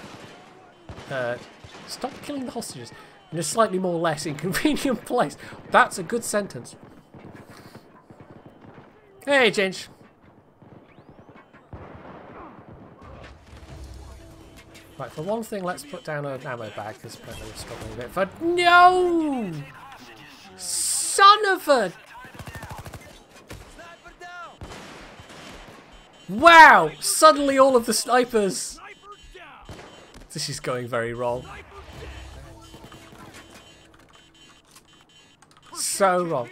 stop killing the hostages. In a slightly more less inconvenient place. That's a good sentence. Hey, Ginge. Right, for one thing, let's put down an ammo bag, because apparently we're struggling a bit. For no! Son of a... Wow! Suddenly all of the snipers... This is going very wrong. So wrong.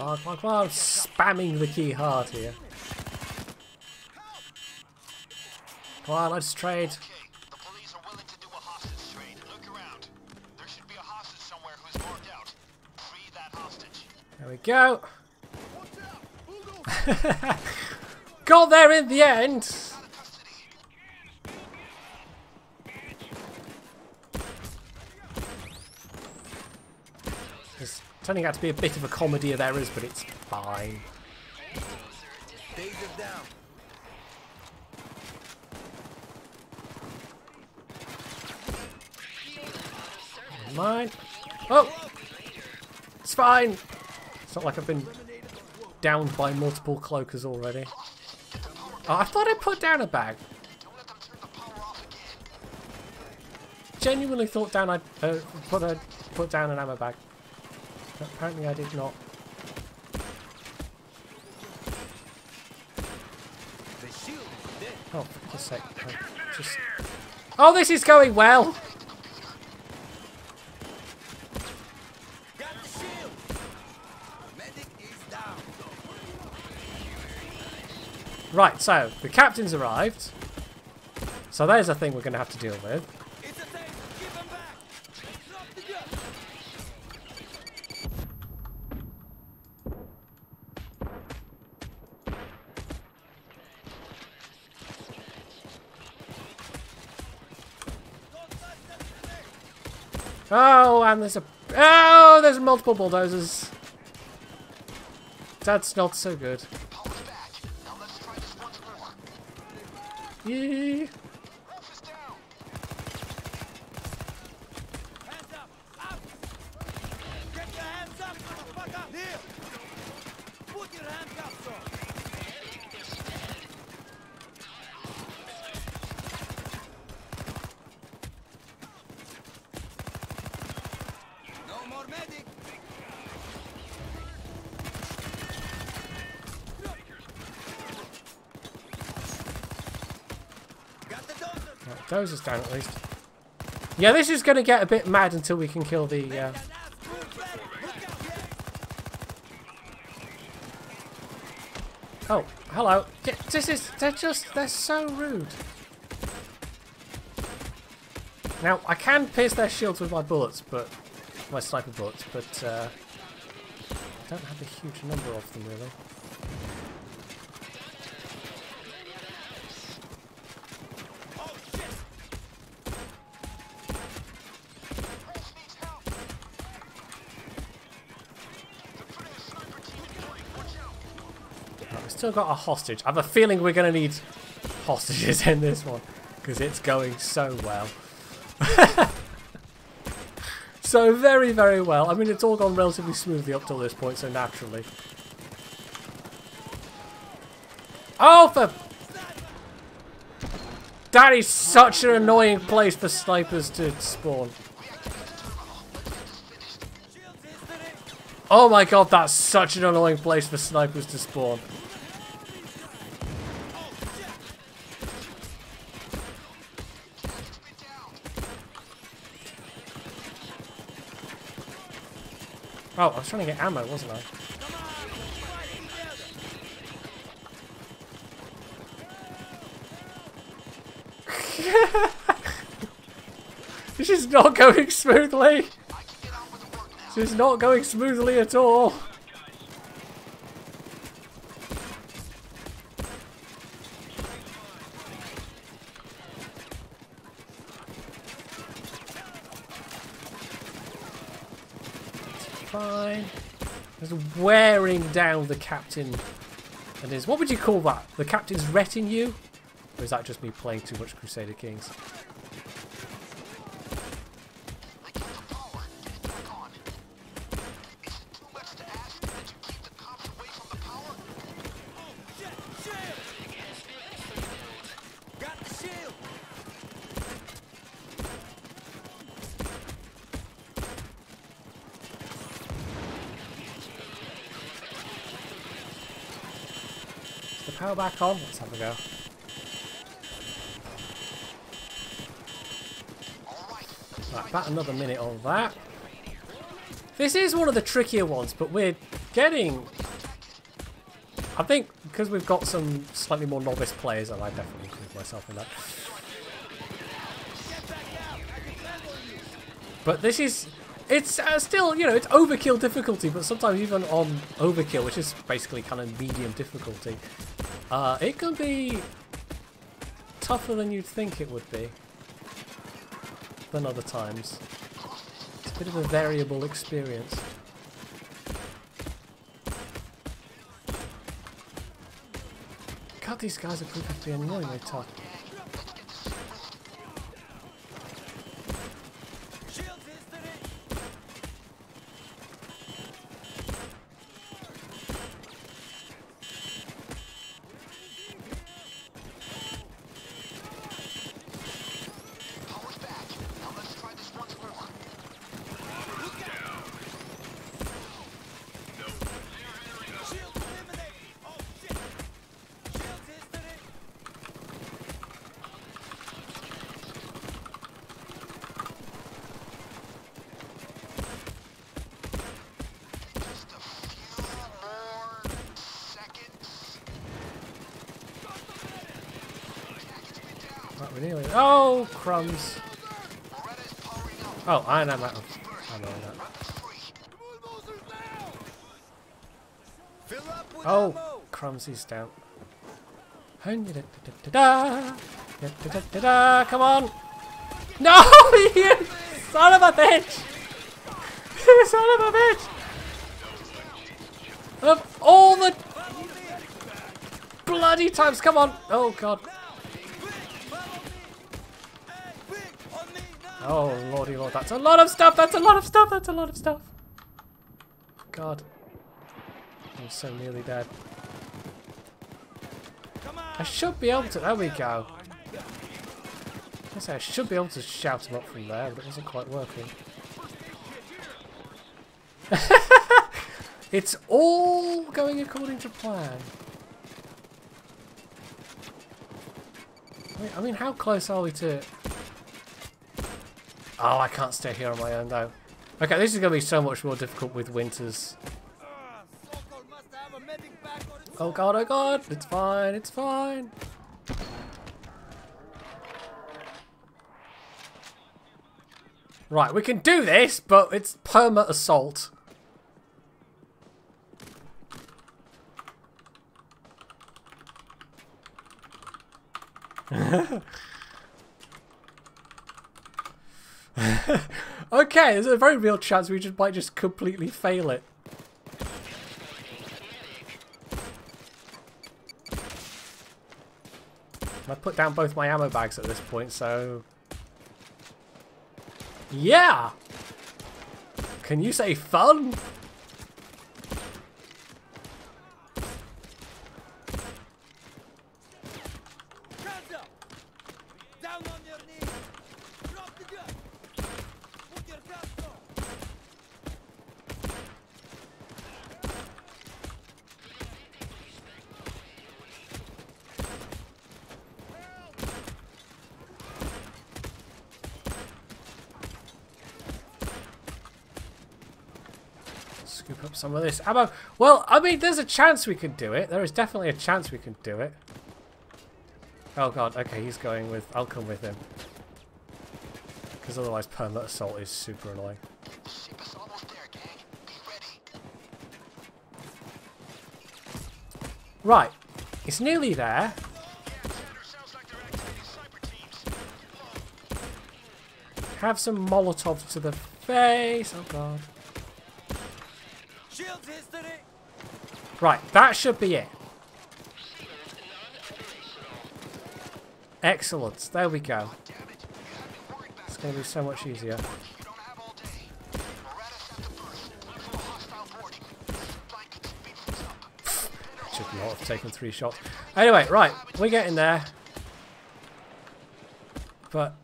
Oh, come on, I'm spamming the key hard here. Come on, let's trade. Okay, the police are willing to do a hostage trade. Look around. There should be a hostage somewhere who's marked out. Free that hostage. There we go. Got there in the end. It's turning out to be a bit of a comedy of errors, but it's fine. Mine. Oh! It's fine! It's not like I've been downed by multiple cloakers already. Oh, I thought I put down a bag. Genuinely thought down I'd put down an ammo bag. But apparently I did not. Oh, for goodness sake. Just... Oh, this is going well! Right, so the captain's arrived. So there's a thing we're going to have to deal with. Oh, and there's multiple bulldozers. That's not so good. Yeah. medic. Got the dozer. Right, dozer's down at least. Yeah, this is going to get a bit mad until we can kill the... Oh, hello. They're so rude. Now, I can pierce their shields with my bullets, but... my sniper bullets, but, I don't have a huge number of them, really. Right, we've still got a hostage. I have a feeling we're going to need hostages in this one, because it's going so well. So very, very well. I mean, it's all gone relatively smoothly up till this point, so naturally. Oh, for... That is such an annoying place for snipers to spawn. Oh my god, that's such an annoying place for snipers to spawn. Oh, I was trying to get ammo, wasn't I? This is not going smoothly. This is not going smoothly at all. Fine. Just wearing down the captain and his... What would you call that? The captain's retinue? Or is that just me playing too much Crusader Kings? Power back on. Let's have a go. Right, about another minute on that. This is one of the trickier ones, but we're getting... I think because we've got some slightly more novice players, and I definitely include myself in that. But this is... It's still, you know, it's overkill difficulty, but sometimes even on overkill, which is basically kind of medium difficulty, it can be tougher than you'd think it would be than other times. It's a bit of a variable experience. God, these guys are proving to be annoyingly tough. Oh, crumbs. Oh, I know that. I know that. Oh, crumbs, he's down. Come on. No, you son of a bitch. You son of a bitch. Of all the bloody times, come on. Oh, God. Oh, lordy lord, that's a lot of stuff, that's a lot of stuff, that's a lot of stuff. God. I'm so nearly dead. I should be able to, there we go. I should be able to shout him up from there, but it wasn't quite working. It's all going according to plan. I mean, how close are we to... Oh, I can't stay here on my own, though. Okay, this is going to be so much more difficult with winters. Oh god, oh god! It's fine, it's fine! Right, we can do this, but it's perma assault. Okay, there's a very real chance we might just completely fail it. I put down both my ammo bags at this point, so... Yeah! Can you say fun? Down on your knees. Drop the gun. Put your guns on. Scoop up some of this ammo. Well, I mean, there's a chance we can do it. There is definitely a chance we can do it. Oh god, okay, he's going with... I'll come with him. Because otherwise permanent assault is super annoying. Ship is almost there, gang. Be ready. Right, it's nearly there. Have some Molotovs to the face. Oh god. Shields history. Right, that should be it. Excellent. There we go. It's going to be so much easier. Should not have taken 3 shots. Anyway, right, we're getting there. But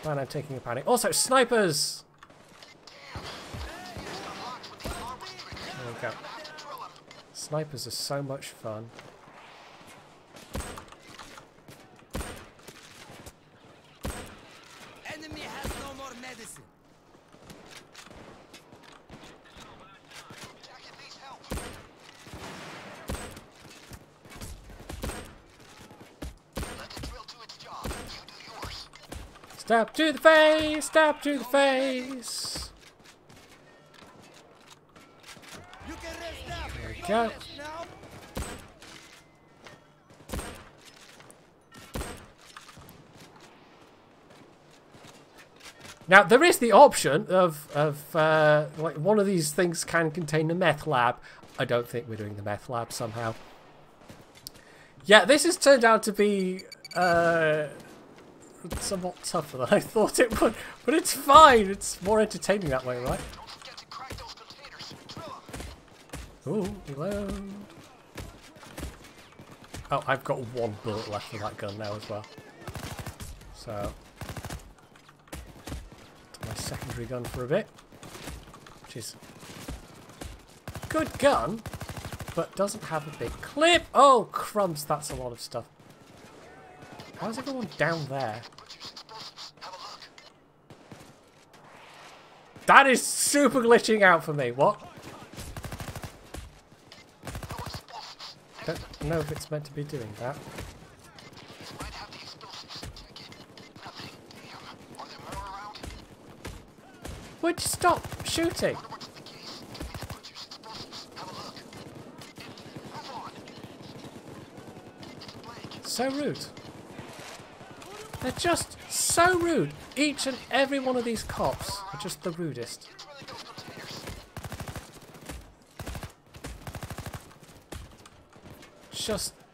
man, I'm taking a panic. Also, snipers. There we go. Snipers are so much fun. Enemy has no more medicine. Jacket needs help. Let the drill do its job. You do yours. Stab to the face! Stab to the face! You can rest now. There we go. Now. Now, there is the option of like one of these things can contain a meth lab. I don't think we're doing the meth lab somehow. Yeah, this has turned out to be somewhat tougher than I thought it would. But it's fine. It's more entertaining that way, right? Don't forget to crack those containers. Drill 'em. Ooh, reload. Oh, I've got 1 bullet left for that gun now as well. So... my secondary gun for a bit, which is a good gun, but doesn't have a big clip. Oh crumbs, that's a lot of stuff. How's everyone down there? That is super glitching out for me. What? Don't know if it's meant to be doing that. Might have the explosives. Check it. Nothing. Damn. Are there more around? Would you stop shooting? What's the case? Give me the butcher's explosives. Have a look. Move on. It's blank. So rude. They're just so rude. Each and every one of these cops are just the rudest. Drilling those containers.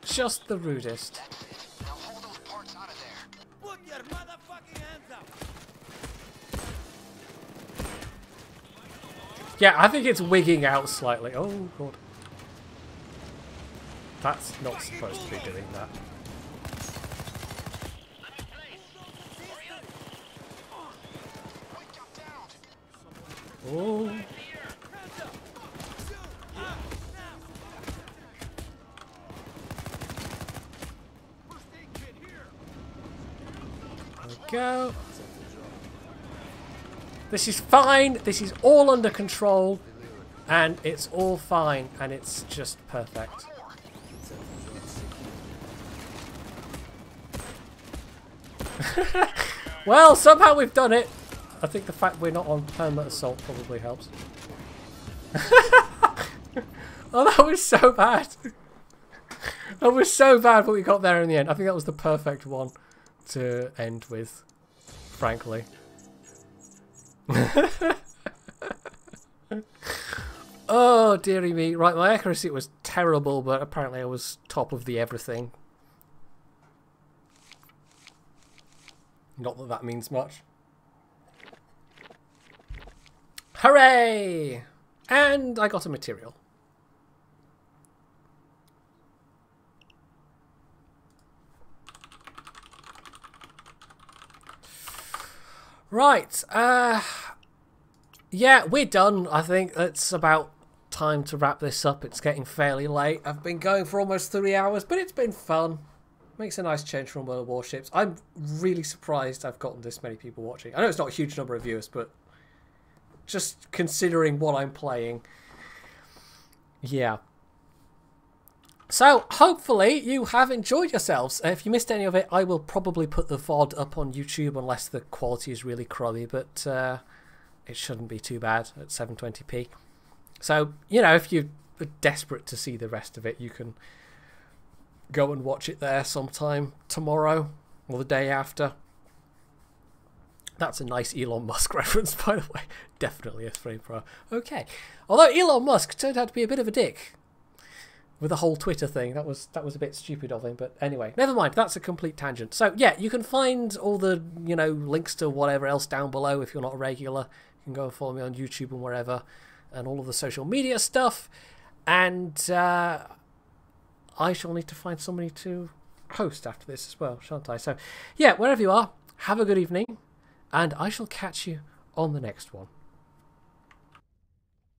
Just the rudest. Now hold those parts out of there. Put your motherfucking hands up. Yeah, I think it's wigging out slightly. Oh god. That's not supposed to be doing that. Oh. There we go. This is fine. This is all under control. And it's all fine. And it's just perfect. Well, somehow we've done it. I think the fact we're not on permanent assault probably helps. Oh, that was so bad. That was so bad, but we got there in the end. I think that was the perfect one to end with, frankly. Oh, dearie me. Right, my accuracy was terrible, but apparently I was top of the everything. Not that that means much. Hooray! And I got a material. Right. Yeah, we're done. I think it's about time to wrap this up. It's getting fairly late. I've been going for almost 3 hours, but it's been fun. Makes a nice change from World of Warships. I'm really surprised I've gotten this many people watching. I know it's not a huge number of viewers, but just considering what I'm playing. Yeah. So, hopefully you have enjoyed yourselves. If you missed any of it, I will probably put the VOD up on YouTube unless the quality is really crummy, but it shouldn't be too bad at 720p. So, you know, if you're desperate to see the rest of it, you can go and watch it there sometime tomorrow or the day after. That's a nice Elon Musk reference, by the way. Definitely a frame pro. Okay. Although Elon Musk turned out to be a bit of a dick with the whole Twitter thing. That was a bit stupid of him, but anyway, never mind. That's a complete tangent. So yeah, you can find all the, you know, links to whatever else down below if you're not a regular. You can go and follow me on YouTube and wherever, and all of the social media stuff. And I shall need to find somebody to host after this as well, shan't I? So yeah, wherever you are, have a good evening, and I shall catch you on the next one.